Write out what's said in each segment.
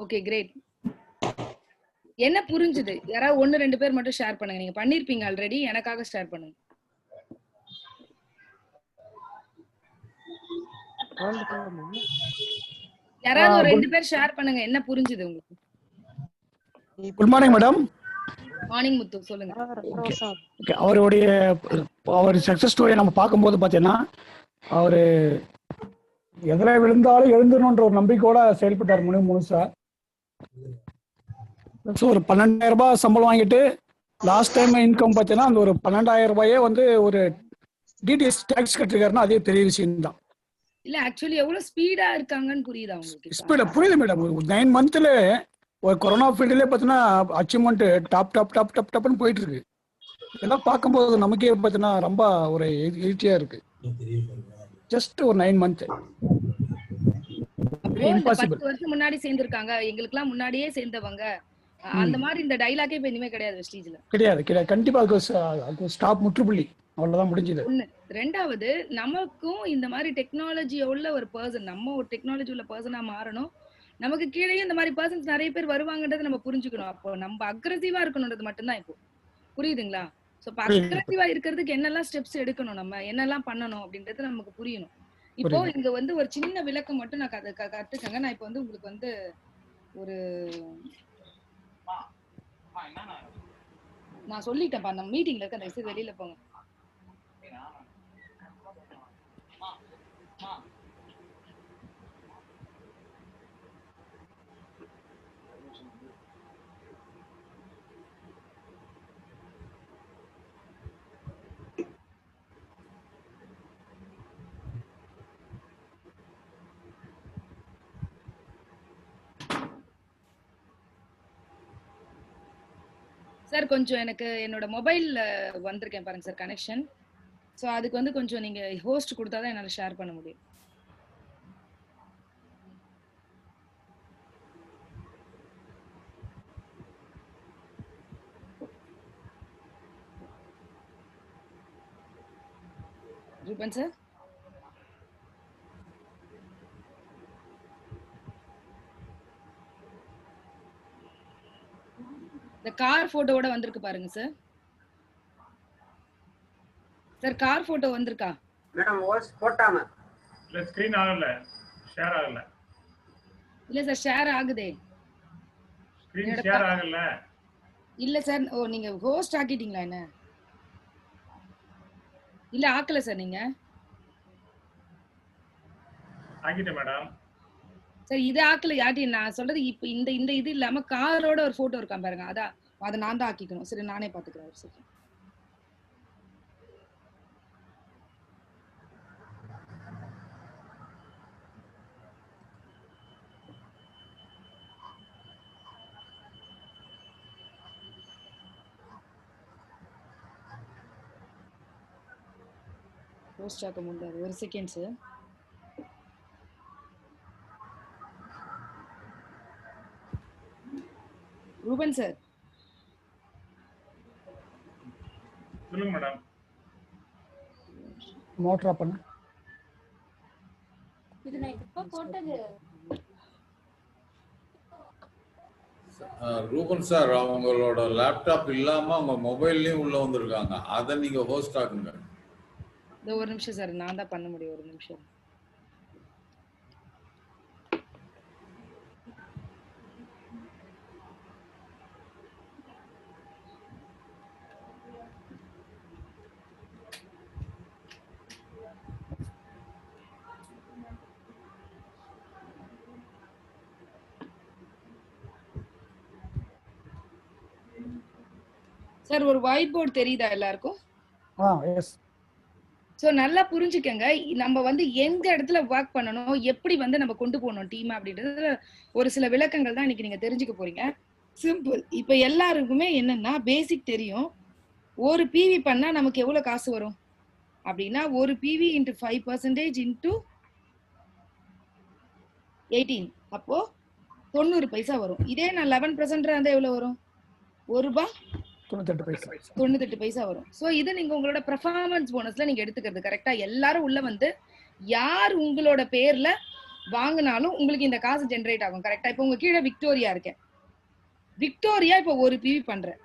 Okay great. என்ன புரிஞ்சுது? யாராவது 1 2 பேர் மட்டும் ஷேர் பண்ணுங்க. நீங்க பண்ணிருப்பீங்க ஆல்ரெடி. எனக்காக ஷேர் பண்ணுங்க. யாராவது ஒரு 2 பேர் ஷேர் பண்ணுங்க. என்ன புரிஞ்சுது உங்களுக்கு? Good morning madam. மார்னிங் முத்து சொல்லுங்க. அவர் சக்சஸ் ஸ்டோரியை நம்ம பார்க்கும்போது பார்த்தீங்கன்னா, அவர் எதில் விழுந்தாலும் எழுந்துடணுன்ற ஒரு நம்பிக்கையோட செயல்பட்டார் முழுசா. ஸோ ஒரு 12,000 ரூபாய் சம்பளம் வாங்கிட்டு லாஸ்ட் டைம் இன்கம் பார்த்தீங்கன்னா அந்த ஒரு 12,000 ரூபாயே வந்து ஒரு டிடிஎஸ் டேக்ஸ் கட்டிருக்காருன்னா அதே பெரிய விஷயம் தான். இல்ல ஆக்சுவலி எவ்வளவு ஸ்பீடா இருக்காங்கன்னு புரியுதா உங்களுக்கு? ஸ்பீடா புரியுது மேடம். 9 மந்த்ல ஒரு கொரோனா ஃபீல்டுலேயே பார்த்தீங்கன்னா அச்சீவ்மெண்ட் டாப்னு போயிட்டு இருக்கு. இதெல்லாம் பார்க்கும்போது நமக்கே பார்த்தீங்கன்னா ரொம்ப ஒரு ஈஸியா இருக்கு. ஜஸ்ட் ஒரு 9 மந்த். 10 வருஷம் முன்னாடி சேர்ந்திருக்காங்க, எங்களுக்குலாம் முன்னாடியே சேர்ந்தவங்க, அந்த மாதிரி இந்த டைலாக்கே இப்ப இனிமே கிடையாது வெஸ்டீஜ்ல. கிடையாது. கண்டிப்பா அது ஸ்டாப், முற்றுப்புள்ளி, அவ்வளவுதான் முடிஞ்சது. ரெண்டாவது, நமக்கும் இந்த மாதிரி டெக்னாலஜி உள்ள ஒரு பர்சன், நம்ம ஒரு டெக்னாலஜி உள்ள பர்சனா மாறணும். நமக்கு கீழே இந்த மாதிரி பர்சன்ஸ் நிறைய பேர் வருவாங்கன்றதை நம்ம புரிஞ்சுக்கணும். அப்போ நம்ம அக்ரெசிவா இருக்கணும்ன்றது மட்டும்தான் இப்போ புரியுதுங்களா? சோ அக்ரெசிவா இருக்கிறதுக்கு என்னெல்லாம் ஸ்டெப்ஸ் எடுக்கணும், நம்ம என்னெல்லாம் பண்ணணும் அப்படின்றது நமக்கு புரியணும். இப்போ இங்க வந்து ஒரு சின்ன விளக்கம் மட்டும் நான் கத்துக்கங்க. நான் இப்போ வந்து உங்களுக்கு வந்து ஒரு நான் சொல்லிட்டேன்ப்பா, நம்ம மீட்டிங்ல இருக்க, அந்த விஷயம் வெளியில போங்க. சார் கொஞ்சம் எனக்கு என்னோட மொபைல்ல வந்திருக்கேன் பாருங்க சார் கனெக்ஷன். ஸோ அதுக்கு வந்து கொஞ்சம் நீங்க ஹோஸ்ட் கொடுத்தாதான் என்னால ஷேர் பண்ண முடியும். ரூபன் சார், இந்த கார் போட்டோவோட வந்திருக்கு பாருங்க சார். சார் கார் போட்டோ வந்திருக்கா மேடம்? வாய்ஸ் போட்டாங்க. இல்ல ஸ்கிரீன் ஆகல, ஷேர் ஆகல. இல்ல சார் ஷேர் ஆகுதே. ஸ்கிரீன் ஷேர் ஆகல. இல்ல சார். ஓ நீங்க ஹோஸ்ட் ஆக்கிட்டீங்களா என்ன? இல்ல ஆக்கல சார். நீங்க ஆக்கிட்டேன் மேடம். சார் இது ஆக்கல யாட்டி. நான் சொல்றது இப்போ இந்த இது இல்லாம காரோட ஒரு போட்டோ இருக்கான் பாருங்க, அதான் அதை நான் தான் ஆக்கிக்கணும். சரி நானே பாத்துக்கிறேன் ஒரு செகண்ட். போஸ்ட் ஆக்க முடியாது, ஒரு செகண்ட் சார். ரூபன் சார் சொல்லுங்க மேடம். மோட்டரா பண்ணு. இது நான் இப்ப போட்டது. ரூபன் சார், அவங்களோட லேப்டாப் இல்லாம அவங்க மொபைல்லயும் உள்ள வந்திருக்காங்க. அதை நீங்க ஹோஸ்ட் ஆக்குங்க. இந்த ஒரு நிமிஷம் சார், நான் தான் பண்ண முடியும். ஒரு நிமிஷம். சார் ஒரு ஒயிட் போர்டு தெரியுதா எல்லாருக்கும்? எஸ். சோ நல்லா புரிஞ்சுக்கங்க, நம்ம வந்து எந்த இடத்துல ஒர்க் பண்ணணும், எப்படி வந்து நம்ம கொண்டு போகணும் டீம் அப்படின்றது ஒரு சில விளக்கங்கள் தான் இன்னைக்கு நீங்க தெரிஞ்சுக்க போறீங்க. சிம்பிள். இப்ப எல்லாருக்குமே என்னன்னா பேசிக் தெரியும். ஒரு பிவி பண்ணா நமக்கு எவ்வளவு காசு வரும் அப்படின்னா, ஒரு பிவி இன்டு 5% இன்டு 18, அப்போ 90 பைசா வரும். இதே நான் 11% இருந்தா எவ்வளவு வரும்? ₹1.98 பைசா வரும். சோ இது நீங்க உங்களோட பெர்ஃபார்மன்ஸ் போனஸ்ல நீங்க எடுத்துக்கிறது கரெக்டா. எல்லாரும் உள்ள வந்து யார் உங்களோட பேர்ல வாங்கினாலும் உங்களுக்கு இந்த காசு ஜென்ரேட் ஆகும். கரெக்டா? இப்போ உங்க கீழே விக்டோரியா இருக்கேன். விக்டோரியா இப்போ ஒரு பிவி பண்றேன்.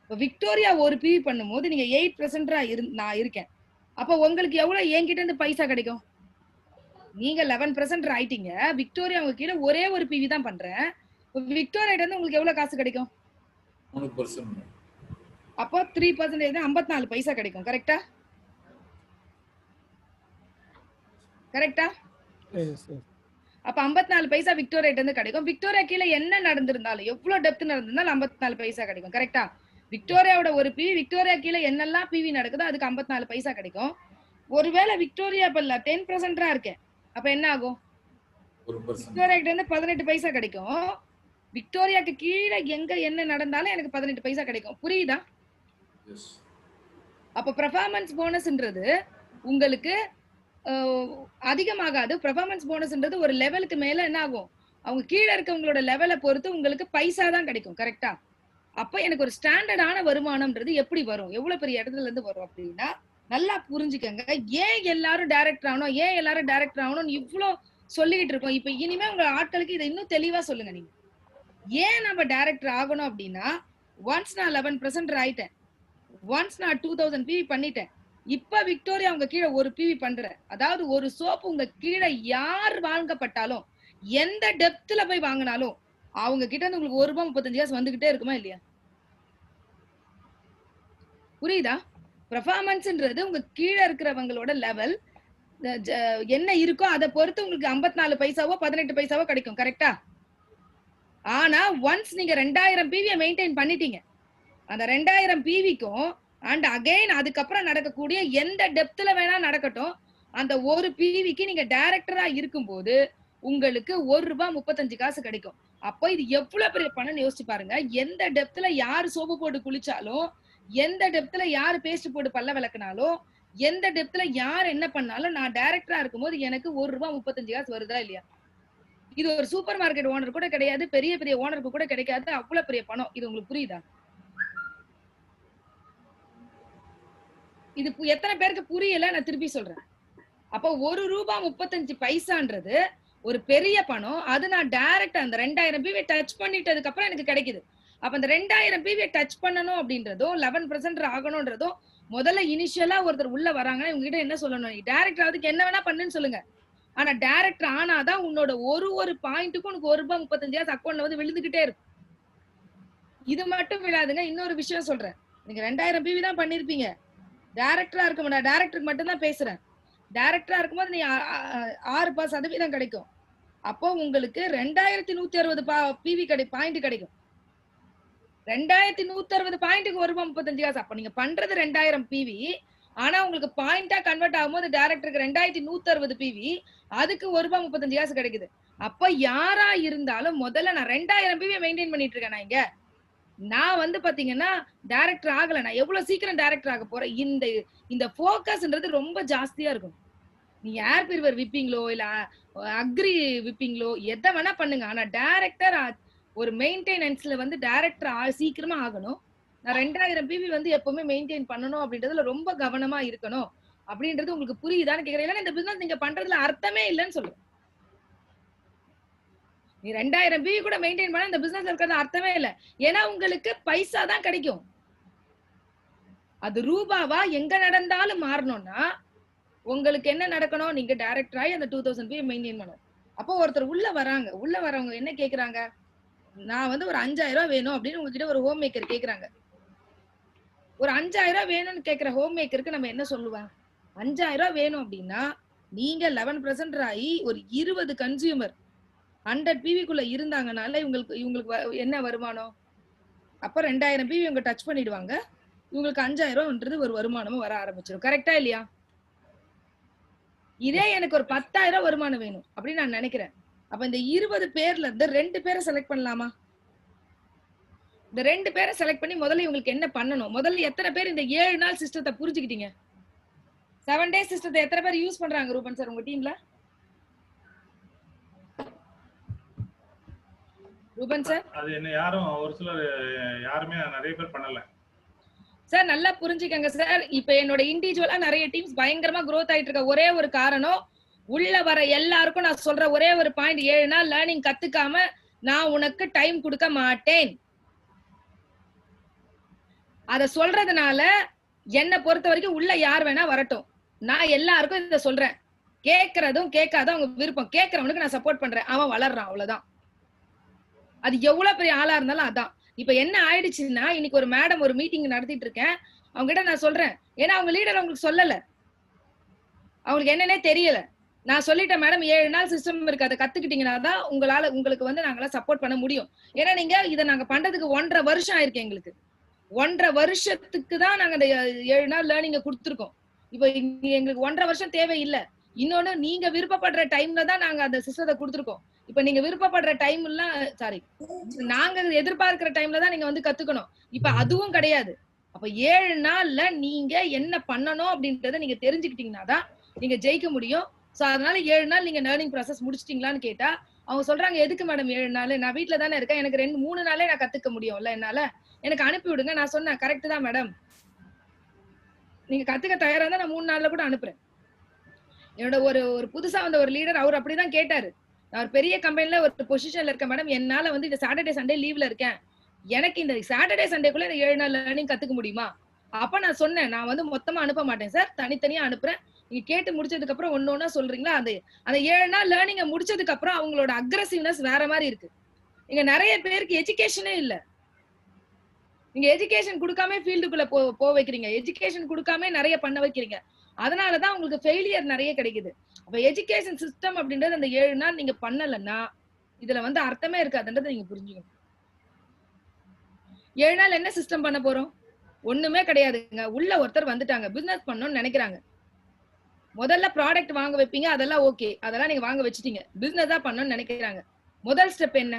இப்போ விக்டோரியா ஒரு பிவி பண்ணும்போது நீங்க 8% நான் இருக்கேன். அப்போ உங்களுக்கு எவ்வளவு என்கிட்ட இருந்து பைசா கிடைக்கும்? நீங்க 11% ஆயிட்டீங்க. விக்டோரியா உங்க கீழே ஒரே ஒரு பிவி தான் பண்றேன். விக்டோரியா இருந்து உங்களுக்கு எவ்வளவு காசு கிடைக்கும்? 3%. அப்போ 3% 54 பைசா கிடைக்கும். கரெக்டா? கரெக்டா? அப்ப 54 பைசா விக்டோரியா இருந்து கிடைக்கும். விக்டோரியா கீழே என்ன நடந்திருந்தாலும் எவ்வளவு டெப்த் நடந்திருந்தாலும் 54 பைசா கிடைக்கும். கரெக்டா? விக்டோரியாவோட ஒரு பிவி, விக்டோரியா கீழே என்னெல்லாம் பிவி நடக்குதோ அதுக்கு 54 பைசா கிடைக்கும். ஒருவேளை விக்டோரியா இப்ப 10% இருக்கேன், அப்ப என்ன ஆகும்? விக்டோரியா கிட்ட இருந்து 18 பைசா கிடைக்கும். விக்டோரியாக்கு கீழே எங்க என்ன நடந்தாலும் எனக்கு 18 பைசா கிடைக்கும். புரியுதா? அப்ப பெர்ஃபார்மன்ஸ் போனஸ்ன்றது உங்களுக்கு அதிகமாகாது. பெர்ஃபார்மன்ஸ் போனஸ்ன்றது ஒரு லெவலுக்கு மேல என்ன ஆகும்? அவங்க கீழே இருக்கவங்களோட லெவலை பொறுத்து உங்களுக்கு பைசா தான் கிடைக்கும். கரெக்டா? அப்ப எனக்கு ஒரு ஸ்டாண்டர்டான வருமானம்ன்றது எப்படி வரும்? எவ்வளவு பெரிய இடத்துல இருந்து வரும் அப்படின்னா, நல்லா புரிஞ்சுக்கங்க. ஏன் எல்லாரும் டைரக்டர் ஆகணும், ஏன் எல்லாரும் டைரக்டர் ஆகணும்னு இவ்வளவு சொல்லிட்டு இருக்கோம். இப்ப இனிமே உங்க ஆட்களுக்கு இதை இன்னும் தெளிவா சொல்லுங்க. நீங்க ஏன் நம்ம டைரக்டர் ஆகணும் அப்படின்னா, ஒன்ஸ் நான் 11% ஆயிட்டேன், ஒன்ஸ் நான் 2000 பிவி பண்ணிட்டேன், இப்ப விக்டோரியா உங்க கீழே ஒரு பிவி பண்றேன். அதாவது ஒரு சோப்பு உங்க கீழே யார் வாங்கப்பட்டாலும், எந்த டெப்த்ல போய் வாங்கினாலும் அவங்க கிட்ட இருந்து உங்களுக்கு ₹1.35 வந்துகிட்டே இருக்குமா இல்லையா? புரியுதா? பெர்ஃபார்மன்ஸ்ன்றது உங்க கீழே இருக்கிறவங்களோட லெவல் என்ன இருக்கோ அதை பொறுத்து உங்களுக்கு 54 பைசாவோ 18 பைசாவோ கிடைக்கும். கரெக்டா? ஆனா ஒன்ஸ் நீங்க 2000 பிவியை மெயின்டைன் பண்ணிட்டீங்க, அந்த 2000 பிவிக்கும் அண்ட் அகைன் அதுக்கப்புறம் நடக்கக்கூடிய எந்த டெப்த்ல வேணா நடக்கட்டும், அந்த ஒரு பிவிக்கு நீங்க டைரக்டரா இருக்கும்போது உங்களுக்கு ₹1.35 கிடைக்கும். அப்போ இது எவ்வளவு பெரிய பணம்னு யோசிச்சு பாருங்க. எந்த டெப்த்ல யாரு சோப்பு போட்டு குளிச்சாலும், எந்த டெப்த்ல யாரு பேஸ்ட் போட்டு பல்ல விளக்குனாலும், எந்த டெப்த்ல யார் என்ன பண்ணாலும் நான் டைரக்டரா இருக்கும்போது எனக்கு ₹1.35 வருதா இல்லையா? இது ஒரு சூப்பர் மார்க்கெட் ஓனர் கூட கிடையாது, பெரிய பெரிய ஓனருக்கு கூட கிடைக்காது. அவ்வளவு பெரிய பணம். இது உங்களுக்கு புரியுதா? இது எத்தனை பேருக்கு புரியல? நான் திருப்பி சொல்றேன். அப்போ ₹1.35 ஒரு பெரிய பணம். அது நான் டைரக்டா அந்த 2000 பிவியை டச் பண்ணிட்டதுக்கு அப்புறம் எனக்கு கிடைக்குது. அப்ப அந்த 2000 பிவியை டச் பண்ணணும் அப்படின்றதும் 11% ஆகணும்ன்றதும் முதல்ல இனிஷியலா ஒருத்தர் உள்ள வராங்க, இவங்க கிட்ட என்ன சொல்லணும்? நீ டைரக்டர் ஆகுதுக்கு என்ன வேணா பண்ணுன்னு சொல்லுங்க. ஆனா டைரக்டர் ஆனாதான் உன்னோட ஒரு பாயிண்ட்டுக்கும் உனக்கு ₹1.35 அக்கௌண்ட்ல வந்து விழுந்துகிட்டே இருக்கும். இது மட்டும் விழாதுங்க. இன்னொரு விஷயம் சொல்றேன். நீங்க 2000 பிவி தான் பண்ணிருப்பீங்க. டைரக்டரா இருக்க மாட்டா, டைரக்டருக்கு மட்டும் தான் பேசுறேன். டைரக்டரா இருக்கும்போது நீ 6% கிடைக்கும். அப்போ உங்களுக்கு 2160 பிவி பாயிண்ட் கிடைக்கும். 2160 பாயிண்ட்டுக்கு ₹1.35. அப்ப நீங்க பண்றது 2000 பிவி, ஆனா உங்களுக்கு பாயிண்டா கன்வெர்ட் ஆகும்போது டைரக்டருக்கு 2160 பிவி, அதுக்கு ₹1.35 கிடைக்குது. அப்ப யாரா இருந்தாலும் முதல்ல நான் 2000 பிவியை மெயின்டைன் பண்ணிட்டு இருக்கேன். நான் இங்க நான் வந்து பாத்தீங்கன்னா டைரக்டர் ஆகல. நான் எவ்வளவு சீக்கிரம் டைரக்டர் ஆக போறேன்? இந்த போக்கஸ்ன்றது ரொம்ப ஜாஸ்தியா இருக்கும். நீங்க ஏர் பிரிவர் விப்பீங்களோ இல்ல அக்ரி விப்பீங்களோ எதை வேணா பண்ணுங்க, ஆனா டைரக்டர் ஒரு மெயின்டெனன்ஸ்ல வந்து டைரக்டர் சீக்கிரமா ஆகணும். நான் 2000 பிவி வந்து எப்பவுமே மெயின்டைன் பண்ணணும் அப்படின்றதுல ரொம்ப கவனமா இருக்கணும் அப்படின்றது உங்களுக்கு புரியுதான்னு கேக்குறேன். இந்த பிசினஸ் நீங்க பண்றதுல அர்த்தமே இல்லைன்னு சொல்லுவேன். நீ 2000 பிவி கூட மெயின்டைன் பண்ண இந்த பிசினஸ் இருக்கிறது அர்த்தமே இல்லை. ஏன்னா உங்களுக்கு பைசா தான் கிடைக்கும். அது ரூபாவா எங்க நடந்தாலும் மாறணும்னா உங்களுக்கு என்ன நடக்கணும்? நீங்க டைரக்டர் ஆகி அந்த 2000 பிவி மெயின்டைன் பண்ணணும். அப்போ ஒருத்தர் உள்ள வராங்க, உள்ள வரவங்க என்ன கேக்குறாங்க? நான் வந்து ஒரு 5000 வேணும் அப்படின்னு உங்ககிட்ட ஒரு ஹோம் மேக்கர் கேக்குறாங்க. ஒரு 5000 வேணும்னு கேக்குற ஹோம் மேக்கருக்கு நம்ம என்ன சொல்லுவோம்? 5000 வேணும் அப்படின்னா நீங்க 11% ஆகி ஒரு 20 கன்சியூமர் 100 பிவிக்குள்ள இருந்தாங்கனால இவங்களுக்கு என்ன வருமானம்? அப்ப 2000 பிவி இவங்க டச் பண்ணிடுவாங்க. இவங்களுக்கு 5000ன்றது ஒரு வருமானமும் வர ஆரம்பிச்சிடும். கரெக்டா இல்லையா? இதே எனக்கு ஒரு 10,000 வருமானம் வேணும் அப்படின்னு நான் நினைக்கிறேன். அப்ப இந்த 20 பேர்ல இருந்து 2 பேரை செலக்ட் பண்ணலாமா? இந்த 2 பேரை செலக்ட் பண்ணி முதல்ல இவங்களுக்கு என்ன பண்ணணும்? முதல்ல எத்தனை பேர் இந்த 7 நாள் சிஸ்டத்தை புரிஞ்சுக்கிட்டீங்க? 7 டேஸ் சிஸ்டத்தை எத்தனை பேர் யூஸ் பண்றாங்க ரூபன் சார் உங்க டீம்ல? ரூபன் சார் அது என்ன யாரும் ஒரு சிலர் யாருமே நிறைய பேர் பண்ணல சார். நல்லா புரிஞ்சுக்கங்க சார். இப்ப என்னோட இண்டிவிஜுவலா நிறைய டீம்ஸ் பயங்கரமா growth ஆயிட்டு இருக்க ஒரே ஒரு காரணம் உள்ள வர எல்லாருக்கும் நான் சொல்ற ஒரே ஒரு பாயிண்ட், 7 நாள் லேர்னிங் கத்துக்காம நான் உனக்கு டைம் கொடுக்க மாட்டேன். அத சொல்றதுனால என்ன பொறுத்த வரைக்கும் உள்ள யார் வேணா வரட்டும், நான் எல்லாருக்கும் இத சொல்றேன். கேக்குறதும் கேட்காதும் அவங்க விருப்பம். கேட்கறவனுக்கு நான் சப்போர்ட் பண்றேன், அவன் வளர்றான், அவ்வளவுதான். அது எவ்வளவு பெரிய ஆளா இருந்தாலும் அதான். இப்ப என்ன ஆயிடுச்சுன்னா, இன்னைக்கு ஒரு மேடம் ஒரு மீட்டிங் நடத்திட்டு இருக்கேன், அவங்க கிட்ட நான் சொல்றேன், ஏன்னா அவங்க லீடர் அவங்களுக்கு சொல்லல, அவங்களுக்கு என்னன்னே தெரியல. நான் சொல்லிட்டேன், மேடம் 7 நாள் சிஸ்டம் இருக்கு, அதை கத்துக்கிட்டீங்கன்னா தான் உங்களுக்கு வந்து நாங்களாம் சப்போர்ட் பண்ண முடியும். ஏன்னா நீங்க இதை நாங்க பண்றதுக்கு 1.5 வருஷம் ஆயிருக்கு எங்களுக்கு. 1.5 வருஷத்துக்கு தான் நாங்க அந்த 7 நாள் லேர்னிங்க கொடுத்துருக்கோம். இப்ப எங்களுக்கு 1.5 வருஷம் தேவையில்லை. இன்னொன்னு, நீங்க விருப்பப்படுற டைம்ல தான் நாங்க அந்த சிஸ்டத்தை கொடுத்துருக்கோம். இப்ப நீங்க விருப்பப்படுற டைம் எல்லாம் சாரி நாங்க எதிர்பார்க்கிற டைம்ல தான் நீங்க வந்து கத்துக்கணும். இப்ப அதுவும் கிடையாது. அப்ப 7 நாள்ல நீங்க என்ன பண்ணணும் அப்படின்றத நீங்க தெரிஞ்சுக்கிட்டீங்கன்னா தான் நீங்க ஜெயிக்க முடியும். சோ அதனால 7 நாள் நீங்க லேர்னிங் ப்ராசஸ் முடிச்சிட்டீங்களான்னு கேட்டா அவங்க சொல்றாங்க, எதுக்கு மேடம் 7 நாள், நான் வீட்டுல தானே இருக்கேன், எனக்கு 2-3 நாளே நான் கத்துக்க முடியும்ல, என்னால எனக்கு அனுப்பி விடுங்க. நான் சொன்னேன், கரெக்ட் தான் மேடம், நீங்க கத்துக்க தயாரா இருந்தா நான் 3 நாள்ல கூட அனுப்புறேன். என்னோட ஒரு புதுசா வந்த ஒரு லீடர், அவர் அப்படிதான் கேட்டாரு. நான் ஒரு பெரிய கம்பெனில ஒரு பொசிஷன்ல இருக்கேன் மேடம், என்னால வந்து இந்த சாட்டர்டே சண்டே லீவ்ல இருக்கேன், எனக்கு இந்த சாட்டர்டே சண்டேக்குள்ள இந்த 7 நாள் லேர்னிங் கத்துக்க முடியுமா? அப்ப நான் சொன்னேன், நான் வந்து மொத்தமா அனுப்ப மாட்டேன் சார், தனித்தனியா அனுப்புறேன். நீங்க கேட்டு முடிச்சதுக்கு அப்புறம் ஒன்னொன்னா சொல்றீங்களா, அந்த 7 நாள் லேர்னிங்க முடிச்சதுக்கு அப்புறம் அவங்களோட அக்ரெசிவ்னஸ் வேற மாதிரி இருக்கு. இங்க நிறைய பேருக்கு எஜுகேஷனே இல்ல. நீங்க எஜுகேஷன் கொடுக்காம ஃபீல்டுக்குள்ள போ வைக்கிறீங்க, எஜுகேஷன் கொடுக்காம நிறைய பண்ண வைக்கிறீங்க. அதனாலதான் உங்களுக்கு ஃபெயிலியர் நிறைய கிடைக்குது. அப்ப எஜுகேஷன் சிஸ்டம் அப்படின்றது அந்த 7 நாள் நீங்க பண்ணலன்னா இதுல வந்து அர்த்தமே இருக்காதுன்றதை நீங்க புரிஞ்சுக்கணும். 7 நாள் என்ன சிஸ்டம் பண்ண போறோம்? ஒண்ணுமே கிடையாதுங்க. உள்ள ஒருத்தர் வந்துட்டாங்க, பிசினஸ் பண்ணணும்னு நினைக்கிறாங்க. முதல்ல ப்ராடக்ட் வாங்க வைப்பீங்க, அதெல்லாம் ஓகே, அதெல்லாம் நீங்க வாங்க வச்சுட்டீங்க. பிசினஸா பண்ணணும்னு நினைக்கிறாங்க. முதல் ஸ்டெப் என்ன?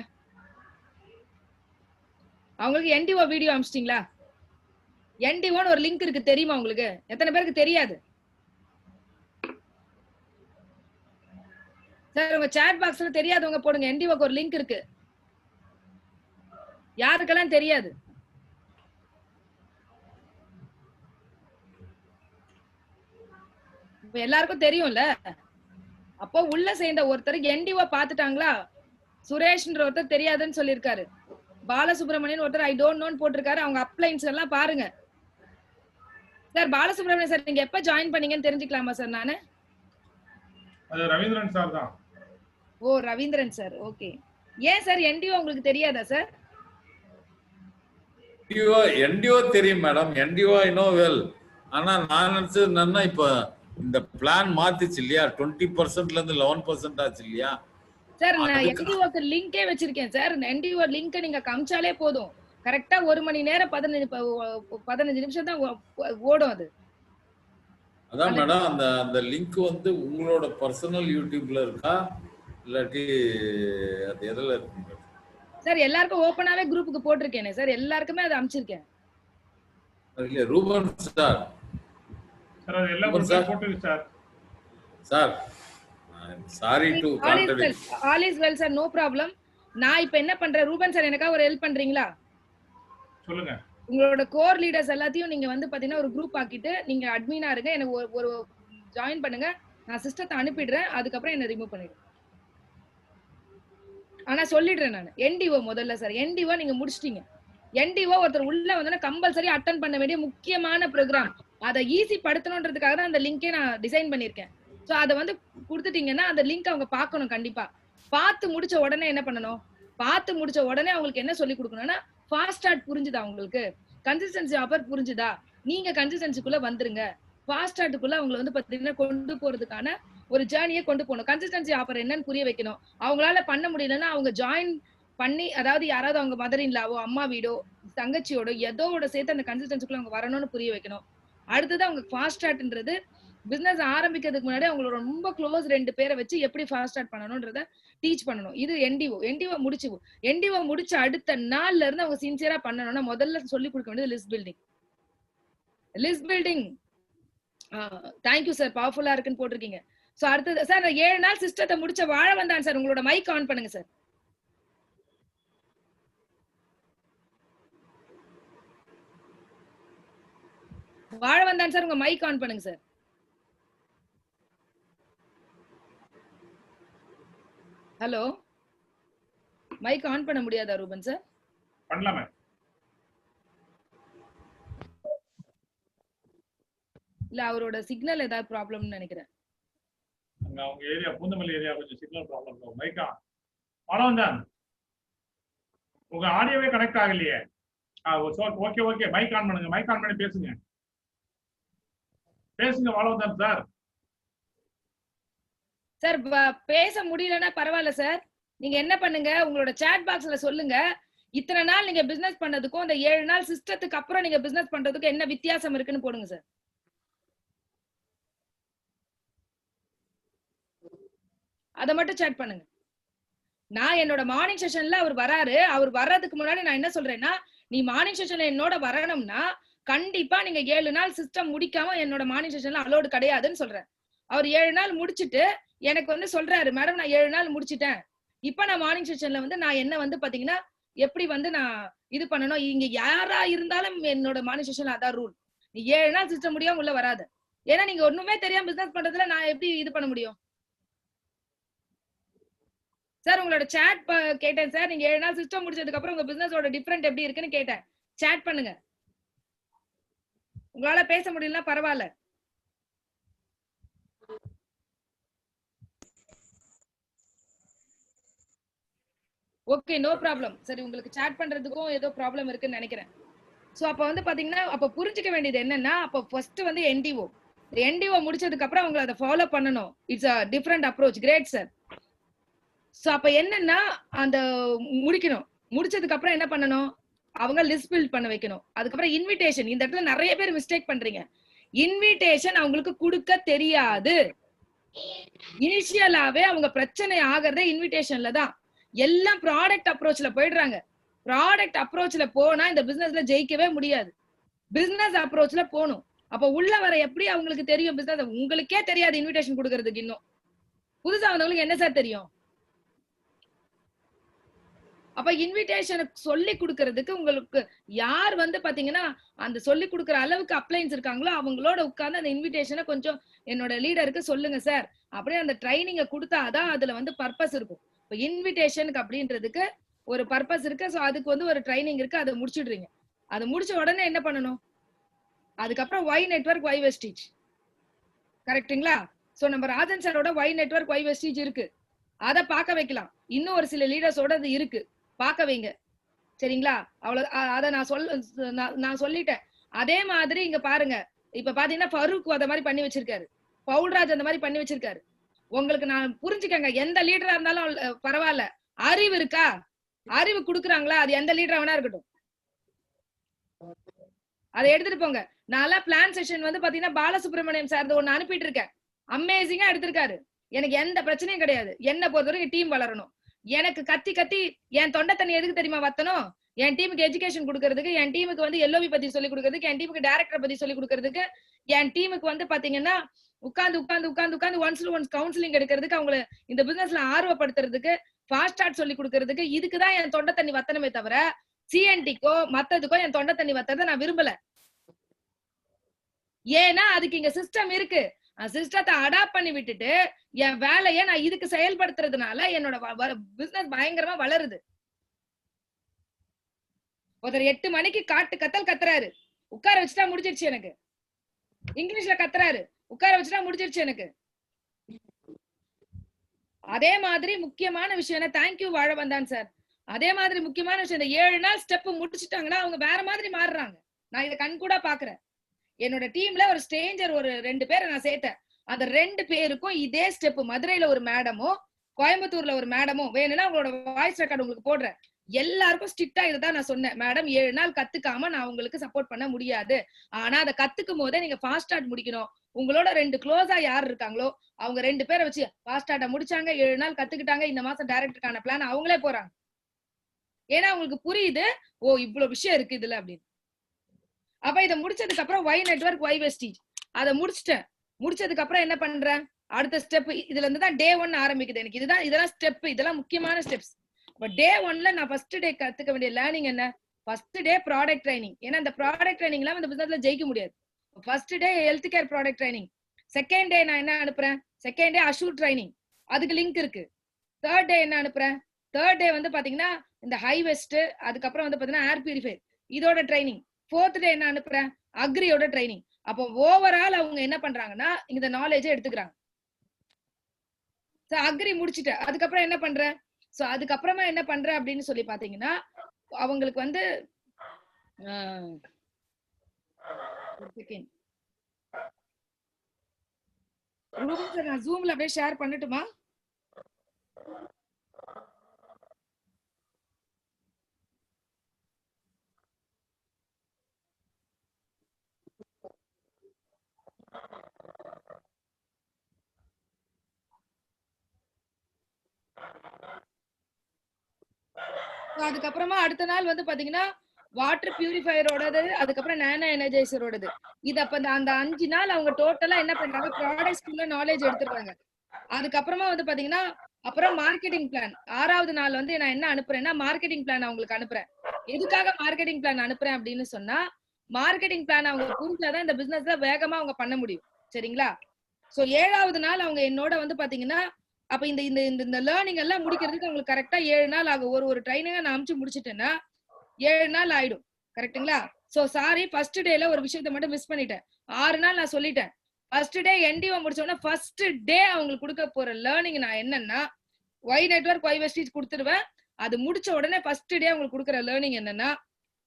அவங்களுக்கு என்டிஓ வீடியோ அனுப்பிச்சிட்டீங்களா? என்டிஓன்னு ஒரு லிங்க் இருக்கு, தெரியுமா உங்களுக்கு? எத்தனை பேருக்கு தெரியாது? சார் உங்க சாட் பாக்ஸ்ல தெரியாதவங்க போடுங்க, என்டிஓக்கு ஒரு லிங்க் இருக்கு. யாருக்கெல்லாம் தெரியாது? இப்ப எல்லாருக்கும் தெரியும்ல. அப்போ உள்ள சேர்ந்த ஒருத்தருக்கு என்டிஓ பாத்துட்டாங்களா? சுரேஷ்ன்ற ஒருத்தர் தெரியாதுன்னு சொல்லியிருக்காரு. பாலசுப்ரமணியன் ஒருத்தர் ஐ டோன்ட் நோன்னு போட்டிருக்காரு. அவங்க அப்ளைன்ஸ் எல்லாம் பாருங்க. சார் பாலசுப்ரமணியன் சார், நீங்க எப்ப ஜாயின் பண்ணீங்கன்னு தெரிஞ்சுக்கலாமா சார்? நானு ரவீந்திரன் சார் தான். ஓ ரவீந்திரன் சார், ஓகே. ஏன் சார் என்டிஓ உங்களுக்கு தெரியாதா சார்? என்டிஓ தெரியும் மேடம், என்டிஓ ஐ நோ வெல். ஆனா நான் நினைச்சது என்னன்னா, இப்ப இந்த பிளான் மாத்திச்சு இல்லையா, 20%ல இருந்து 11% ஆச்சு இல்லையா சார்? நான் என்டிஓக்கு லிங்கே வச்சிருக்கேன் சார். என்டிஓ லிங்க் நீங்க காமிச்சாலே போதும், கரெக்டா 1 மணி நேரம் 15 நிமிஷம் தான் ஓடும் அது. அதான் மேடம், அந்த லிங்க் வந்து உங்களோட பர்சனல் யூடியூப்ல இருக்கா இல்லாட்டி அது எதுல இருக்கு சார்? எல்லாருக்கும் ஓபனாவே குரூப்புக்கு போட்டிருக்கேனே சார், எல்லாருக்குமே அதை அனுப்பிச்சிருக்கேன். இல்ல ரூபன் சார், சார் அது எல்லா குரூப்லயும் போட்டுருக்கு sir. Sir sorry to contradict. All is well sir, no problem. நான் இப்ப என்ன பண்றேன், ரூபன் சார் எனக்கா ஒரு ஹெல்ப் பண்றீங்களா? சொல்லுங்க. உங்களோட கோர் லீடர்ஸ் எல்லாத்தையும் நீங்க வந்து பாத்தீங்கன்னா ஒரு குரூப் ஆக்கிட்டு நீங்க அட்மினா இருங்க, எனக்கு ஒரு ஜாயின் பண்ணுங்க, நான் சிஸ்டத்தை அனுப்பிடுறேன், அதுக்கப்புறம் என்ன ரிமூவ் பண்ணிடுறேன். ஆனா சொல்லிடுறேன் நான், என்டிஓ முதல்ல சார், என்டிஓ நீங்க முடிச்சிட்டீங்க. என்டிஓ ஒருத்தர் உள்ள வந்தோன்னா கம்பல்சரி அட்டன் பண்ண வேண்டிய முக்கியமான ப்ரோக்ராம். அதை ஈஸி படுத்தணுன்றதுக்காக தான் அந்த லிங்கே நான் டிசைன் பண்ணிருக்கேன். சோ அதை வந்து கொடுத்துட்டீங்கன்னா அந்த லிங்க் அவங்க பார்க்கணும். கண்டிப்பா பார்த்து முடிச்ச உடனே என்ன பண்ணணும், பார்த்து முடிச்ச உடனே அவங்களுக்கு என்ன சொல்லி கொடுக்கணும்னா, ஃபாஸ்ட் ஸ்டார்ட் புரிஞ்சுதா உங்களுக்கு? கன்சிஸ்டன்சி ஆஃபர் புரிஞ்சுதா? நீங்க கன்சிஸ்டன்சிக்குள்ள வந்துருங்க. ஃபாஸ்ட் ஸ்டார்ட்டுக்குள்ள அவங்களை வந்து பாத்தீங்கன்னா கொண்டு போறதுக்கான ஒரு ஜேர்னியை கொண்டு போகணும். கன்சிஸ்டன்சி ஆஃபர் என்னன்னு புரிய வைக்கணும். அவங்களால பண்ண முடியலன்னா அவங்க ஜாயின் பண்ணி, அதாவது யாராவது அவங்க மதர் இன்லாவோ அம்மா வீடோ தங்கச்சியோட எதோட சேர்த்து அந்த கன்சிஸ்டன்சிக்குள்ள அவங்க வரணும்னு புரிய வைக்கணும். அடுத்தது அவங்க ஃபாஸ்ட் ஸ்டார்ட்ன்றது பிசினஸ் ஆரம்பிக்கிறதுக்கு முன்னாடி அவங்களோட ரொம்ப க்ளோஸ் 2 பேரை வச்சு எப்படி ஃபாஸ்ட் ஸ்டார்ட் பண்ணணும்ன்றத டீச் பண்ணணும். இது என்டிஓ முடிச்சு அடுத்த நாள்ல இருந்து அவங்க சின்சியரா பண்ணணும்னா முதல்ல சொல்லி கொடுக்க வேண்டியது லிஸ்ட் பில்டிங். தேங்க்யூ சார், பவர்ஃபுல்லா இருக்குன்னு போட்டிருக்கீங்க. சோ அடுத்தது சார், 7 நாள் சிஸ்டத்தை முடிச்ச வாழ வந்தான் சார், உங்களோட மைக் ஆன் பண்ணுங்க சார். வாழ வந்தான் சார், உங்க மைக் ஆன் பண்ணுங்க சார். ஹலோ, மைக் ஆன் பண்ண முடியாதா ரூபன் சார்? பண்ணலாமே. இல்ல அவரோட சிக்னல் ஏதாவது ப்ராப்ளம்னு நினைக்கிறேன். அங்க அவங்க ஏரியா பூந்தமல்லி ஏரியா கொஞ்சம் சிக்னல் ப்ராப்ளம் இருக்கும். மைக்கா பழவந்தான் உங்க ஆடியோவே கனெக்ட் ஆகலையே. ஓகே ஓகே, மைக் ஆன் பண்ணுங்க. மைக் ஆன் பண்ணி பேசுங்க. பேசுங்க பழவந்தான் சார். சார் பேச முடியலன்னா பரவாயில்ல சார். நீங்க என்ன பண்ணுங்க, உங்களோட சாட் பாக்ஸ்ல சொல்லுங்க. இத்தனை நாள் நீங்க பிசினஸ் பண்ணதுக்கும் இந்த 7 நாள் சிஸ்டத்துக்கு அப்புறம் நீங்க பிசினஸ் பண்றதுக்கும் என்ன வித்தியாசம் இருக்குன்னு போடுங்க சார். அதை மட்டும் சாட் பண்ணுங்க. நான் என்னோட மார்னிங் செஷன்ல அவர் வராரு. அவர் வர்றதுக்கு முன்னாடி நான் என்ன சொல்றேன்னா, நீ மார்னிங் செஷன்ல என்னோட வரணும்னா கண்டிப்பா நீங்க 7 நாள் சிஸ்டம் முடிக்காம என்னோட மார்னிங் செஷன்ல அலோடு கிடையாதுன்னு சொல்றேன். அவர் 7 நாள் முடிச்சிட்டு எனக்கு வந்து சொல்றாரு, மேடம் நான் 7 நாள் முடிச்சிட்டேன், இப்ப நான் மார்னிங் செஷன்ல வந்து நான் என்ன வந்து பாத்தீங்கன்னா எப்படி வந்து நான் இது பண்ணணும், இங்க யாரா இருந்தாலும் என்னோட மார்னிங் செஷன்ல அதான் ரூல். நீ 7 நாள் சிஸ்டம் முடியாம உள்ள வராது. ஏன்னா நீங்க ஒண்ணுமே தெரியாம பிசினஸ் பண்றதுல நான் எப்படி இது பண்ண முடியும் சார்? உங்களோட சாட் கேட்டேன் சார். நீங்க 7 நாள் சிஸ்டம் முடிச்சதுக்கு அப்புறம் உங்க பிசினஸோட டிஃபரெண்ட் எப்படி இருக்குன்னு கேட்டேன். சாட் பண்ணுங்க. உங்களால பேச முடியலன்னா பரவாயில்ல. Okay, no problem. சரி, உங்களுக்கு சாட் பண்றதுக்கும் ஏதோ ப்ராப்ளம் இருக்குன்னு நினைக்கிறேன். சோ அப்ப வந்து பாத்தீங்கன்னா அப்ப புரிஞ்சுக்க வேண்டியது என்னன்னா, அப்ப ஃபர்ஸ்ட் வந்து என்டிஓ முடிச்சதுக்கு அப்புறம் அவங்க அதை ஃபாலோ பண்ணணும். It's a different approach. Great sir. So அப்ப என்னன்னா அந்த முடிக்கணும். முடிச்சதுக்கு அப்புறம் என்ன பண்ணணும், அவங்க லிஸ்ட் பில்ட் பண்ண வைக்கணும். அதுக்கப்புறம் இன்விடேஷன். இந்த இடத்துல நிறைய பேர் மிஸ்டேக் பண்றீங்க. இன்விடேஷன் அவங்களுக்கு கொடுக்க தெரியாது. இனிஷியலாவே அவங்க பிரச்சனை ஆகிறதே இன்விடேஷன்ல தான். எல்லாம் ப்ராடக்ட் அப்ரோச்ல போயிடுறாங்க. ப்ராடக்ட் அப்ரோச்ல போனா இந்த பிசினஸ்ல ஜெயிக்கவே முடியாது. பிசினஸ் அப்ரோச்ல போகணும். அப்ப உள்ள வர எப்படி அவங்களுக்கு தெரியும் பிசினஸ்? உங்களுக்கே தெரியாது இன்விடேஷன் கொடுக்கறதுக்கு. இன்னும் புதுசா வந்தவங்களுக்கு என்ன சார் தெரியும்? அப்ப இன்விடேஷன் சொல்லி கொடுக்கறதுக்கு உங்களுக்கு யார் வந்து பாத்தீங்கன்னா அந்த சொல்லி கொடுக்கற அளவுக்கு அப்ளைன்ஸ் இருக்காங்களோ அவங்களோட உட்கார்ந்து அந்த இன்விடேஷனை கொஞ்சம் என்னோட லீடருக்கு சொல்லுங்க சார். அப்படியே அந்த ட்ரைனிங்க கொடுத்தாதான் அதுல வந்து பர்பஸ் இருக்கும். இப்ப இன்விடேஷனுக்கு அப்படின்றதுக்கு ஒரு பர்பஸ் இருக்கு. சோ அதுக்கு வந்து ஒரு ட்ரைனிங் இருக்கு. அதை முடிச்சிடுறீங்க. அதை முடிச்ச உடனே என்ன பண்ணணும், அதுக்கப்புறம் ஒய் நெட்வொர்க் ஒய் வெஸ்டீஜ். கரெக்டுங்களா? சோ நம்ம ராஜன் சாரோட ஒய் நெட்வொர்க் ஒய் வெஸ்டீஜ் இருக்கு. அதை பார்க்க வைக்கலாம். இன்னும் ஒரு சில லீடர்ஸோட அது இருக்கு, பார்க்க வைங்க. சரிங்களா? அவ்வளவு அதை நான் சொல்லிட்டேன். அதே மாதிரி இங்க பாருங்க, இப்ப பாத்தீங்கன்னா ஃபரூக் அத மாதிரி பண்ணி வச்சிருக்காரு, பவுல்ராஜ் அந்த மாதிரி பண்ணி வச்சிருக்காரு. உங்களுக்கு நான் புரிஞ்சுக்கங்க, எந்த லீடரா இருந்தாலும் பரவாயில்ல, அறிவு இருக்கா, அறிவு கொடுக்குறாங்களா, அது எந்த லீடரா வேணா இருக்கட்டும், அதை எடுத்துட்டு போங்க. நான் பிளான் செஷன் வந்து பாத்தீங்கன்னா பாலசுப்ரமணியம் சார் ஒன்னு அனுப்பிட்டு இருக்கேன். அமேசிங்கா எடுத்திருக்காரு. எனக்கு எந்த பிரச்சனையும் கிடையாது. என்ன பொறுத்தவரைக்கும் டீம் வளரணும். எனக்கு கத்தி கத்தி என் தொண்டை தண்ணி எதுக்கு தெரியுமா வத்தணும்? என் டீமுக்கு எஜுகேஷன் கொடுக்கறதுக்கு, என் டீமுக்கு வந்து எல்ஓவி பத்தி சொல்லி கொடுக்கறதுக்கு, என் டீமுக்கு டைரக்டர் பத்தி சொல்லி கொடுக்கறதுக்கு, என் டீமுக்கு வந்து பாத்தீங்கன்னா உட்காந்து ஒன்ஸ் கவுன்சிலிங் எடுக்கிறதுக்கு, அவங்களை இந்த பிசினஸ்ல ஆர்வப்படுத்துறதுக்கு, ஃபாஸ்ட் ஸ்டார்ட் சொல்லி கொடுக்கறதுக்கு, இதுக்குதான் என் தொண்டை தண்ணி வத்தனமே தவிர சிஎன்டிக்கோ மத்ததுக்கோ என் தொண்டை தண்ணி வத்தறதை நான் விரும்பல. ஏன்னா அதுக்கு இங்க சிஸ்டம் இருக்கு. சிஸ்டத்தை அடாப்ட் பண்ணி விட்டுட்டு என் வேலையை நான் இதுக்கு செயல்படுத்துறதுனால என்னோட பிசினஸ் பயங்கரமா வளருது. ஒருத்தர் 8 மணிக்கு காட்டு கத்தல் கத்துறாரு, உட்கார வச்சுட்டா முடிஞ்சிருச்சு எனக்கு. இங்கிலீஷ்ல கத்துறாரு, உட்கார வச்சுட்டா முடிஞ்சிருச்சு எனக்கு. அதே மாதிரி முக்கியமான விஷயம் என்ன, தேங்க்யூ வாழ வந்தான் சார். அதே மாதிரி முக்கியமான விஷயம், இந்த 7 நாள் ஸ்டெப் முடிச்சுட்டாங்கன்னா அவங்க வேற மாதிரி மாறுறாங்க. நான் இதை கண் கூட பாக்குறேன். என்னோட டீம்ல ஒரு ஸ்ட்ரேஞ்சர் ஒரு 2 பேரை நான் சேர்த்தேன். அந்த 2 பேருக்கும் இதே ஸ்டெப், மதுரையில ஒரு மேடமும் கோயம்புத்தூர்ல ஒரு மேடமும், வேணும்னா அவங்களோட வாய்ஸ் ரெக்கார்டு உங்களுக்கு போடுறேன். எல்லாருக்கும் ஸ்ட்ரிக்டா இதுதான் நான் சொன்னேன், மேடம் 7 நாள் கத்துக்காம நான் உங்களுக்கு சப்போர்ட் பண்ண முடியாது. ஆனா அதை கத்துக்கும் போதே நீங்க ஃபாஸ்ட் ஸ்டார்ட் முடிக்கணும். உங்களோட 2 க்ளோஸா யார் இருக்காங்களோ அவங்க 2 பேரை வச்சு ஃபாஸ்ட் ஸ்டார்ட்டை முடிச்சாங்க, 7 நாள் கத்துக்கிட்டாங்க, இந்த மாசம் டைரக்டருக்கான பிளான் அவங்களே போறாங்க. ஏன்னா உங்களுக்கு புரியுது, ஓ இவ்வளவு விஷயம் இருக்கு இதுல அப்படின்னு. அப்ப இதை முடிச்சதுக்கு அப்புறம் ஒய் நெட்வொர்க் ஒய் வெஸ்டீஜ் அதை முடிச்சிட்டேன். முடிச்சதுக்கு அப்புறம் என்ன பண்றேன், அடுத்த ஸ்டெப் இதுல இருந்து தான் டே 1 ஆரம்பிக்குது. எனக்கு இதெல்லாம் ஸ்டெப், இதெல்லாம் முக்கியமான ஸ்டெப்ஸ். டே 1ல நான் ஃபர்ஸ்ட் டே கத்துக்க வேண்டிய லேர்னிங் என்ன, ஃபர்ஸ்ட் டே ப்ராடக்ட் ட்ரைனிங். ஏன்னா இந்த ப்ராடக்ட் ட்ரைனிங் எல்லாம் இந்த பிசினஸ்ல ஜெயிக்க முடியாது. First day health care product training. Second day நான் என்ன அனுப்புறேன், செகண்ட் டே அஷூர் ட்ரைனிங், அதுக்கு லிங்க் இருக்கு. தேர்ட் டே என்ன அனுப்புறேன்? தேர்ட் டே வந்து பாத்தீங்கன்னா இந்த ஹை வெஸ்ட், அதுக்கப்புறம் வந்து பாத்தீங்கன்னா ஏர் பியூரிஃபையர் இதோட ட்ரைனிங். ஃபோர்த் டே என்ன அனுப்புறேன்? அக்ரியோட ட்ரைனிங். அப்போ ஓவரால் அவங்க என்ன பண்றாங்கன்னா இந்த நாலேஜை எடுத்துக்கிறாங்க. அக்ரி முடிச்சுட்டு அதுக்கப்புறம் என்ன பண்றேன்? சோ அதுக்கப்புறமா என்ன பண்றேன் அப்படின்னு சொல்லி பாத்தீங்கன்னா அவங்களுக்கு வந்து நான் ஜூம்ல அப்படியே ஷேர் பண்ணட்டுமா? அதுக்கப்புறமா அடுத்த நாள் வந்து பாத்தீங்கன்னா வாட்டர் பியூரிஃபையரோடது, அதுக்கப்புறம் நானோ எனர்ஜைசரோடது. இது அப்ப அந்த 5 நாள் அவங்க டோட்டலா என்ன பண்றாங்க? ப்ராடக்ட்ஸ்க்குள்ள நாலேஜ் எடுத்துறாங்க. அதுக்கப்புறமா வந்து பாத்தீங்கன்னா அப்புறம் மார்க்கெட்டிங் பிளான். 6வது நாள் வந்து நான் என்ன அனுப்புறேன்னா மார்க்கெட்டிங் பிளான் அவங்களுக்கு அனுப்புறேன். எதுக்காக மார்க்கெட்டிங் பிளான் அனுப்புறேன் அப்படின்னு சொன்னா மார்க்கெட்டிங் பிளான் அவங்க புரிஞ்சாதான் இந்த பிசினஸ்ல வேகமா அவங்க பண்ண முடியும். சரிங்களா? சோ 7வது நாள் அவங்க என்னோட வந்து பாத்தீங்கன்னா அப்ப இந்த இந்த இந்த லேர்னிங் எல்லாம் முடிக்கிறதுக்கு அவங்களுக்கு கரெக்டா 7 நாள் ஆகும். ஒரு ட்ரைனிங்கை நான் அனுப்பிச்சு முடிச்சிட்டேன்னா 7 நாள் ஆயிடும். கரெக்ட்டுங்களா? சோ சாரி, ஃபர்ஸ்ட் டேல ஒரு விஷயத்தை மட்டும் மிஸ் பண்ணிட்டேன். 6 நாள் நான் சொல்லிட்டேன். ஃபர்ஸ்ட் டே என்டிஓ முடிச்ச உடனே ஃபர்ஸ்ட் டே அவங்களுக்கு கொடுக்க போற லேர்னிங் நான் என்னன்னா ஒய் நெட்வொர்க் ஒய் வெஸ்டீஜ் கொடுத்துருவேன். அது முடிச்ச உடனே ஃபர்ஸ்ட் டே அவங்களுக்கு கொடுக்குற லேர்னிங் என்னன்னா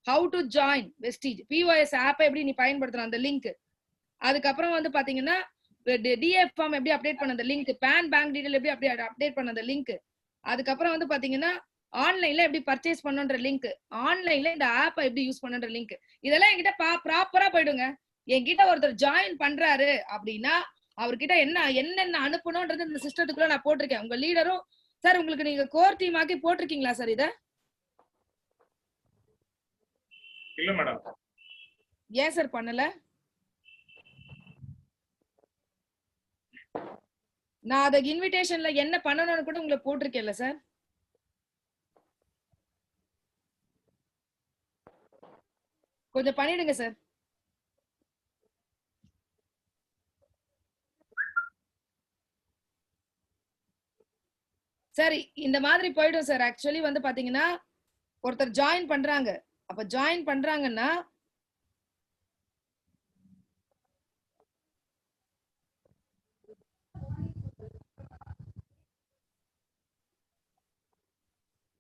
how to join Vestige POS ஆப்பை எப்படி நீ பயன்படுத்தணும் அந்த லிங்க். அதுக்கப்புறம் வந்து பாத்தீங்கன்னா டிஎஃப் ஃபார்ம் எப்படி அப்டேட் பண்ண அந்த லிங்க், பேன் பேங்க் டீடைல் எப்படி அப்டேட் பண்ண அந்த லிங்க், அதுக்கப்புறம் வந்து பாத்தீங்கன்னா ஆன்லைன்ல எப்படி பர்ச்சேஸ் பண்ணுன்ற லிங்க், ஆன்லைன்ல இந்த ஆப்பை எப்படி யூஸ் பண்ணுன்ற லிங்க். இதெல்லாம் என்கிட்ட ப்ராப்பரா போயிடுங்க. என்கிட்ட ஒருத்தர் ஜாயின் பண்றாரு அப்படின்னா அவர்கிட்ட என்னென்ன அனுப்பணும்ன்றது இந்த சிஸ்டத்துக்குள்ள நான் போட்டிருக்கேன். உங்க லீடரும் சார் உங்களுக்கு நீங்க கோர் டீம் ஆக்கி போட்டிருக்கீங்களா சார்? இத இல்ல மேடம். ஏன் சார் பண்ணல? நான் அத இன்விடேஷன்ல என்ன பண்ணணும்னு கூட உங்களுக்கு போட்டிருக்கேன்ல சார். கொஞ்சம் பண்ணிடுங்க சார். சரி, இந்த மாதிரி போயிடும் சார். ஆக்சுவலி வந்து பாத்தீங்கன்னா ஒருத்தர் ஜாயின் பண்றாங்க. அப்ப ஜாயின் பண்றாங்கன்னா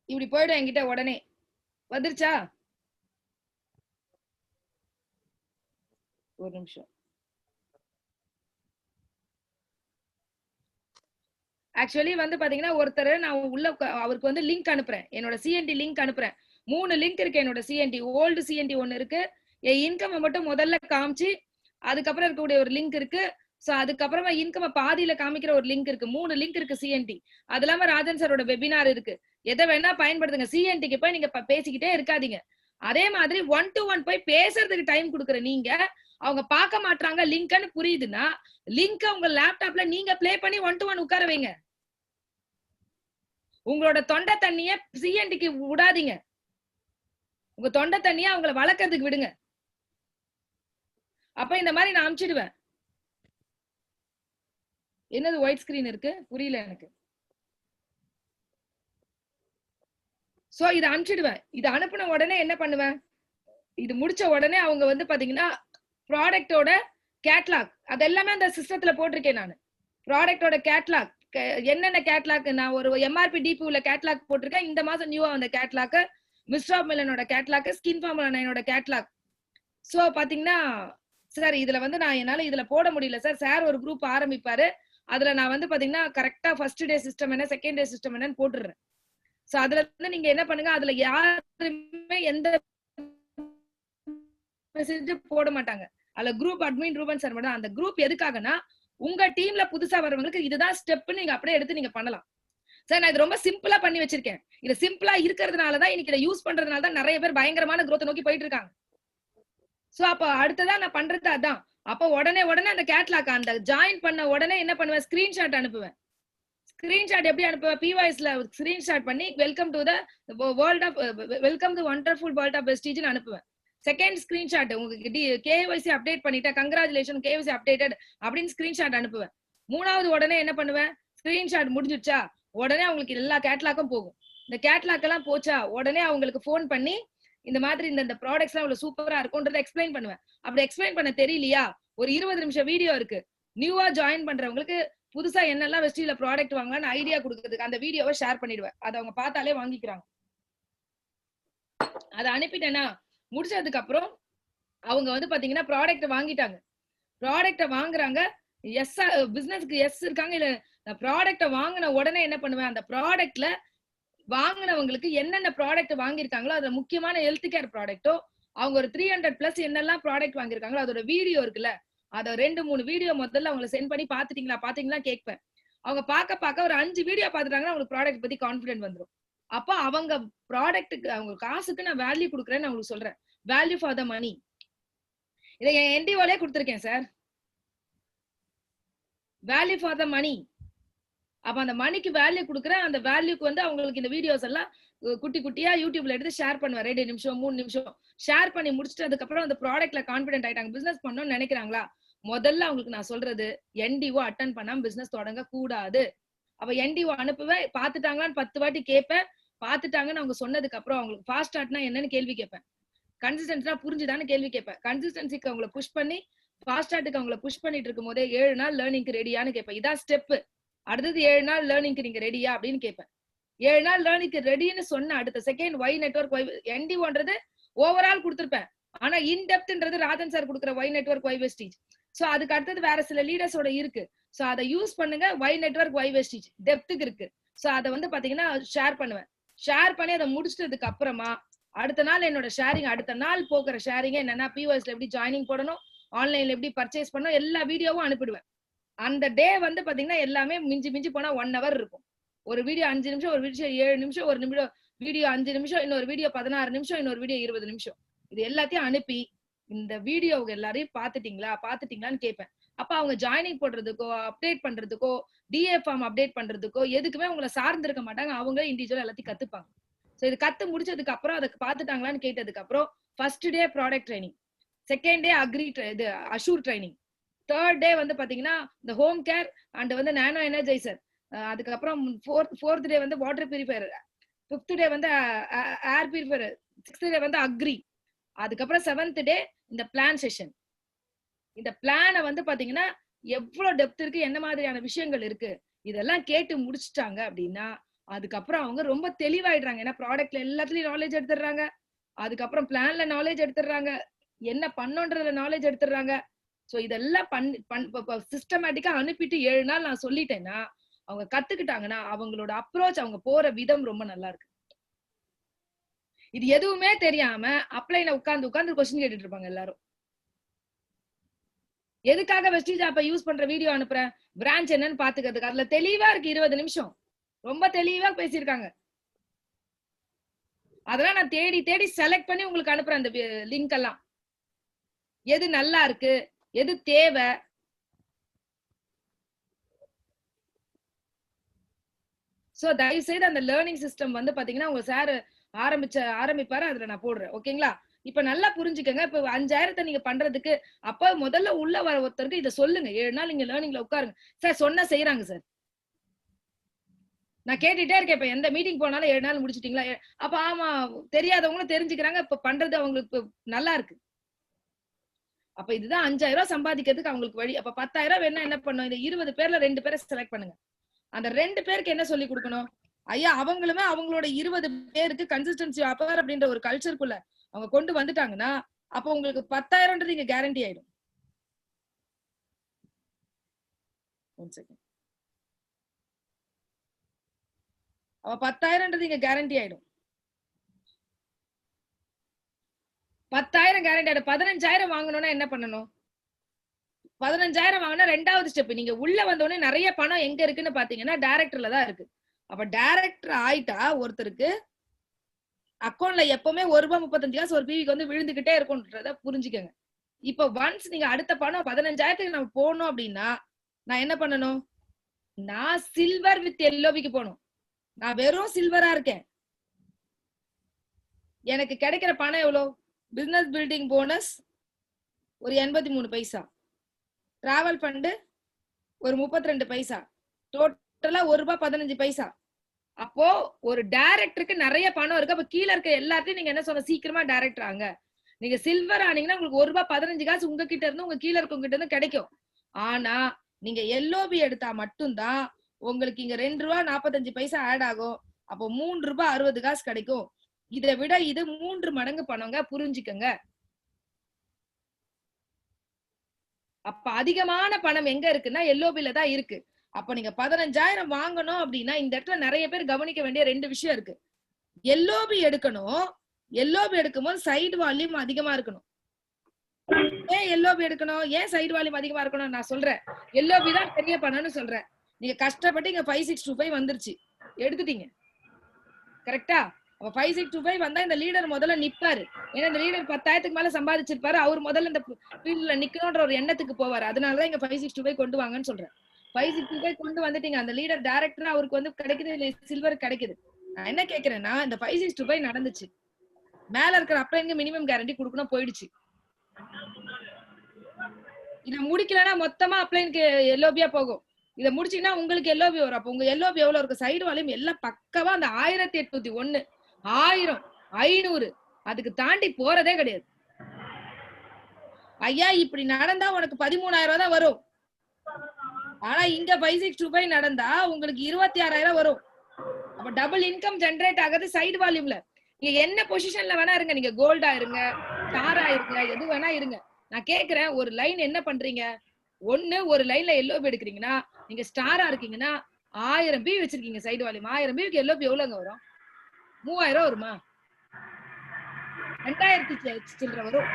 இப்படி போயிடும் என்கிட்ட. உடனே வந்துருச்சா? ஒரு நிமிஷம். ஆக்சுவலி வந்து பாத்தீங்கன்னா ஒருத்தர் நான் உள்ள அவருக்கு வந்து லிங்க் அனுப்புறேன். என்னோட சிஎன்டி லிங்க் அனுப்புறேன். 3 லிங்க் இருக்கு என்னோட சிஎன்டி. ஓல்டு சிஎன்டி ஒன்னு இருக்கு. என் இன்கம் மட்டும் முதல்ல காமிச்சு அதுக்கப்புறம் இருக்கக்கூடிய ஒரு லிங்க் இருக்கு. சோ அதுக்கப்புறமா இன்கம் பாதியில காமிக்கிற ஒரு லிங்க் இருக்கு. 3 லிங்க் இருக்கு சிஎன்டி. அது இல்லாம ராஜன் சாரோட வெபினார் இருக்கு. எதை வேணா பயன்படுத்துங்க. சிஎன்டிக்கு போய் நீங்க பேசிக்கிட்டே இருக்காதீங்க. அதே மாதிரி 1 to 1 போய் பேசுறதுக்கு டைம் கொடுக்குற நீங்க அவங்க பார்க்க மாட்டாங்க லிங்க்னு புரியுதுன்னா லிங்க் உங்க லேப்டாப்ல நீங்க பிளே பண்ணி 1 to 1 உட்கார வைங்க. உங்களோட தொண்டை தண்ணிய சிஎன்டிக்கு விடாதீங்க. உங்க தொண்டை தண்ணிய அவங்கள வளர்க்கறதுக்கு விடுங்க. அப்ப இந்த மாதிரி நான் அனுப்பிச்சிடுவேன். என்னது ஒயிட் ஸ்கிரீன் இருக்கு? புரியல எனக்கு. சோ இத அனுப்பிச்சிடுவேன். இத அனுப்பின உடனே என்ன பண்ணுவேன்? இது முடிச்ச உடனே அவங்க வந்து பாத்தீங்கன்னா ப்ராடக்டோட கேட்லாக் அது எல்லாமே அந்த சிஸ்டத்துல போட்டிருக்கேன். நான் ப்ராடக்டோட கேட்லாக் என்னென்ன கேட்லாக் நான் ஒரு எம்ஆர்பி டிபி உள்ள கேட்லாக் போட்டிருக்கேன். இந்த மாசம் நியூவா வந்த கேட்லாக், மிஸ்டர் மில்லனோட catalogue, skin formula catalogue. So பாத்தீங்கன்னா சார் இதுல வந்து நான் என்னால இதுல போட முடியல சார். சார் ஒரு குரூப் ஆரம்பிப்பாரு. அதுல நான் வந்து பாத்தீங்கன்னா கரெக்டா ஃபர்ஸ்ட் டே சிஸ்டம் என்ன, செகண்ட் டே சிஸ்டம் என்னன்னு போட்டுடுறேன். சோ அதுல இருந்து நீங்க என்ன பண்ணுங்க, அதுல யாருமே எந்த மெசேஜ் போட மாட்டாங்க. அதுல குரூப் அட்மின் ரூபன் சார் மட்டும். அந்த குரூப் எதுக்காகனா உங்க டீம்ல புதுசா வரவங்களுக்கு இதுதான் ஸ்டெப் நீங்க அப்படியே எடுத்து நீங்க பண்ணலாம். சார் நான் இது ரொம்ப சிம்பிளா பண்ணி வச்சிருக்கேன். இது சிம்பிளா இருக்கிறதுனாலதான் இன்னைக்கு இதை யூஸ் பண்றதுனால தான் நிறைய பேர் பயங்கரமான growth நோக்கி போயிட்டு இருக்காங்க. சோ அப்ப அடுத்ததா நான் பண்றது அதான். அப்ப உடனே அந்த கேட்லாக் அந்த ஜாயின் பண்ண உடனே என்ன பண்ணுவேன்? ஸ்கிரீன்ஷாட் அனுப்புவேன். ஸ்கிரீன்ஷாட் எப்படி அனுப்புவேன்? பிவாய்ஸ்ல ஸ்கிரீன்ஷாட் பண்ணி welcome to wonderful world of வெஸ்டீஜ்னு அனுப்புவேன். செகண்ட் ஸ்கிரீன்ஷாட் உங்களுக்கு கேஒய்சி அப்டேட் பண்ணிட்டேன், கங்க்ராச்சுலேஷன் கேஒய்சி அப்டேட்டட் அப்படின்னு ஸ்கிரீன்ஷாட் அனுப்புவேன். 3வது உடனே என்ன பண்ணுவேன்? ஸ்கிரீன்ஷாட் முடிஞ்சிடுச்சா உடனே அவங்களுக்கு எல்லா கேட்லாக்கும் போகும். இந்த கேட்லாக் எல்லாம் போச்சா உடனே அவங்களுக்கு போன் பண்ணி இந்த மாதிரி இந்த ப்ராடக்ட்ஸ் எல்லாம் இவ்வளவு சூப்பரா இருக்கும்ன்றத எக்ஸ்பிளைன் பண்ணுவேன். அப்படி எக்ஸ்பிளைன் பண்ண தெரியலையா, ஒரு 20 நிமிஷம் வீடியோ இருக்கு, நியூவா ஜாயின் பண்றவங்களுக்கு புதுசா என்னெல்லாம் வெஸ்டிஜ்ல ப்ராடக்ட் வாங்கலாம்னு ஐடியா கொடுக்கறதுக்கு அந்த வீடியோவை ஷேர் பண்ணிடுவேன். அதை அவங்க பார்த்தாலே வாங்கிக்கிறாங்க. அதை அனுப்பிட்டேன்னா முடிச்சதுக்கு அப்புறம் அவங்க வந்து பாத்தீங்கன்னா ப்ராடக்ட் வாங்கிட்டாங்க. ப்ராடக்ட வாங்குறாங்க, எஸ் பிசினஸ்க்கு எஸ் இருக்காங்க. இல்ல ப்ராடக்ட வாங்கின உடனே என்ன பண்ணுவேன், அந்த ப்ராடக்ட்ல வாங்கினவங்களுக்கு என்னென்ன ப்ராடக்ட் வாங்கியிருக்காங்களோ அதுல முக்கியமான ஹெல்த் கேர் ப்ராடக்ட்டோ அவங்க ஒரு 300+ என்னெல்லாம் ப்ராடக்ட் வாங்கியிருக்காங்களோ அதோட வீடியோ இருக்குல்ல, அதை 2-3 வீடியோ முதல்ல அவங்களை சென்ட் பண்ணி பாத்தீங்களா கேட்பேன். அவங்க பார்க்க ஒரு 5 வீடியோ பாத்துட்டாங்கன்னா அவங்களுக்கு ப்ராடக்ட் பத்தி கான்பிடென்ட் வந்துடும். அப்ப அவங்க ப்ராடக்ட்டுக்கு அவங்க காசுக்கு நான் வேல்யூ கொடுக்குறேன்னு அவங்களுக்கு சொல்றேன். வேல்யூ ஃபார் த மணி. இதை என் என்டிஓலே கொடுத்துருக்கேன் சார், வேல்யூ ஃபார் த மணி. அப்ப அந்த மணிக்கு வேல்யூ கொடுக்குறேன். அந்த வேல்யூக்கு வந்து அவங்களுக்கு இந்த வீடியோஸ் எல்லாம் குட்டி குட்டியா யூடியூப்ல எடுத்து ஷேர் பண்ணுவேன். 2 நிமிஷம் 3 நிமிஷம் ஷேர் பண்ணி முடிச்சுட்டு அதுக்கப்புறம் அந்த ப்ராடக்ட்ல கான்பிடென்ட் ஆயிட்டாங்க, பிசினஸ் பண்ணணும்னு நினைக்கிறாங்களா, முதல்ல அவங்களுக்கு நான் சொல்றது என்டிஓ அட்டன் பண்ணாம பிசினஸ் தொடங்க கூடாது. அப்ப என்டிஓ அனுப்புவேன், பாத்துட்டாங்களான்னு 10 வாட்டி கேட்பேன். பாத்துட்டாங்கன்னு அவங்க சொன்னதுக்கு அப்புறம் அவங்களுக்கு ஃபாஸ்ட் ஸ்டார்ட்னா என்னன்னு கேள்வி கேட்பேன். கன்சிஸ்டன்ஸா புரிஞ்சுதான்னு கேள்வி கேட்பேன். கன்சிஸ்டன்சிக்கு அவங்களை புஷ் பண்ணி ஃபாஸ்ட் ஸ்டார்ட்டுக்கு அவங்களை புஷ் பண்ணிட்டு இருக்கும் போதே 7 நாள் லேர்னிங்க்கு ரெடியான்னு கேட்பேன். இதான் ஸ்டெப். அடுத்தது 7 நாள் லேர்னிங்க்கு நீங்க ரெடியா அப்படின்னு கேட்பேன். 7 நாள் லேர்னிங்க்கு ரெடின்னு சொன்ன அடுத்த செகண்ட் ஒய் நெட்வொர்க் என்டிஓன்றது ஓவரால் கொடுத்துருப்பேன். ஆனா இன் டெப்த்ன்றது ராஜன் சார் கொடுக்குற why network why Vestige. So அதுக்கு அடுத்தது வேற சில லீடர்ஸோட இருக்கு. சோ அதை யூஸ் பண்ணுங்க. ஒய் நெட்வொர்க் ஒய் வெஸ்டிஜ் டெப்த்துக்கு இருக்கு. சோ அதை வந்து பாத்தீங்கன்னா ஷேர் பண்ணுவேன். ஷேர் பண்ணி அதை முடிச்சிட்டதுக்கு அப்புறமா அடுத்த நாள் என்னோட ஷேரிங், அடுத்த நாள் போக்குற ஷேரிங் என்னன்னா பிஓஎஸ்ல எப்படி ஜாயினிங் போடணும், ஆன்லைன்ல எப்படி பர்ச்சேஸ் பண்ணணும், எல்லா வீடியோவும் அனுப்பிடுவேன். அந்த டே வந்து பாத்தீங்கன்னா எல்லாமே மிஞ்சி போனா 1 hour இருக்கும். ஒரு வீடியோ 5 நிமிஷம், ஒரு வீடியோ 7 நிமிஷம், ஒரு நிமிடம் வீடியோ 5 நிமிஷம், இன்னொரு வீடியோ 16 நிமிஷம், இன்னொரு வீடியோ 20 நிமிஷம். இது எல்லாத்தையும் அனுப்பி இந்த வீடியோவுக்கு எல்லாரையும் பாத்துட்டீங்களான்னு கேட்பேன். அப்ப அவங்க ஜாயினிங் போடுறதுக்கோ அப்டேட் பண்றதுக்கோ டிஏ ஃபார்ம் அப்டேட் பண்றதுக்கோ எதுக்குமே உங்களை சார்ந்து இருக்க மாட்டாங்க. அவங்க இண்டிவிஜுவல் எல்லாத்தையும் கத்துப்பாங்க. சோ இது கத்து முடிச்சதுக்கு அப்புறம் அதை பாத்துட்டாங்களான்னு கேட்டதுக்கு அப்புறம் first day product training, second day இது அஷூர் ட்ரைனிங், தேர்ட் டே வந்து பாத்தீங்கன்னா இந்த ஹோம் கேர் அண்ட் வந்து நானோ எனர்ஜைசர், அதுக்கப்புறம் ஃபோர்த் டே வந்து வாட்டர் பியூரிஃபையர், ஃபிஃப்த் டே வந்து ஏர் பியூரிஃபையர், சிக்ஸ்த் டே வந்து அக்ரி, அதுக்கப்புறம் 7th டே இந்த பிளான் செஷன். இந்த பிளானை வந்து பாத்தீங்கன்னா எவ்வளவு டெப்த் இருக்கு, என்ன மாதிரியான விஷயங்கள் இருக்கு, இதெல்லாம் கேட்டு முடிச்சுட்டாங்க அப்படின்னா அதுக்கப்புறம் அவங்க ரொம்ப தெளிவாயிடுறாங்க. ஏன்னா ப்ராடக்ட்ல எல்லாத்துலயும் நாலேஜ் எடுத்துடுறாங்க, அதுக்கப்புறம் பிளான்ல நாலேஜ் எடுத்துடுறாங்க, என்ன பண்ணோன்றதுல நாலேஜ் எடுத்துடுறாங்க. சோ இதெல்லாம் சிஸ்டமேட்டிக்கா அனுப்பிட்டு 7 நாள் நான் சொல்லிட்டேன்னா அவங்க கத்துக்கிட்டாங்கன்னா அவங்களோட அப்ரோச், அவங்க போற விதம் ரொம்ப நல்லா இருக்கு. இது எதுவுமே தெரியாம அப்ளைல உட்கார்ந்து கொஸ்டின் கேட்டுட்டு இருப்பாங்க எல்லாரும். எதுக்காக வெஸ்டிஜ் ஆப்பை யூஸ் பண்ற வீடியோ அனுப்புறேன், பிரான்ச் என்னன்னு பாத்துக்கிறதுக்கு. அதுல தெளிவா இருக்கு, 20 நிமிஷம் ரொம்ப தெளிவா பேசியிருக்காங்க. அதெல்லாம் நான் தேடி செலக்ட் பண்ணி உங்களுக்கு அனுப்புறேன். அந்த லிங்க் எல்லாம் எது நல்லா இருக்கு, எது தேவை. சோ தயவு செய்து அந்த லேர்னிங் சிஸ்டம் வந்து பாத்தீங்கன்னா உங்க சார் ஆரம்பிப்பாரு, அதுல நான் போடுறேன். ஓகேங்களா? இப்ப நல்லா புரிஞ்சுக்கங்க. இப்ப 5000 நீங்க பண்றதுக்கு அப்ப முதல்ல உள்ள வர ஒருத்தருக்கு இதை சொல்லுங்க. 7 நாள் நீங்க லேர்னிங்ல உட்காருங்க. சார் சொன்னா செய்யறாங்க சார். நான் கேட்டுட்டே இருக்கேன், இப்ப எந்த மீட்டிங் போனாலும் 7 நாள் முடிச்சிட்டீங்களா? அப்ப ஆமா, தெரியாதவங்களும் தெரிஞ்சுக்கிறாங்க. இப்ப பண்றது அவங்களுக்கு நல்லா இருக்கு. அப்ப இதுதான் 5000 சம்பாதிக்கிறதுக்கு அவங்களுக்கு வழி. அப்ப 10000 வேணா என்ன பண்ணும், இந்த 20 பேர்ல 2 பேரை செலக்ட் பண்ணுங்க. அந்த 2 பேருக்கு என்ன சொல்லி கொடுக்கணும், ஐயா அவங்களுமே அவங்களோட 20 பேருக்கு கன்சிஸ்டன்சி ஆப்பர் அப்படின்ற ஒரு கல்ச்சருக்குள்ள அவங்க கொண்டு வந்துட்டாங்கன்னா அப்ப உங்களுக்கு 10000ன்றது இங்க கேரண்டி ஆயிடும். அப்ப 10000ன்றது இங்க கேரண்டி ஆயிடும். 10,000 கேரண்டி ஆயிடும். 15,000 வாங்கணும்னா என்ன பண்ணணும்? 15,000 வாங்கினா 2வது ஸ்டெப், நீங்க உள்ள வந்தோடனே நிறைய பணம் எங்க இருக்குன்னு பாத்தீங்கன்னா டைரக்டர்ல தான் இருக்கு. அப்ப டைரக்டர் ஆயிட்டா ஒருத்தருக்கு அக்கௌண்ட்ல எப்பவுமே ₹1.35 ஒரு பிவிக்கு வந்து விழுந்துகிட்டே இருக்கும்ன்றத புரிஞ்சுக்கங்க. இப்ப ஒன்ஸ் நீங்க அடுத்த பணம் 15,000க்கு நம்ம போகணும் அப்படின்னா நான் என்ன பண்ணணும், நான் சில்வர் வித் எல்லோவிக்கு போகணும். நான் வெறும் சில்வரா இருக்கேன். எனக்கு கிடைக்கிற பணம் எவ்வளவு? பிசினஸ் பில்டிங் போனஸ் ஒரு 83 பைசா, டிராவல் ஃபண்டு ஒரு 32 பைசா, டோட்டலா ₹1.15. அப்போ ஒரு டைரக்டருக்கு நிறைய பணம் இருக்கு. அப்ப கீழ இருக்க எல்லாத்தையும் நீங்க என்ன சொன்ன, சீக்கிரமா டைரக்டர் ஆங்க. நீங்க சில்வர் ஆனீங்கன்னா உங்களுக்கு ₹1.15 உங்ககிட்ட இருந்து உங்க கீழ இருக்கவங்க கிட்ட இருந்து கிடைக்கும். ஆனா நீங்க எல்ஓபி எடுத்தா மட்டும்தான் உங்களுக்கு இங்க ₹2.45 ஆட் ஆகும். அப்போ ₹3.60 கிடைக்கும். இதை விட இது 3 மடங்கு பணங்க, புரிஞ்சுக்கங்க. அப்ப அதிகமான பணம் எங்க இருக்குன்னா எல்ஓபில தான் இருக்கு. அப்ப நீங்க 15,000 வாங்கணும் அப்படின்னா இந்த இடத்துல நிறைய பேர் கவனிக்க வேண்டிய 2 விஷயம் இருக்கு. எல்ஓபி எடுக்கணும். எல்ஓபி எடுக்கும்போது சைடு வால்யூம் அதிகமா இருக்கணும். ஏன் எல்ஓபி எடுக்கணும், ஏன் சைடு வால்யூம் அதிகமா இருக்கணும் நான் சொல்றேன். எல்ஓபி தான் பெரிய பணம்னு சொல்றேன். நீங்க கஷ்டப்பட்டு இங்க 5625 வந்துருச்சு, எடுத்துட்டீங்க கரெக்டா. அப்ப 5625 வந்தா இந்த லீடர் முதல்ல நிப்பாரு. ஏன்னா இந்த லீடர் 10,000க்கு மேல சம்பாதிச்சிருப்பாரு. அவர் முதல்ல இந்த ஃபீல்ட்ல நிக்கணும்ன்ற ஒரு எண்ணத்துக்கு போவாரு. அதனாலதான் இங்க 5625 கொண்டு வாங்கன்னு சொல்றேன். 5625 கொண்டு வந்துட்டீங்க. அந்த லீடர் டைரக்டரா அவருக்கு வந்து கிடைக்குது, சில்வர் கிடைக்குது. நான் என்ன கேக்குறேன்னா, இந்த 5625 நடந்துச்சு, மேல இருக்கிற அப்ளைனுக்கு மினிமம் கேரண்டி கொடுக்கணும், போயிடுச்சு. இத முடிக்கலன்னா மொத்தமா அப்ளைனுக்கு எல்ஓபியா போகும். இத முடிச்சீங்கன்னா உங்களுக்கு எல்ஓபி வரும். அப்ப உங்க எல்ஓபி எவ்வளவு இருக்கு, சைடு வால்யூம் எல்லாம் பக்கவா அந்த 1801, 1000, 500 அதுக்கு தாண்டி போறதே கிடையாது. ஐயா இப்படி நடந்தா உனக்கு 13,000 தான் வரும். ஆனா இங்க 5625 நடந்தா உங்களுக்கு 26,000 வரும். அப்ப டபுள் இன்கம் ஜெனரேட் ஆகுது சைடு வால்யூம்ல. நீங்க என்ன பொசிஷன்ல வேணா இருங்க, நீங்க கோல்டா இருங்க, ஸ்டாரா இருங்க, எது வேணா இருங்க. நான் கேக்குறேன், ஒரு லைன் என்ன பண்றீங்க, ஒண்ணு ஒரு லைன்ல எல்ஓபி எடுக்கிறீங்கன்னா, நீங்க ஸ்டாரா இருக்கீங்கன்னா 1000 பி வச்சிருக்கீங்க சைடு வால்யூம். 1000 பிக்கு எல்ஓபி எவ்வளவுங்க வரும்? 3000 வருமா? 2000 சில்லற வரும்.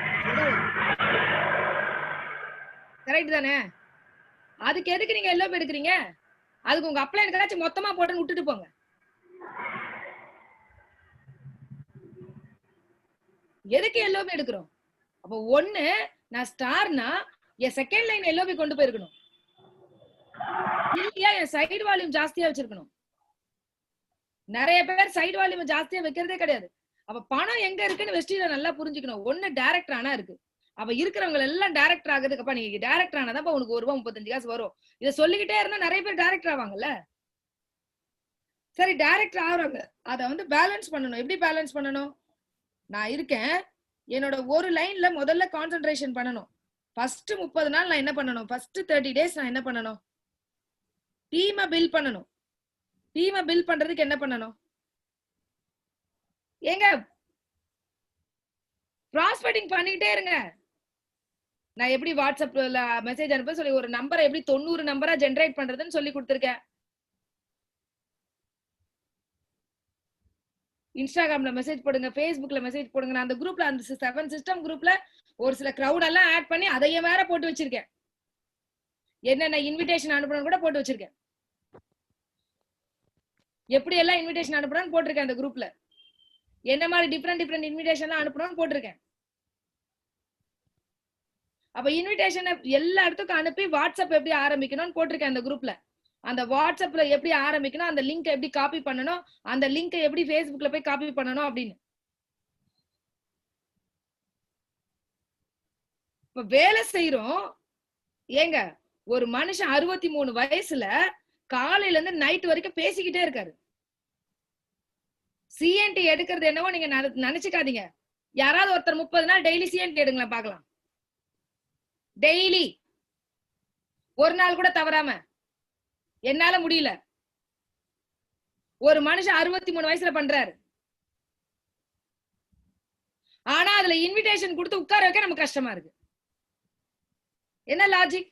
கரெக்ட் தானே? அதுக்கு எதுக்கு நீங்க எல்ஓபி எடுக்கிறீங்க? அதுக்கு உங்க அப்ளைனுக்காச்சும் மொத்தமா போட்டுன்னு விட்டுட்டு போங்க. எதுக்கு எல்ஓபி எடுக்கிறோம்? அப்ப ஒண்ணு நான் ஸ்டார்னா என் செகண்ட் லைன் எல்ஓபி கொண்டு போயிருக்கணும், இல்லையா என் சைடு வால்யூம் ஜாஸ்தியா வச்சிருக்கணும். நிறைய பேர் சைடு வால்யூம் ஜாஸ்தியா வைக்கிறதே கிடையாது. அப்ப பணம் எங்க இருக்குன்னு வெஸ்டில நல்லா புரிஞ்சுக்கணும். ஒண்ணு டைரக்டர் ஆனா இருக்கு. அப்ப இருக்கிறவங்க எல்லாம் டைரக்டர் ஆகுதுக்கப்பா, நீங்க டைரக்டர் ஆனாதான் உனக்கு ₹1.35 வரும். இதை சொல்லிக்கிட்டே இருந்தா நிறைய பேர் டைரக்டர் ஆவாங்கல்ல. சரி டைரக்டர் ஆகுறாங்க, அதை வந்து பேலன்ஸ் பண்ணணும். எப்படி பேலன்ஸ் பண்ணணும்? நான் இருக்கேன், என்னோட ஒரு லைன்ல முதல்ல கான்சென்ட்ரேஷன் பண்ணணும். ஃபர்ஸ்ட் 30 நாள் நான் என்ன பண்ணணும், ஃபர்ஸ்ட் 30 days நான் என்ன பண்ணணும், டீமை பில்ட் பண்ணணும். டீமை பில்ட் பண்றதுக்கு என்ன பண்ணணும்? ஏங்க ப்ராஸ்பெக்டிங் பண்ணிக்கிட்டே இருங்க. நான் எப்படி வாட்ஸ்அப்ல மெசேஜ் அனுப்ப சொல்லி ஒரு நம்பரை எப்படி 90 நம்பரா ஜெனரேட் பண்றதுன்னு சொல்லி கொடுத்திருக்கேன். இன்ஸ்டாகிராம்ல மெசேஜ் போடுங்க, ஃபேஸ்புக்ல மெசேஜ் போடுங்க. நான் அந்த குரூப்ல, அந்த 7 சிஸ்டம் குரூப்ல ஒரு சில கிரவுட் எல்லாம் ஆட் பண்ணி அதையே வேற போட்டு வச்சிருக்கேன். என்னென்ன இன்விடேஷன் அனுப்பணும் கூட போட்டு வச்சிருக்கேன். எப்படி எல்லாம் இன்விடேஷன் அனுப்பணும்னு போட்டிருக்கேன். அந்த குரூப்ல என்ன மாதிரி டிஃபரெண்ட் இன்விடேஷன் அனுப்பணும்னு போட்டிருக்கேன். அப்ப இன்விடேஷன் எல்லா இடத்துக்கும் அனுப்பி வாட்ஸ்அப் எப்படி ஆரம்பிக்கணும்னு போட்டிருக்கேன் அந்த குரூப்ல. அந்த வாட்ஸ்அப்ல எப்படி ஆரம்பிக்கணும், அந்த லிங்க் எப்படி காப்பி பண்ணணும், அந்த லிங்க் எப்படி ஃபேஸ்புக்ல போய் காப்பி பண்ணணும் அப்படின்னு. இப்ப வேலை செய்யறோம் ஏங்க, ஒரு மனுஷன் 63 வயசுல காலையில இருந்து நைட் வரைக்கும் பேசிக்கிட்டே இருக்காரு. சிஎன்டி எடுக்கிறது என்னவோ நீங்க நினைச்சுக்காதீங்க. யாராவது ஒருத்தர் 30 நாள் டெய்லி சிஎன்டி எடுங்களா பாக்கலாம். டெய்லி ஒரு நாள் கூட தவறாம. என்னால முடியல. ஒரு மனுஷன் 63 வயசுல பண்றாரு. ஆனா அதுல இன்விடேஷன் கொடுத்து உட்கார வைக்க நமக்கு கஷ்டமா இருக்கு. என்ன லாஜிக்?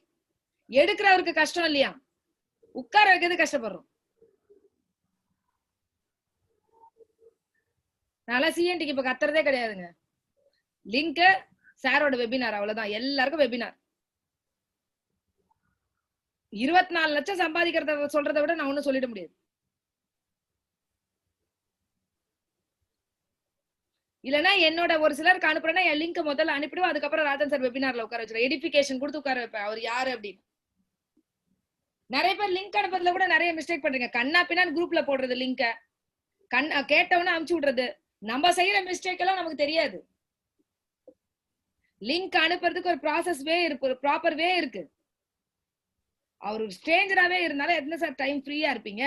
எடுக்கிறவருக்கு கஷ்டம் இல்லையா, உட்கார வைக்கிறது கஷ்டப்படுறோம். நான் சிஎன்டிக்கு இப்ப கத்துறதே கிடையாதுங்க. லிங்க் சாரோட வெபினார், அவ்வளவுதான். எல்லாருக்கும் வெபினார். 24 லட்சம் சம்பாதிக்கிறத சொல்றதை விட நான் ஒண்ணும் சொல்லிட முடியாது. இல்லன்னா என்னோட ஒரு சிலருக்கு அனுப்புறேன்னா என் லிங்க் முதல்ல அனுப்பிடுவோம். அதுக்கப்புறம் ராஜன் சார் வெபினார்ல உட்கார வச்சிருவேன். எடிபிகேஷன் கொடுத்து உட்கார வைப்பேன். அவர் யாரு அப்படின்னு. நிறைய பேர் லிங்க் அனுப்புறதுல கூட நிறைய மிஸ்டேக் பண்றீங்க. கண்ணா பின்னான்னு குரூப்ல போடுறது, லிங்க கேட்டவன அனுப்பிச்சு விடுறது. நம்ம செய்யற மிஸ்டேக் எல்லாம் நமக்கு தெரியாது. லிங்க் அனுப்புறதுக்கு ஒரு ப்ராசஸ் வே இருக்கு, ஒரு ப்ராப்பர் வே இருக்கு. அவர் ஒரு ஸ்ட்ரேஞ்சராவே இருந்தாலும் என்ன சார் டைம் ஃப்ரீயா இருப்பீங்க?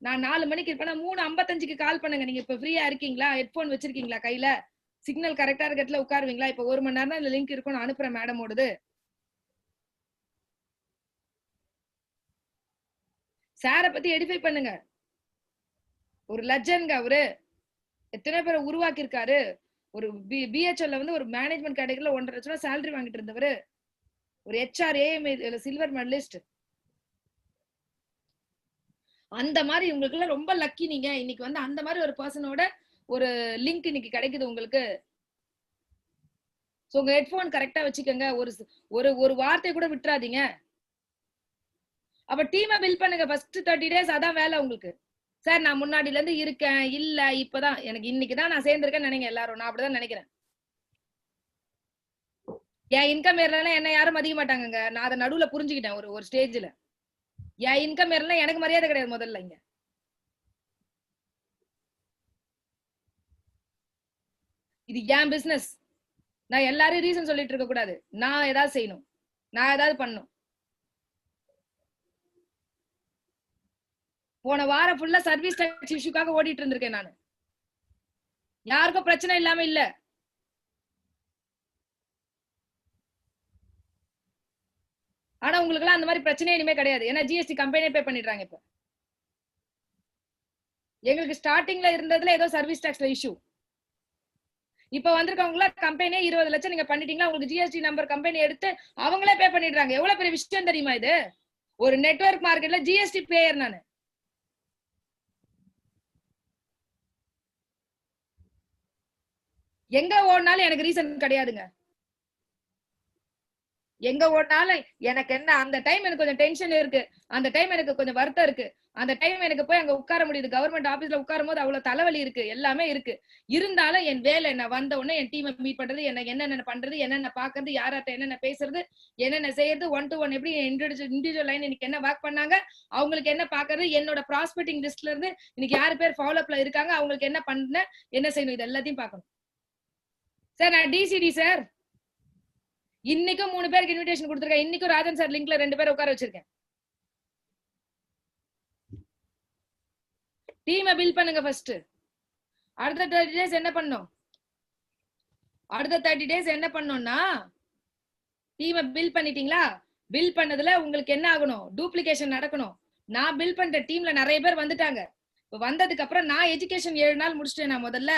நான் 4 மணிக்கு இருப்பேன், 3:55க்கு கால் பண்ணுங்க. நீங்க இப்ப ஃப்ரீயா இருக்கீங்களா, ஹெட்போன் வச்சிருக்கீங்களா கையில, சிக்னல் கரெக்டா இருக்க இடத்துல உட்காருவீங்களா, இப்ப 1 மணி நேரம் தான் இந்த லிங்க் இருக்கும், நான் அனுப்புறேன் மேடமோடது. சார பத்தி எடிஃபை பண்ணுங்க. ஒரு லெஜண்ட் அவரு, எத்தனை பேரை உருவாக்கி இருக்காரு. ஒரு பிஹெச்எல்ல வந்து ஒரு மேனேஜ்மெண்ட் கேட்டகரியில 1.5 லட்சம் ரூபாய் சேலரி வாங்கிட்டு இருந்தவரு, ஒரு ஹெச்ஆர் ஏஎம் சில்வர் மெடலிஸ்ட். அந்த மாதிரி உங்களுக்கு ரொம்ப லக்கி நீங்க இன்னைக்கு வந்து அந்த மாதிரி ஒரு பர்சனோட ஒரு லிங்க் இன்னைக்கு கிடைக்குது உங்களுக்கு. சோ உங்க ஹெட்போன் கரெக்டா வச்சுக்கோங்க. ஒரு ஒரு வார்த்தை கூட விட்டுறாதீங்க. அப்ப டீமை பில்ட் பண்ணுங்க ஃபர்ஸ்ட் 30 டேஸ். அதான் வேலை உங்களுக்கு. சார் நான் முன்னாடில இருந்து இருக்கேன், இல்ல இப்பதான் எனக்கு இன்னைக்குதான் நான் சேர்ந்திருக்கேன்னு நினைங்க எல்லாரும். நான் அப்படிதான் நினைக்கிறேன். என் இன்கம் ஏறலாம் என்ன யாரும் மதிக்க மாட்டாங்க. நான் அதை நடுவுல புரிஞ்சுக்கிட்டேன். ஒரு ஸ்டேஜ்ல என் இன்கம் ஏறலாம் எனக்கு மரியாதை கிடையாது முதல்ல. இங்க இது என் பிசினஸ். நான் எல்லாரும் ரீசன் சொல்லிட்டு இருக்க கூடாது. நான் ஏதாவது செய்யணும், நான் ஏதாவது பண்ணும். போன வாரம் ஃபுல்லா சர்வீஸ் டாக்ஸ் இஷ்யூக்காக ஓடிட்டு இருந்திருக்கேன் நான். யாருக்கும் பிரச்சனை இல்லாம இல்ல. ஆனா உங்களுக்கு எல்லாம் அந்த மாதிரி பிரச்சனையே இனிமே கிடையாது. ஏன்னா ஜிஎஸ்டி கம்பெனியே பே பண்ணிடுறாங்க. இப்ப எங்களுக்கு ஸ்டார்டிங்ல இருந்ததுல ஏதோ சர்வீஸ் டாக்ஸ்ல இஷ்யூ. இப்ப வந்திருக்கவங்கள கம்பெனியே 20 லட்சம் நீங்க பண்ணிட்டீங்களா, உங்களுக்கு ஜிஎஸ்டி நம்பர் கம்பெனி எடுத்து அவங்களே பே பண்ணிடுறாங்க. எவ்வளவு பெரிய விஷயம் தெரியுமா இது? ஒரு நெட்வொர்க் மார்க்கெட்ல ஜிஎஸ்டி பேயர் நானு. எங்க ஓடினாலும் எனக்கு ரீசன் கிடையாதுங்க. எங்க ஓடினாலும் எனக்கு என்ன, அந்த டைம் எனக்கு கொஞ்சம் டென்ஷன் இருக்கு, அந்த டைம் எனக்கு கொஞ்சம் வருத்தம் இருக்கு, அந்த டைம் எனக்கு போய் அங்க உட்கார முடியுது. கவர்மெண்ட் ஆபீஸ்ல உட்காரும் போது அவ்வளவு தலைவலி இருக்கு, எல்லாமே இருக்கு. இருந்தாலும் என் வேலை என்ன, வந்த உடனே என் டீமை மீட் பண்றது, என்னென்ன பண்றது, என்னென்ன பாக்குறது, யார்கிட்ட என்னென்ன பேசுறது, என்னென்ன செய்யறது, 1 to 1 எப்படி இண்டிவிஜுவல் லைன் இன்னைக்கு என்ன ஒர்க் பண்ணாங்க, அவங்களுக்கு என்ன பாக்குறது, என்னோட ப்ராஸ்பெக்டிங் லிஸ்ட்ல இருந்து இன்னைக்கு யாரு பேர் ஃபாலோ அப்ல இருக்காங்க, அவங்களுக்கு என்ன பண்ண, என்ன செய்யணும், இது எல்லாத்தையும் பார்க்கணும். சார் நான் டிசிடி சார், இன்னைக்கும் 3 பேருக்கு இன்விடேஷன் கொடுத்திருக்கேன். இன்னைக்கும் ராஜன் சார் லிங்க்ல 2 பேரை உட்கார வச்சிருக்கேன். டீமை பில்ட் பண்ணுங்க ஃபர்ஸ்ட். அடுத்த 30 டேஸ் என்ன பண்ணணும்? அடுத்த 30 டேஸ் என்ன பண்ணணும்னா, டீமை பில்ட் பண்ணிட்டீங்களா, பில்ட் பண்ணதுல உங்களுக்கு என்ன ஆகணும், டூப்ளிகேஷன் நடக்கணும். நான் பில்ட் பண்ற டீம்ல நிறைய பேர் வந்துட்டாங்க. இப்ப வந்ததுக்கு அப்புறம் நான் எஜுகேஷன் 7 நாள் முடிச்சிட்டேன் நான் முதல்ல.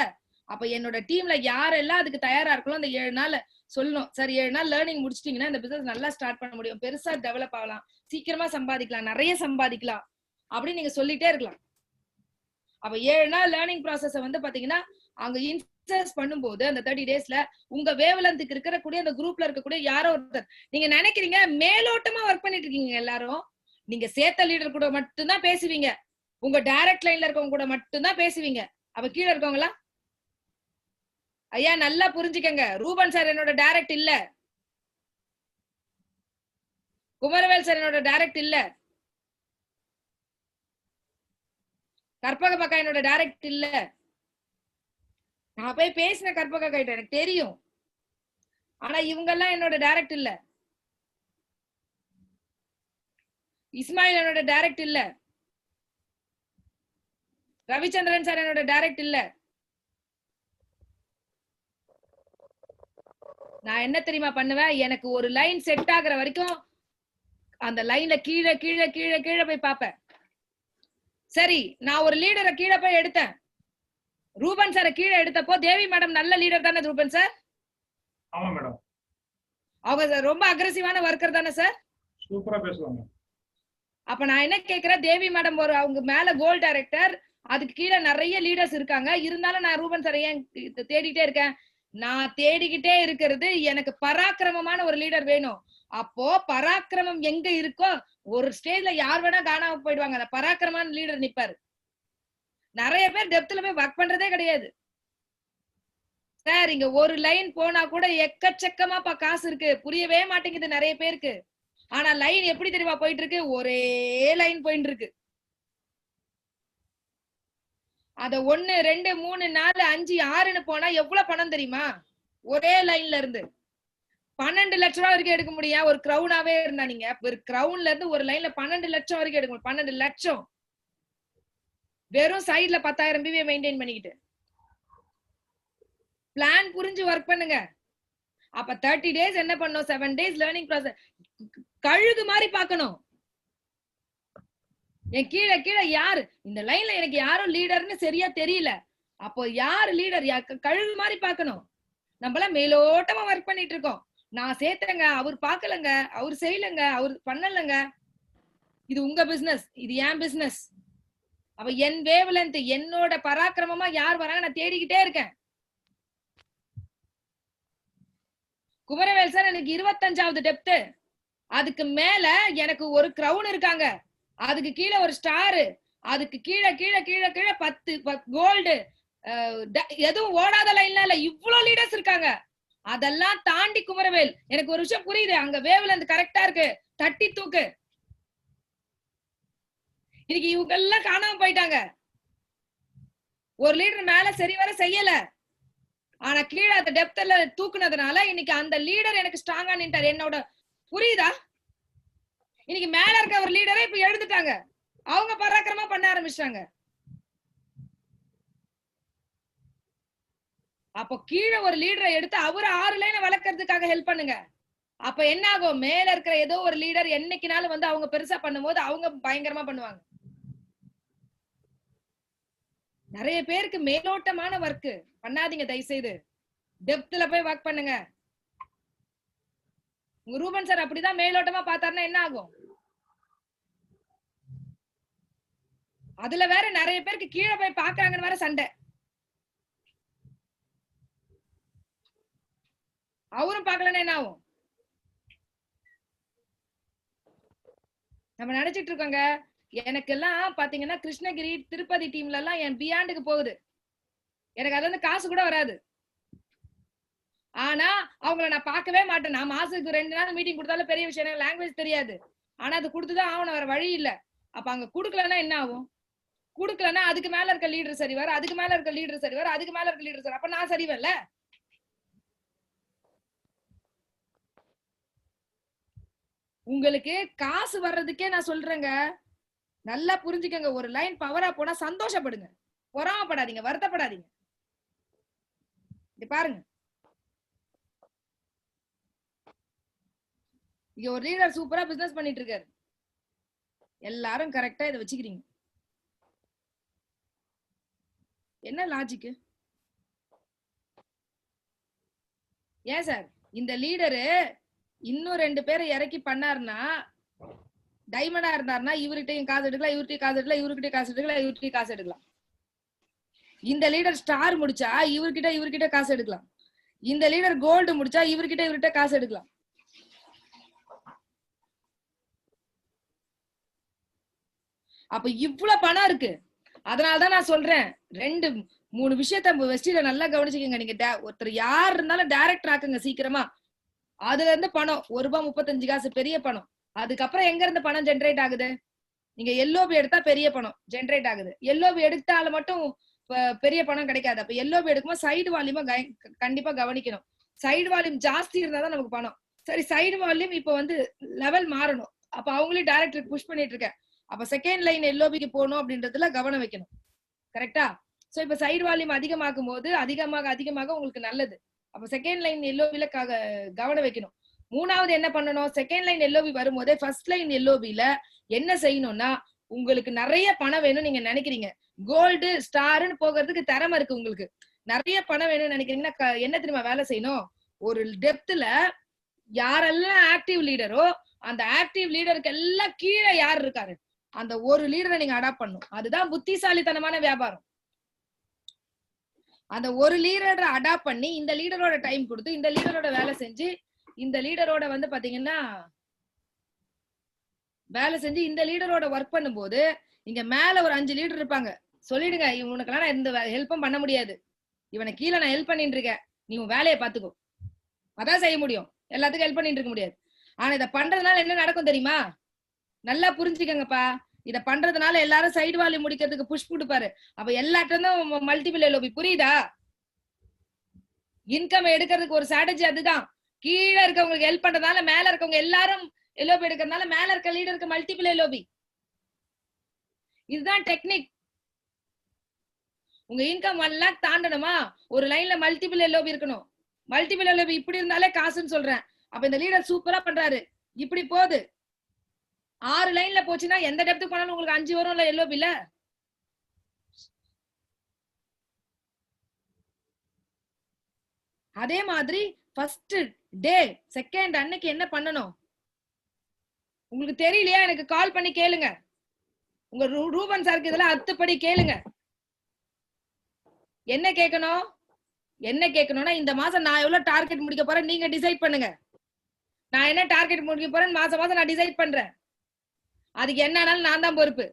அப்ப என்னோட டீம்ல யாரெல்லாம் அதுக்கு தயாரா இருக்கணும், அந்த 7 நாள் சொல்லணும். சார் 7 நாள் லேர்னிங் முடிச்சிட்டீங்கன்னா இந்த பிசினஸ் நல்லா ஸ்டார்ட் பண்ண முடியும், பெருசா டெவலப் ஆகலாம், சீக்கிரமா சம்பாதிக்கலாம், நிறைய சம்பாதிக்கலாம் அப்படின்னு நீங்க சொல்லிட்டே இருக்கலாம். அப்ப 7 நாள் லேர்னிங் ப்ராசஸ் வந்து பாத்தீங்கன்னா அங்க இன்சர்ட் பண்ணும்போது அந்த 30 டேஸ்ல உங்க வேவ்லென்த்துக்கு இருக்கக்கூடிய அந்த குரூப்ல இருக்கக்கூடிய யாரோ ஒருத்தர், நீங்க நினைக்கிறீங்க மேலோட்டமா ஒர்க் பண்ணிட்டு இருக்கீங்க எல்லாரும், நீங்க சேர்த்த லீடர் கூட மட்டும்தான் பேசுவீங்க, உங்க டைரக்ட் லைன்ல இருக்கவங்க கூட மட்டும்தான் பேசுவீங்க. அப்ப கீழே இருக்கவங்களா? ஐயா நல்லா புரிஞ்சுக்கங்க, ரூபன் சார் என்னோட டைரக்ட் இல்ல, குமரவேல் சார் என்னோட டைரக்ட் இல்ல, கற்பக பக்கா என்னோட டைரக்ட் இல்ல. நான் போய் பேசின கற்பக கிட்ட எனக்கு தெரியும், ஆனா இவங்க எல்லாம் என்னோட டைரக்ட் இல்ல. இஸ்மாயில் என்னோட டைரக்ட் இல்ல, ரவிச்சந்திரன் சார் என்னோட டைரக்ட் இல்ல. நான் என்ன தெரியுமா பண்ணுவேன், எனக்கு ஒரு லைன் செட் ஆகுற வரைக்கும் அந்த லைன்ல கீழே கீழே கீழே கீழே போய் பார்ப்பேன். சரி நான் ஒரு லீடரை கீழே போய் எடுத்தேன், ரூபன் சாரை கீழே எடுத்தப்போ தேவி மேடம் நல்ல லீடர் தானே ரூபன் சார்? ஆமா மேடம். அவங்க ரொம்ப அக்ரெசிவான ஒர்க்கர் தானே சார்? சூப்பரா பேசுவாங்க. அப்ப நான் என்ன கேக்குறேன், தேவி மேடம் ஒரு அவங்க மேல கோல் டைரக்டர், அதுக்கு கீழே நிறைய லீடர்ஸ் இருக்காங்க, இருந்தாலும் நான் ரூபன் சாரை ஏன் தேடிட்டே இருக்கேன்? நான் தேடிக்கிட்டே இருக்கிறது எனக்கு பராக்கிரமமான ஒரு லீடர் வேணும். அப்போ பராக்கிரமம் எங்க இருக்கோ ஒரு ஸ்டேஜ்ல யார் வேணா காணாம போயிடுவாங்க, அந்த பராக்கிரமான லீடர் நிப்பாரு. நிறைய பேர் டெப்த்ல போய் ஒர்க் பண்றதே கிடையாது சார். இங்க ஒரு லைன் போனா கூட எக்கச்சக்கமா காசு இருக்கு, புரியவே மாட்டேங்குது நிறைய பேருக்கு. ஆனா லைன் எப்படி தெரியுமா போயிட்டு இருக்கு, ஒரே லைன் போயிட்டு இருக்கு. அத 1 2 3 4 5 6ன்னு போனா எவ்வளவு பணம் தெரியுமா? ஒரே லைன்ல இருந்து 12 லட்சம் ரூபாய் வரைக்கும் எடுக்க முடியும். ஒரு கிரவுனாவே இருந்தா நீங்க ஒரு கிரவுன்ல இருந்து ஒரு லைன்ல 12 லட்சம் வரைக்கும் எடுக்க முடியும். 12 லட்சம். வெறும் சைடுல 10,000 MB மெயின்டைன் பண்ணிக்கிட்டு. பிளான் புரிஞ்சு ஒர்க் பண்ணுங்க. அப்ப 30 days என்ன பண்ணும், 7 days லேர்னிங் ப்ராசஸ். கழுகு மாதிரி பார்க்கணும். என் கீழே கீழே யாரு இந்த லைன்ல எனக்கு யாரும் லீடர்னு சரியா தெரியல. அப்போ யாரு லீடர், கழுகு மாதிரி பார்க்கணும். நம்மளாம் மேலோட்டமா ஒர்க் பண்ணிட்டு இருக்கோம். நான் சேர்த்தங்க, அவர் பாக்கலங்க, அவர் செய்யலங்க, அவர் பண்ணலங்க. இது உங்க பிசினஸ், இது என் பிசினஸ். அப்ப என் வேவ்லென்த், என்னோட பராக்கிரமமா யார் வராங்க நான் தேடிக்கிட்டே இருக்கேன். குமரவேல் சார் எனக்கு 25வது டெப்த், அதுக்கு மேல எனக்கு ஒரு கிரவுன் இருக்காங்க, அதுக்கு கீழே ஒரு ஸ்டாரு, அதுக்கு கீழே கீழே கீழே கீழே 10 கோல்டு, எதுவும் ஓடாத லைன்ல இல்ல, இவ்வளவு லீடர்ஸ் இருக்காங்க. அதெல்லாம் தாண்டி குமரவேல் எனக்கு ஒரு விஷயம் புரியுது, அங்க வேவ்ல இருந்து கரெக்டா இருக்கு, தட்டி தூக்கு. இன்னைக்கு இவங்க எல்லாம் காணாம போயிட்டாங்க. ஒரு லீடர் மேல சரி வர செய்யல, ஆனா கீழே அந்த டெப்த்ல தூக்குனதுனால இன்னைக்கு அந்த லீடர் எனக்கு ஸ்ட்ராங்கா நின்றார். என்னோட புரியுதா? இன்னைக்கு மேல இருக்க ஒரு லீடரே இப்ப எழுந்துட்டாங்க, அவங்க பராக்கிரமா பண்ண ஆரம்பிச்சாங்க. அப்போ கீழே ஒரு லீடரை எடுத்து அவரு 6 லைனை வளர்க்கறதுக்காக ஹெல்ப் பண்ணுங்க. அப்ப என்ன ஆகும், மேல இருக்கிற ஏதோ ஒரு லீடர் என்னைக்குனாலும் வந்து அவங்க பெருசா பண்ணும்போது அவங்க பயங்கரமா பண்ணுவாங்க. நிறைய பேருக்கு மேலோட்டமான ஒர்க் பண்ணாதீங்க தயவு செய்து, டெப்த்ல போய் ஒர்க் பண்ணுங்க. உங்க ரூபன் சார் அப்படிதான் மேலோட்டமா பார்த்தாருன்னா என்ன ஆகும்? அதுல வேற நிறைய பேருக்கு கீழே போய் பாக்குறாங்கன்னு வேற சண்டை. அவரும் பாக்கலன்னா என்ன ஆகும்? நம்ம நினைச்சிட்டு இருக்கோங்க. எனக்கு எல்லாம் பாத்தீங்கன்னா கிருஷ்ணகிரி திருப்பதி டீம்ல எல்லாம் என் பியாண்டுக்கு போகுது, எனக்கு அதுல இருந்து காசு கூட வராது. ஆனா அவங்கள நான் பார்க்கவே மாட்டேன். நான் மாசத்துக்கு 2 நாள் மீட்டிங் கொடுத்தாலும் பெரிய விஷயம், எனக்கு லாங்குவேஜ் தெரியாது, ஆனா அது கொடுத்துதான் ஆகணும், வேற வழி இல்ல. அப்ப அங்க குடுக்கலன்னா என்ன ஆகும்? குடுக்கலன்னா அதுக்கு மேல இருக்க லீடர் சரி வர, அதுக்கு மேல இருக்க லீடர் சரி வர, அதுக்கு மேல இருக்க லீடர் சரி, அப்ப நான் சரிவல்ல. உங்களுக்கு காசு வர்றதுக்கே நான் சொல்றேங்க, நல்லா புரிஞ்சுக்கங்க. ஒரு லைன் பவரா போனா சந்தோஷப்படுங்க, பொறாமப்படாதீங்க, வருத்தப்படாதீங்க. பாருங்க, இங்க ஒரு லீடர் சூப்பரா பிசினஸ் பண்ணிட்டு இருக்காரு, எல்லாரும் கரெக்டா இதை வச்சுக்கிறீங்க. என்ன லாஜிக்? ஏன் சார் இந்த லீடரு இன்னும் 2 பேரை இறக்கி பண்ணாருன்னா, டைமண்டா இருந்தாருன்னா இவர்கிட்டயும் காசு எடுக்கலாம், இவர்கிட்டயும் காசு எடுக்கலாம், இவர்கிட்டயும் காசு எடுக்கலாம், இவர்கிட்டயும் காசு எடுக்கலாம். இந்த லீடர் ஸ்டார் முடிச்சா இவர்கிட்ட காசு எடுக்கலாம். இந்த லீடர் கோல்டு முடிச்சா இவர்கிட்ட காசு எடுக்கலாம். அப்ப இவ்வளவு பணம் இருக்கு. அதனாலதான் நான் சொல்றேன், 2-3 விஷயத்த வெஸ்டில நல்லா கவனிச்சுக்கங்க. நீங்க ஒருத்தர் யார் இருந்தாலும் டைரக்டர் ஆக்குங்க சீக்கிரமா. அதுல இருந்து பணம் ₹1.35 பெரிய பணம். அதுக்கப்புறம் எங்க இருந்து பணம் ஜெனரேட் ஆகுது? நீங்க எல்ஓபி எடுத்தா பெரிய பணம் ஜெனரேட் ஆகுது. எல்ஓபி எடுத்தால மட்டும் பெரிய பணம் கிடைக்காது. அப்ப எல்ஓபி எடுக்கும்போது சைடு வால்யூமா கண்டிப்பா கவனிக்கணும். சைடு வால்யூம் ஜாஸ்தி இருந்தாதான் நமக்கு பணம். சரி, சைடு வால்யூம் இப்ப வந்து லெவல் மாறணும். அப்ப அவங்களே டைரக்டருக்கு புஷ் பண்ணிட்டு இருக்கேன். அப்ப செகண்ட் லைன் எல்ஓபிக்கு போகணும் அப்படின்றதுல கவனம் வைக்கணும். கரெக்டா? சோ இப்ப சைடு வால்யூம் அதிகமாக்கும் போது அதிகமாக உங்களுக்கு நல்லது. அப்ப செகண்ட் லைன் எல்ஓபில கவனம் வைக்கணும். 3வது என்ன பண்ணணும், செகண்ட் லைன் எல்ஓபி வரும்போதே ஃபர்ஸ்ட் லைன் எல்ஓபில என்ன செய்யணும்னா, உங்களுக்கு நிறைய பணம் வேணும் நீங்க நினைக்கிறீங்க, கோல்டு ஸ்டார்னு போகிறதுக்கு திறமை இருக்கு, உங்களுக்கு நிறைய பணம் வேணும்னு நினைக்கிறீங்கன்னா என்ன தெரியுமா வேலை செய்யணும்? ஒரு டெப்த்ல யாரெல்லாம் ஆக்டிவ் லீடரோ அந்த ஆக்டிவ் லீடருக்கு எல்லாம் கீழே யார் இருக்காரு, அந்த ஒரு லீடரை நீங்க அடாப்ட் பண்ணும். அதுதான் புத்திசாலித்தனமான வியாபாரம். அந்த ஒரு லீடரை அடாப்ட் பண்ணி இந்த லீடரோட டைம் கொடுத்து இந்த லீடரோட வேலை செஞ்சு இந்த லீடரோட வந்து பாத்தீங்கன்னா வேலை செஞ்சு இந்த லீடரோட ஒர்க் பண்ணும்போது இங்க மேல ஒரு 5 லீடர் இருப்பாங்க. சொல்லிடுங்க, இவனுக்கெல்லாம் நான் எந்த ஹெல்ப்பும் பண்ண முடியாது, இவனை கீழே நான் ஹெல்ப் பண்ணிட்டு இருக்கேன், நீ உன் வேலையை பாத்துக்கோ, அதான் செய்ய முடியும், எல்லாத்துக்கும் ஹெல்ப் பண்ணிட்டு இருக்க முடியாது. ஆனா இதை பண்றதுனால என்ன நடக்கும் தெரியுமா? நல்லா புரிஞ்சுக்கங்கப்பா. இத பண்றதுனால எல்லாரும் சைடு வால்யூம் முடிக்கிறதுக்கு புஷ் கொடுப்பாரு. அப்ப எல்லாத்தையும் மல்டிபிள் எல்ஓபி, புரியுதா? இன்கம் எடுக்கிறதுக்கு ஒரு ஸ்ட்ராட்டஜி அதுதான். கீழே இருக்கவங்களுக்கு ஹெல்ப் பண்றதுனால மேல இருக்கவங்க எல்லாரும் எல்ஓபி எடுக்கிறதுனால மேல இருக்க லீடருக்கு மல்டிபிள் எல்ஓபி. இதுதான் டெக்னிக். உங்க இன்கம் 1 lakh தாண்டணுமா, ஒரு லைன்ல மல்டிபிள் எல்ஓபி இருக்கணும். மல்டிபிள் எல்ஓபி இப்படி இருந்தாலே காசுன்னு சொல்றேன். அப்ப இந்த லீடர் சூப்பரா பண்றாரு. இப்படி போகுது 6 லைன்ல போச்சுன்னா எந்த டெப்த்துக்கு போனாலும் உங்களுக்கு 5 வரும் இல்ல எல்ஓபில. அதே மாதிரி ஃபர்ஸ்ட் டே செகண்ட் அன்னைக்கு என்ன பண்ணணும் உங்களுக்கு தெரியலையா? எனக்கு கால் பண்ணி கேளுங்க. உங்க ரூபன் சாருக்கு இதெல்லாம் அத்துப்படி கேளுங்க. என்ன கேட்கணும்? என்ன கேட்கணும்னா, இந்த மாசம் நான் எவ்வளவு டார்கெட் முடிக்க போறேன் நீங்க டிசைட் பண்ணுங்க. நான் என்ன டார்கெட் முடிக்க போறேன்னு மாசம் மாசம் நான் டிசைட் பண்றேன். அதுக்கு என்னன்னாலும் நான் தான் பொறுப்பு.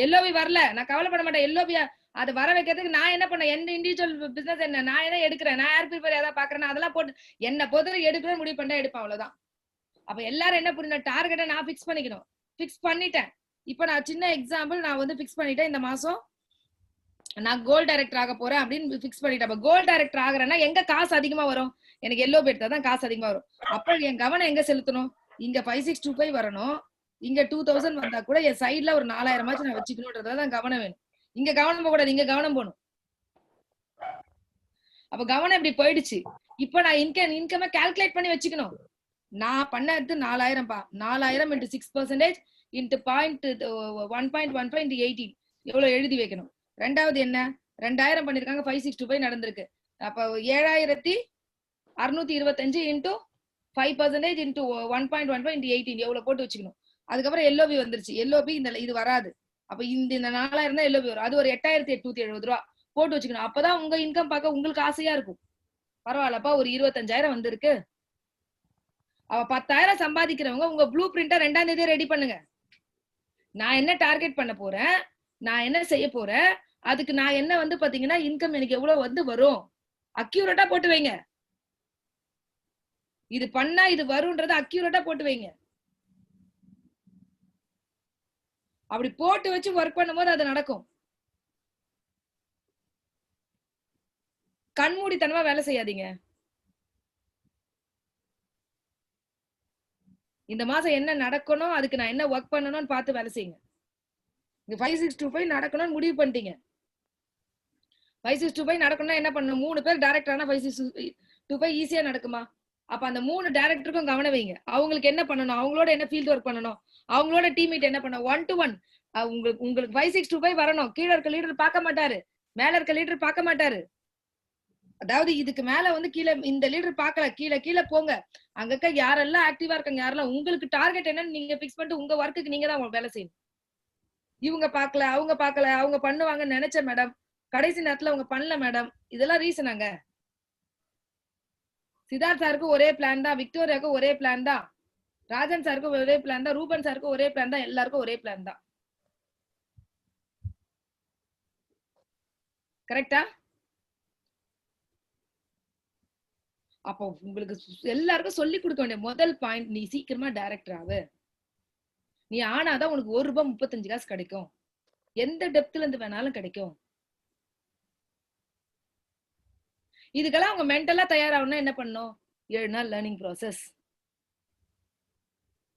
எல்ஓபி வரல நான் கவலைப்பட மாட்டேன். எல்ஓபி அது வர வைக்கிறதுக்கு நான் என்ன பண்ண, எந்த இண்டிவிஜுவல் பிசினஸ் என்ன நான் என்ன எடுக்கிறேன், நான் ஏர் பிரிப்பேர் ஏதாவது பாக்குறேன், அதெல்லாம் போட்டு என்ன பொறுத்து எடுக்கிறேன் முடிவு பண்ண எடுப்பேன், அவ்வளவுதான். அப்ப எல்லாரும் என்ன புரியணும், டார்கெட்டை நான் பிக்ஸ் பண்ணிக்கணும். பிக்ஸ் பண்ணிட்டேன். இப்ப நான் சின்ன எக்ஸாம்பிள் நான் வந்து பிக்ஸ் பண்ணிட்டேன். இந்த மாசம் நான் கோல் டைரக்டர் ஆக போறேன் அப்படின்னு பிக்ஸ் பண்ணிட்டேன். அப்ப கோல் டைரக்டர் ஆகுறேன்னா எங்க காசு அதிகமா வரும்? எனக்கு எல்லோ எடுத்தா தான் காசு அதிகமா வரும். அப்ப என் கவனம் எங்க செலுத்தணும்? இங்க 5625 வரணும். இங்க 2000 வந்தா கூட என் சைட்ல ஒரு 4000 ஆச்சு நான் வச்சுக்கணும்ன்றதுதான் கவனம் வேணும். இங்க கவனம் போக கூடாது, இங்க கவனம் போகணும். அப்ப கவனம் இப்படி போயிடுச்சு. இப்ப நான் இன்கம் கால்குலேட் பண்ணி வச்சுக்கணும். நான் பண்ணது 4000 பா. 4000 into 6% into 1.15 into 18 எவ்வளவு எழுதி வைக்கணும். ரெண்டாவது என்ன, 2000 பண்ணிருக்காங்க, 5625 நடந்திருக்கு. அப்ப 7625 into 5% into 1.15 into 18 எவ்வளவு போட்டு வச்சுக்கணும். அதுக்கப்புறம் எல்ஓபி வந்துருச்சு. எல்ஓபி இந்த இது வராது. அப்ப இந்த 4000 தான் எல்ஓபி வரும். அது ஒரு 8870 ரூபா போட்டு வச்சுக்கணும். அப்பதான் உங்க இன்கம் பார்க்க உங்களுக்கு ஆசையா இருக்கும். பரவாயில்லப்பா ஒரு 25000 வந்திருக்கு. அவ 10000 சம்பாதிக்கிறவங்க உங்க ப்ளூ பிரிண்டை 2ஆம் தேதி ரெடி பண்ணுங்க. நான் என்ன டார்கெட் பண்ண போறேன், நான் என்ன செய்ய போறேன், அதுக்கு நான் என்ன வந்து பாத்தீங்கன்னா இன்கம் எனக்கு எவ்வளவு வந்து வரும் அக்யூரேட்டா போட்டு வைங்க. இது பண்ணா இது வரும்ன்றத அக்யூரேட்டா போட்டு வைங்க. அப்படி போட்டு வச்சு ஒர்க் பண்ணும்போது அது நடக்கும். கண்மூடித்தனமா வேலை செய்யாதீங்க. இந்த மாசம் என்ன நடக்கணும், அதுக்கு நான் என்ன ஒர்க் பண்ணணும்னு பார்த்து வேலை செய்யுங்க. 5625 நடக்கணும்னு முடிவு பண்ணிட்டீங்க. 5625 நடக்கணும்னா என்ன பண்ணணும்? 3 பேர் டைரக்டர் ஆனா 5625 ஈஸியா நடக்குமா? அப்ப அந்த 3 டைரக்டருக்கும் கவனம் வைங்க. அவங்களுக்கு என்ன பண்ணணும், அவங்களோட என்ன ஃபீல்ட் ஒர்க் பண்ணணும், அவங்களோட டீம்மேட் என்ன பண்ணணும், 1 to 1 உங்களுக்கு 5625 வரணும். கீழே இருக்க லீடர் பார்க்க மாட்டாரு, மேல இருக்க லீடர் பார்க்க மாட்டாரு. அதாவது இதுக்கு மேல வந்து கீழே இந்த லீடர் பார்க்கல, கீழே கீழே போங்க. அங்க யாரெல்லாம் ஆக்டிவா இருக்காங்க, யாரெல்லாம் உங்களுக்கு டார்கெட் என்னன்னு நீங்க பிக்ஸ் பண்ணிட்டு உங்க ஒர்க்குக்கு நீங்க தான் வேலை செய்யணும். இவங்க பார்க்கல, அவங்க பார்க்கல, அவங்க பண்ணுவாங்கன்னு நினைச்சேன் மேடம், கடைசி நேரத்துல அவங்க பண்ணல மேடம், இதெல்லாம் ரீசனாங்க. சித்தார்த் சாருக்கு ஒரே பிளான் தான், விக்டோரியாவுக்கு ஒரே பிளான் தான், ராஜன் சாருக்கு ஒரே பிளான் தான், ரூபன் சாருக்கு ஒரே பிளான் தான், எல்லாருக்கும் ஒரே பிளான் தான். கரெக்டா? அப்போ உங்களுக்கு எல்லாருக்கும் சொல்லி கொடுக்க வேண்டிய முதல் பாயிண்ட், நீ சீக்கிரமா டைரக்டர் ஆகு. நீ ஆனாதான் உனக்கு ₹1.35 கிடைக்கும். எந்த டெப்த்ல இருந்து வேணாலும் கிடைக்கும். இதுக்கெல்லாம் அவங்க மென்டலா தயாராகணும்னா என்ன பண்ணும்? 7 நாள் லேர்னிங் ப்ராசஸ்.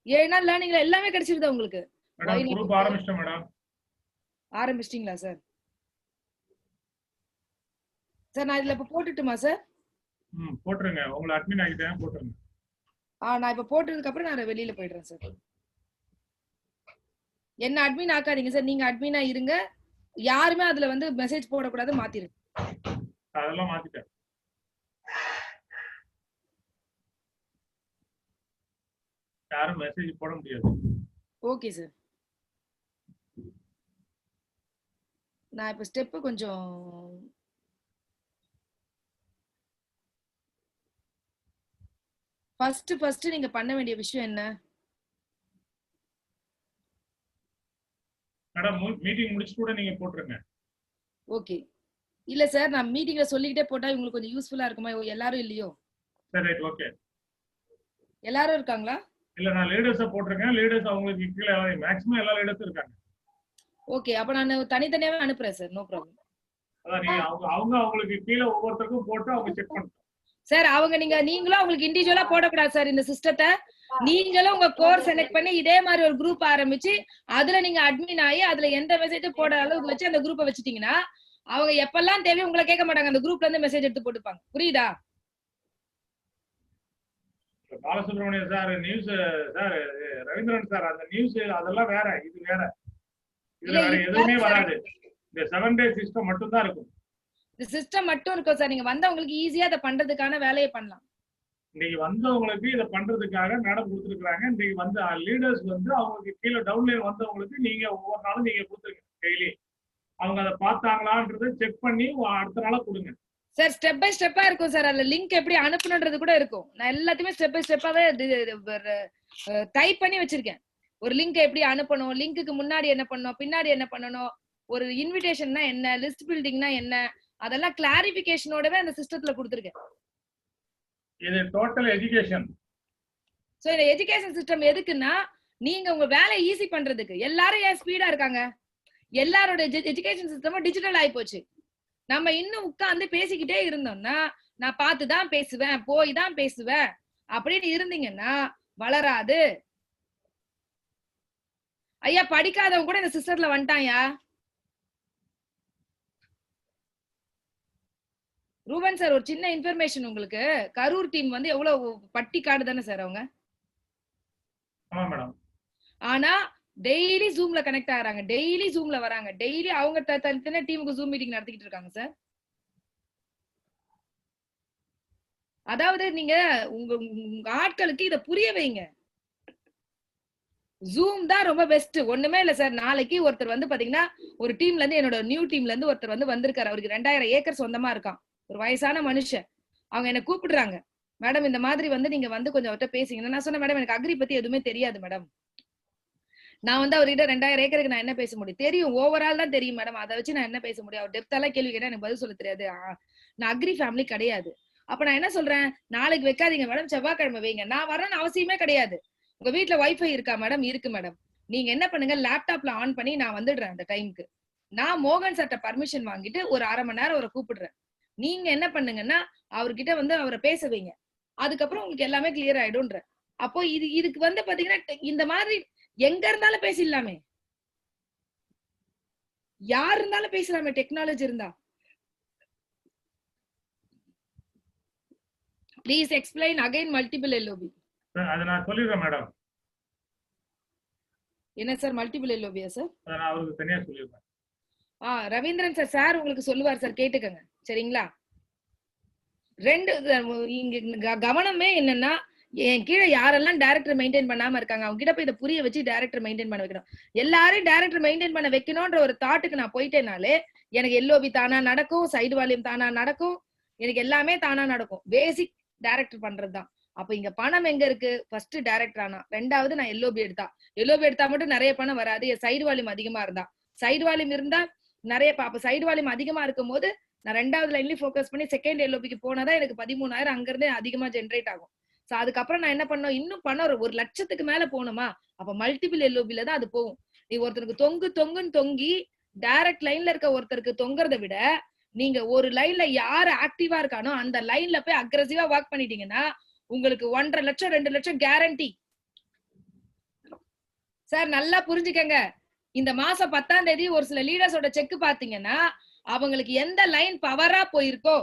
7 நாள் லேர்னிங்ல எல்லாமே கிடைச்சிருதா உங்களுக்கு? ஆரம்பிச்சிட்டீங்களா சார்? சார் நான் இதுல இப்ப போட்டுட்டுமா சார்? போட்டுருங்க. உங்களை அட்மின் ஆகிட்டேன், போட்டுருங்க. நான் இப்ப போட்டதுக்கு அப்புறம் நான் வெளியில போயிடுறேன் சார். என்ன அட்மின் ஆக்காதீங்க சார், நீங்க அட்மினா இருங்க. யாருமே அதுல வந்து மெசேஜ் போடக்கூடாது, மாத்திருங்க. அதெல்லாம் மாத்திட்டேன். யாரும் மெசேஜ் போட முடியாது. Okay sir. நான் இப்ப ஸ்டெப் கொஞ்சம் ஃபர்ஸ்ட் நீங்க பண்ண வேண்டிய விஷயம் என்ன? மேடம் மீட்டிங் முடிச்சிட்டு கூட நீங்க போட்டுருங்க. ஓகே. இல்ல சார், நான் மீட்டிங்ல சொல்லிக்கிட்டே போட்டா உங்களுக்கு கொஞ்சம் யூஸ்ஃபுல்லா இருக்குமா? எல்லாரும் இல்லையோ? சரி ரைட் ஓகே. எல்லாரும் இருக்காங்களா? இல்ல நான் லீடர்ஸ போட்டுருக்கேன். லீடர்ஸ் அவங்களுக்கு கீழ மேக்ஸிமம் எல்லா லீடர்ஸும் இருக்காங்க. ஓகே, அப்ப நான் தனித்தனியாவே அனுப்புறேன் சார், நோ ப்ராப்ளம். அதான் நீங்க அவங்க அவங்களுக்கு கீழ ஒவ்வொருத்தருக்கும் போட்டு அவங்க செக் பண்ணணும் சார். நீங்களும் அவங்களுக்கு இண்டிவிஜுவலா போடக்கூடாது சார் இந்த சிஸ்டத்தை. நீங்களும் உங்க கோர் செலக்ட் பண்ணி இதே மாதிரி ஒரு குரூப் ஆரம்பிச்சு அதுல நீங்க அட்மின் ஆகி அதுல எந்த மெசேஜும் போட அளவுக்கு வச்சு அந்த குரூப்பை வச்சுட்டீங்கன்னா அவங்க எப்பெல்லாம் தேவையோ உங்களை கேட்க மாட்டாங்க, அந்த குரூப்ல இருந்து மெசேஜ் எடுத்து போட்டுப்பாங்க. புரியுதா? Balasubramanian sir news sir, Ravindran sir அந்த நியூஸ் அதெல்லாம் வேற, இது வேற. இதுல வேற எதுவுமே வராது. இந்த 7 டே சிஸ்டம் மட்டும் தான் இருக்கும். இந்த சிஸ்டம் மட்டும் இருக்கும் சார். நீங்க வந்தவங்களுக்கு ஈஸியா அதை பண்றதுக்கான வேலையை பண்ணலாம். இன்னைக்கு வந்தவங்களுக்கு இதை பண்றதுக்காக மேடம் கொடுத்துருக்காங்க. இன்னைக்கு வந்து லீடர்ஸ் வந்து அவங்களுக்கு கீழே டவுன்லைன் வந்தவங்களுக்கு நீங்க ஒவ்வொரு நாளும் நீங்க கொடுத்துருங்க. டெய்லி அவங்க அதை பார்த்தாங்களான்றதை செக் பண்ணி அடுத்த நாளா கொடுங்க சார். ஸ்டெப் பை ஸ்டெப்பா இருக்கும் சார். அதுல லிங்க் எப்படி அனுப்பணும்ன்றது கூட இருக்கும். நான் எல்லாத்தையுமே ஸ்டெப் பை ஸ்டெப்பாவே டைப் பண்ணி வச்சிருக்கேன். ஒரு லிங்க் எப்படி அனுப்பணும், லிங்க்குக்கு முன்னாடி என்ன பண்ணணும், பின்னாடி என்ன பண்ணணும், ஒரு இன்விடேஷன்னா என்ன, லிஸ்ட் பில்டிங்னா என்ன, அதெல்லாம் கிளாரிபிகேஷனோடவே அந்த சிஸ்டத்துல கொடுத்துருக்கேன். இது டோட்டல் எஜுகேஷன். சோ இந்த எஜுகேஷன் சிஸ்டம் எதுக்குன்னா நீங்க உங்க வேலையை ஈஸி பண்றதுக்கு. எல்லாரும் ஏன் ஸ்பீடா இருக்காங்க? எல்லாரோட எஜுகேஷன் சிஸ்டமும் டிஜிட்டல் ஆகி போச்சு. நம்ம இன்னும் உட்கார்ந்து பேசிக்கிட்டே இருந்தோம்னா நான் பார்த்துதான் பேசுவேன், போய் தான் பேசுவேன் அப்படின்னு இருந்தீங்கன்னா வளராது. ஐயா படிக்காதவங்க கூட இந்த சிஸ்டத்துல வந்துட்டாயா? ரூபன் சார், ஒரு சின்ன இன்ஃபர்மேஷன் உங்களுக்கு. கரூர் டீம் வந்து எவ்வளவு பட்டி காடு தானே சார் அவங்க. ஆனா டெய்லி ஜூம்ல கனெக்ட் ஆகுறாங்க, டெய்லி ஜூம்ல வராங்க, டெய்லி அவங்க தனித்தனியா டீமுக்கு ஜூம் மீட்டிங் நடத்திக்கிட்டு இருக்காங்க சார். அதாவது நீங்க உங்க ஆட்களுக்கு இத புரிய வைங்க. ஜூம் தான் ரொம்ப பெஸ்ட். ஒண்ணுமே இல்ல சார். நாளைக்கு ஒருத்தர் வந்து பாத்தீங்கன்னா ஒரு டீம்ல இருந்து, என்னோட நியூ டீம்ல இருந்து ஒருத்தர் வந்து வந்திருக்காரு. அவருக்கு 2000 ஏக்கர் சொந்தமா இருக்கான். ஒரு வயசான மனுஷன். அவங்க என்ன கூப்பிடுறாங்க, மேடம் இந்த மாதிரி வந்து நீங்க வந்து கொஞ்சம் அவர்கிட்ட பேசிங்கன்னா. நான் சொன்னேன், மேடம் எனக்கு அக்ரி பத்தி எதுவுமே தெரியாது மேடம். நான் வந்து அவர்கிட்ட 2000 ஏக்கருக்கு நான் என்ன பேச முடியும்? தெரியும், ஓவரால் தான் தெரியும் மேடம். அதை வச்சு நான் என்ன பேச முடியும்? அவர் டெப்தாலாம் கேள்வி கேட்டா எனக்கு பதில் சொல்ல தெரியாது. நான் அக்ரி ஃபேமிலி கிடையாது. அப்ப நான் என்ன சொல்றேன், நாளைக்கு வைக்காதீங்க மேடம், செவ்வாய்க்கிழமை வைங்க. நான் வரணும்னு அவசியமே கிடையாது. உங்க வீட்டுல வைஃபை இருக்கா மேடம்? இருக்கு மேடம். நீங்க என்ன பண்ணுங்க, லேப்டாப்ல ஆன் பண்ணி நான் வந்துடுறேன் அந்த டைமுக்கு. நான் மோகன் சார்ட்ட பர்மிஷன் வாங்கிட்டு ஒரு 1/2 மணி நேரம் அவரை கூப்பிடுறேன். நீங்க என்ன பண்ணுங்கன்னா அவர்கிட்ட வந்து அவரை பேச வைங்க. அதுக்கப்புறம் உங்களுக்கு எல்லாமே கிளியர் ஆயிடும்ன்ற. அப்போ இதுக்கு வந்து பாத்தீங்கன்னா இந்த மாதிரி எங்க இருந்தாலும் பேசிடலாமே, யார் இருந்தாலும் பேசலாமே டெக்னாலஜி இருந்தா. Please explain again multiple LOP. அத நான் சொல்லிடுறேன் மேடம். என்ன சார் மல்டிபிள் எல்ஓபியா சார்? அத நான் அவருக்கு தனியா சொல்லிடுறேன். ரவீந்திரன் சார் உங்களுக்கு சொல்லுவார் சார், கேட்டுக்கங்க சரிங்களா? இங்க கவனமே என்னன்னா, என் கீழே யாரெல்லாம் டைரக்டர் மெயின்டைன் பண்ணாம இருக்காங்க அவங்க கிட்ட போய் இதை புரிய வச்சு டைரக்டர் மெயின்டைன் பண்ண வைக்கணும். எல்லாரையும் டைரக்டர் மெயின்டைன் பண்ண வைக்கணும்ன்ற ஒரு தாட்டுக்கு நான் போயிட்டேனாலே எனக்கு எல்ஓபி தானா நடக்கும், சைடு வால்யூம் தானா நடக்கும், எனக்கு எல்லாமே தானா நடக்கும். பேசிக் டைரக்டர் பண்றதுதான். அப்ப இங்க பணம் எங்க இருக்கு? ஃபர்ஸ்ட் டைரக்டர் ஆனா, ரெண்டாவது நான் எல்ஓபி எடுத்தா மட்டும் நிறைய பணம் வராது. என் சைடு வால்யூம் அதிகமா இருந்தா, சைடு வால்யூம் இருந்தா நிறைய. அப்ப சைடு வால்யூம் அதிகமா இருக்கும் போது நான் 2வது லைன்லயும் ஃபோக்கஸ் பண்ணி செகண்ட் எல்ஓபிக்கு போனாதான் எனக்கு 13,000 அங்க இருந்தே அதிகமா ஜென்ரேட் ஆகும். சோ அதுக்கப்புறம் நான் என்ன பண்ணோம், இன்னும் பணம் 1 லட்சத்துக்கு மேல போகணுமா, அப்ப மல்டிபிள் எல்ஓபில தான் அது போகும். நீ ஒருத்தருக்கு தொங்குன்னு தொங்கி டைரக்ட் லைன்ல இருக்க ஒருத்தருக்கு தொங்குறதை விட நீங்க ஒரு லைன்ல யாரு ஆக்டிவா இருக்கானோ அந்த லைன்ல போய் அக்ரெசிவா ஒர்க் பண்ணிட்டீங்கன்னா உங்களுக்கு 1.5 லட்சம் 2 லட்சம் கேரண்டி. சார் நல்லா புரிஞ்சுக்கங்க. இந்த மாசம் 10ஆம் தேதி ஒரு சில லீடர்ஸோட செக் பாத்தீங்கன்னா அவங்களுக்கு எந்த லைன் பவரா போயிருக்கோ,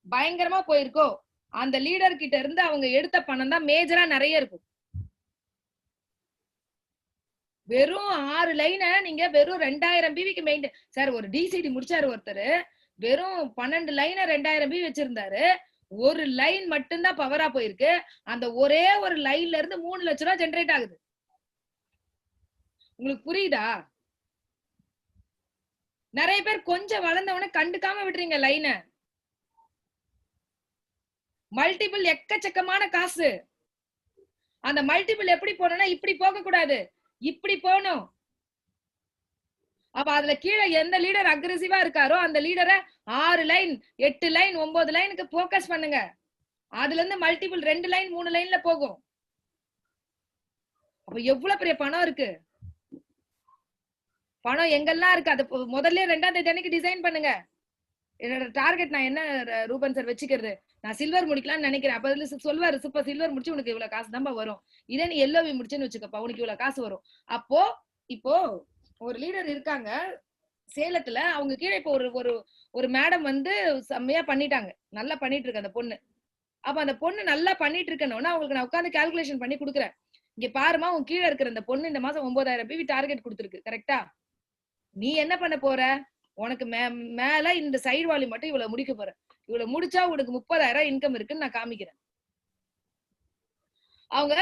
பயங்கரமா போயிருக்கோ, அந்த லீடர் கிட்ட இருந்து அவங்க எடுத்த பணம் தான் மேஜரா நிறைய இருக்கும். வெறும் 6 லைனை நீங்க வெறும் 2000 பிவிக்கு மெயின்டைன். சார் ஒரு டிசிடி முடிச்சாரு ஒருத்தர், வெறும் 12 லைனை 2000 பிவி வச்சிருந்தாரு. ஒரு லைன் மட்டும்தான் பவரா போயிருக்கு. அந்த ஒரே ஒரு லைன்ல இருந்து 3 லட்சம் ரூபாய் ஜெனரேட் ஆகுது. உங்களுக்கு புரியுதா? நிறைய பேர் கொஞ்சம் வளர்ந்தவன கண்டுக்காம விடுறீங்க லைனை. மல்டிபிள் எக்கச்சக்கமான காசு. அந்த மல்டிபிள் எப்படி போகணும்னா இப்படி போக கூடாது, இப்படி போகணும். அப்ப அதுல கீழே எந்த லீடர் அக்ரெசிவா இருக்காரோ அந்த லீடரை 6 லைன் 8 லைன் 9 லைனுக்கு போக்கஸ் பண்ணுங்க. அதுல இருந்து மல்டிபிள் 2 லைன் 3 லைன்ல போகும். அப்ப எவ்வளவு பெரிய பணம் இருக்கு. பணம் எங்கெல்லாம் இருக்கு அது முதல்ல 2ஆம் தேதி அன்னைக்கு டிசைன் பண்ணுங்க. என்னோட டார்கெட் நான் என்ன ரூபன் சார் வச்சுக்கிறது, நான் சில்வர் முடிக்கலாம்னு நினைக்கிறேன். அப்ப அதுல சொல்வாரு, சூப்பர் சில்வர் முடிச்சு உனக்கு இவ்வளவு காசு தான்ப்பா வரும். இதே நீ எல்லோவி முடிச்சுன்னு வச்சுக்கப்பா உனக்கு இவ்வளவு காசு வரும். அப்போ இப்போ ஒரு லீடர் இருக்காங்க சேலத்துல, அவங்க கீழே இப்போ ஒரு ஒரு ஒரு மேடம் வந்து செம்மையா பண்ணிட்டாங்க, நல்லா பண்ணிட்டு இருக்கு அந்த பொண்ணு. அப்ப அந்த பொண்ணு நல்லா பண்ணிட்டு இருக்கணும்னா அவங்களுக்கு நான் உட்காந்து கால்குலேஷன் பண்ணி கொடுக்குறேன். இங்க பாருமா உன் கீழே இருக்கிற அந்த பொண்ணு இந்த மாசம் 9,000 பிவி டார்கெட் கொடுத்துருக்கு, கரெக்டா? நீ என்ன பண்ண போற? உனக்கு மேல இந்த சைடு வாலி மட்டும் இவ்வளவு முடிக்க போற. இவ்வளவு முடிச்சா உனக்கு 30,000 இன்கம் இருக்குன்னு நான் காமிக்கிறேன். அவங்க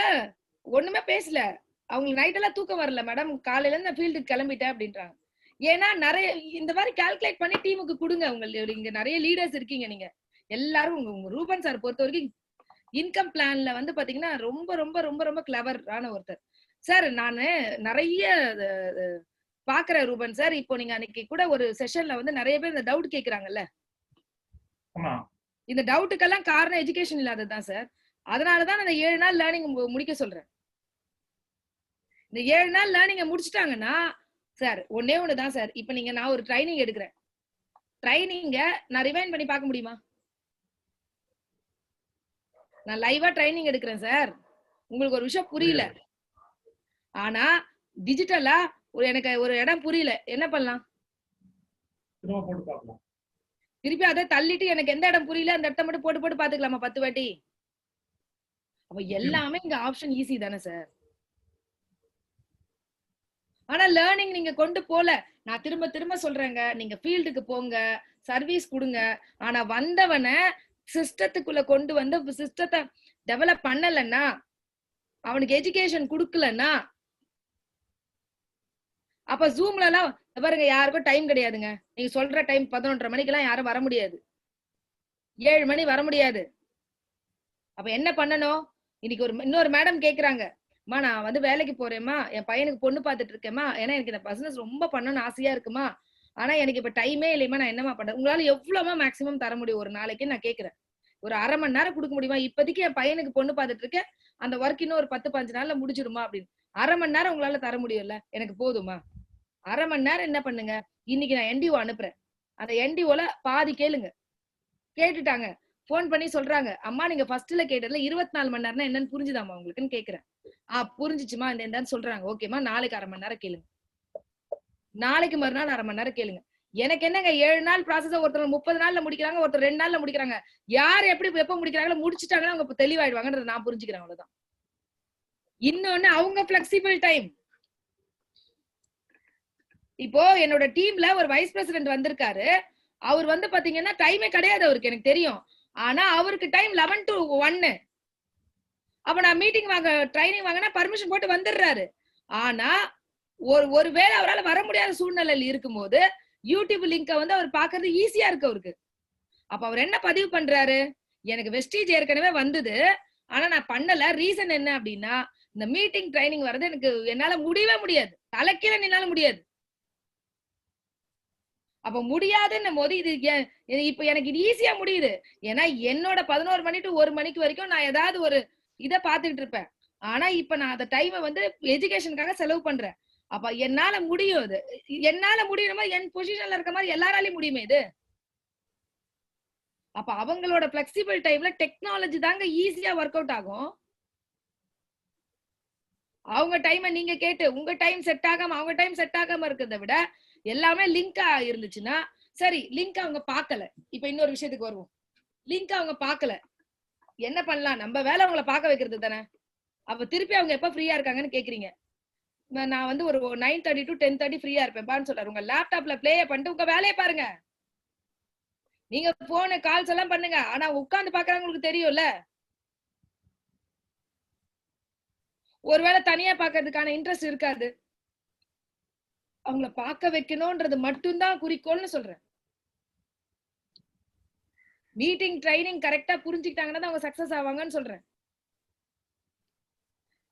ஒண்ணுமே பேசல. அவங்களுக்கு நைட் எல்லாம் தூக்கம் வரல மேடம், காலையில இருந்து நான் ஃபீல்டுக்கு கிளம்பிட்டேன் அப்படின்றாங்க. ஏன்னா நிறைய இந்த மாதிரி கால்குலேட் பண்ணி டீமுக்கு கொடுங்க. உங்களுக்கு இங்க நிறைய லீடர்ஸ் இருக்கீங்க, நீங்க எல்லாரும் உங்க ரூபன் சார் பொறுத்த வரைக்கும் இன்கம் பிளான்ல வந்து பாத்தீங்கன்னா ரொம்ப ரொம்ப ரொம்ப ரொம்ப கிளவரான ஒருத்தர் சார். நானு நிறைய பாக்குறேன் ரூபன் சார். இப்போ நீங்க அன்னைக்கு கூட ஒரு செஷன்ல வந்து நிறைய பேர் இந்த டவுட் கேக்குறாங்கல்ல, இந்த டவுட்டுக்கெல்லாம் காரணம் எஜுகேஷன் இல்லாததுதான் சார். அதனாலதான் அந்த 7 நாள் லேர்னிங் முடிக்க சொல்றேன். இந்த 7 நாள் லேர்னிங்க முடிச்சுட்டாங்கன்னா சார் ஒன்னே ஒண்ணுதான் சார். இப்ப நீங்க நான் ஒரு ட்ரைனிங் எடுக்கிறேன், ட்ரைனிங்க நான் ரிவைண்ட் பண்ணி பார்க்க முடியுமா? நான் லைவா ட்ரைனிங் எடுக்கிறேன் சார். உங்களுக்கு ஒரு விஷயம் புரியல, ஆனா டிஜிட்டலா எனக்கு ஒரு இடம் புரியல, என்ன பண்ணலாம்? திருப்பி அதை தள்ளிட்டு எனக்கு எந்த இடம் புரியல அந்த இடத்த மட்டும் போட்டு போட்டு பாத்துக்கலாமா 10 வாட்டி? அப்ப எல்லாமே இங்க ஆப்ஷன் ஈஸி தானே சார். ஆனா லேர்னிங் நீங்க கொண்டு போல. நான் திரும்ப திரும்ப சொல்றேங்க, நீங்க ஃபீல்டுக்கு போங்க, சர்வீஸ் கொடுங்க. ஆனா வந்தவன சிஸ்டத்துக்குள்ள கொண்டு வந்து சிஸ்டத்தை டெவலப் பண்ணலன்னா, அவனுக்கு எஜுகேஷன் கொடுக்கலன்னா, அப்ப ஜூம்ல எல்லாம் பாருங்க யாருக்கும் டைம் கிடையாதுங்க. நீங்க சொல்ற டைம் 11:30 மணிக்கு எல்லாம் யாரும் வர முடியாது, 7 மணி வர முடியாது. அப்ப என்ன பண்ணணும்? இன்னைக்கு இன்னொரு மேடம் கேக்குறாங்க, அம்மா நான் வந்து வேலைக்கு போறேம்மா, என் பையனுக்கு பொண்ணு பாத்துட்டு இருக்கேம்மா, ஏன்னா எனக்கு இந்த பிசினஸ் ரொம்ப பண்ணணும்னு ஆசையா இருக்குமா, ஆனா எனக்கு இப்ப டைமே இல்லையம்மா, நான் என்னமா பண்றேன்? உங்களால எவ்வளவுமா மேக்சிமம் தர முடியும் ஒரு நாளைக்கு? நான் கேக்குறேன். ஒரு அரை மணி நேரம் கொடுக்க முடியுமா? இப்போதைக்கு என் பையனுக்கு பொண்ணு பாத்துட்டு இருக்கேன், அந்த ஒர்க் இன்னும் ஒரு 10-15 நாள்ல முடிச்சிருமா அப்படின்னு. அரை மணி நேரம் உங்களால தர முடியும்ல? எனக்கு போதுமா? அரை மணி நேரம் என்ன பண்ணுங்க, இன்னைக்கு நான் என்டிஓ அனுப்புறேன், அந்த என்டிஓல பாதி கேளுங்க. கேட்டுட்டாங்க, போன் பண்ணி சொல்றாங்க, அம்மா நீங்க ஃபர்ஸ்ட்ல கேட்டதுல 24 மணி நேரம்னா என்னன்னு புரிஞ்சுதாமா உங்களுக்குன்னு கேக்குறேன். புரிஞ்சுச்சுமா இந்த சொல்றாங்க. ஓகேமா, நாளைக்கு அரை மணி நேரம் கேளுங்க, நாளைக்கு மறுநாள் அரை மணி நேரம் கேளுங்க. எனக்கு என்னங்க 7 நாள் ப்ராசஸ், ஒருத்தர் 30 நாள்ல முடிக்கிறாங்க, ஒருத்தர் 2 நாள்ல முடிக்கிறாங்க. யார் எப்படி எப்ப முடிக்கிறாங்களோ முடிச்சுட்டாங்கன்னா அவங்க தெளிவாயிடுவாங்கன்றத நான் புரிஞ்சுக்கிறேன், அவ்வளவுதான். இன்னொன்னு அவங்க பிளெக்சிபிள் டைம். இப்போ என்னோட டீம்ல ஒரு வைஸ் பிரசிடென்ட் வந்திருக்காரு, அவர் வந்து பாத்தீங்கன்னா டைமே கிடையாது அவருக்கு, எனக்கு தெரியும். ஆனா அவருக்கு டைம் 11 to 1. அப்ப நான் மீட்டிங் வாங்க ட்ரைனிங் வாங்கினா பர்மிஷன் போட்டு வந்துடுறாரு. ஆனா ஒருவேளை அவரால் வர முடியாத சூழ்நிலையில் இருக்கும்போது யூடியூப் லிங்க வந்து அவர் பாக்குறது ஈஸியா இருக்கு அவருக்கு. அப்ப அவர் என்ன பதிவு பண்றாரு, எனக்கு வெஸ்டீஜ் ஏற்கனவே வந்தது, ஆனா நான் பண்ணல. ரீசன் என்ன அப்படின்னா, இந்த மீட்டிங் ட்ரைனிங் வர்றது எனக்கு என்னால முடியவே முடியாது, தலைக்கீழ என்னால முடியாது. அப்ப முடியாதுன்னும் போது இது இப்ப எனக்கு இது ஈஸியா முடியுது. ஏன்னா என்னோட 11 மணி to 1 மணிக்கு வரைக்கும் நான் ஏதாவது ஒரு இதை பாத்துக்கிட்டு இருப்பேன். ஆனா இப்ப நான் அந்த டைமை வந்து எஜுகேஷனுக்காக செலவு பண்றேன். அப்ப என்னால முடியும், இது என்னால முடியற மாதிரி என் பொசிஷன்ல இருக்க மாதிரி எல்லாராலையும் முடியுமே இது. அப்ப அவங்களோட பிளெக்சிபிள் டைம்ல டெக்னாலஜி தாங்க ஈஸியா ஒர்க் அவுட் ஆகும். அவங்க டைமை நீங்க கேட்டு உங்க டைம் செட் ஆகாம அவங்க டைம் செட் ஆகாம இருக்கிறத விட எல்லாமே லிங்கா இருந்துச்சுன்னா சரி. லிங்க் அவங்க பார்க்கல, இப்ப இன்னொரு விஷயத்துக்கு வருவோம். லிங்க் அவங்க பார்க்கல, என்ன பண்ணலாம்? நம்ம வேலை அவங்கள பார்க்க வைக்கிறது தானே. அப்ப திருப்பி அவங்க எப்ப ஃப்ரீயா இருக்காங்கன்னு கேக்குறீங்க. நான் வந்து ஒரு 9:30 to 10:30 ஃப்ரீயா இருப்பேன் சொல்றாரு. உங்க லேப்டாப்ல பிளே பண்ணிட்டு உங்க வேலையை பாருங்க. நீங்க போன கால்ஸ் எல்லாம் பண்ணுங்க, ஆனா உட்கார்ந்து பாக்குறாங்க, உங்களுக்கு தெரியும்ல. ஒருவேளை தனியா பாக்குறதுக்கான இன்ட்ரெஸ்ட் இருக்காது. அவங்கள பார்க்க வைக்கணும்ன்றது மட்டும்தான் குறிக்கோள்னு சொல்றேன். மீட்டிங் ட்ரைனிங் கரெக்டா புரிஞ்சுக்கிட்டாங்கன்னா அவங்க சக்சஸ் ஆவாங்கன்னு சொல்றேன்.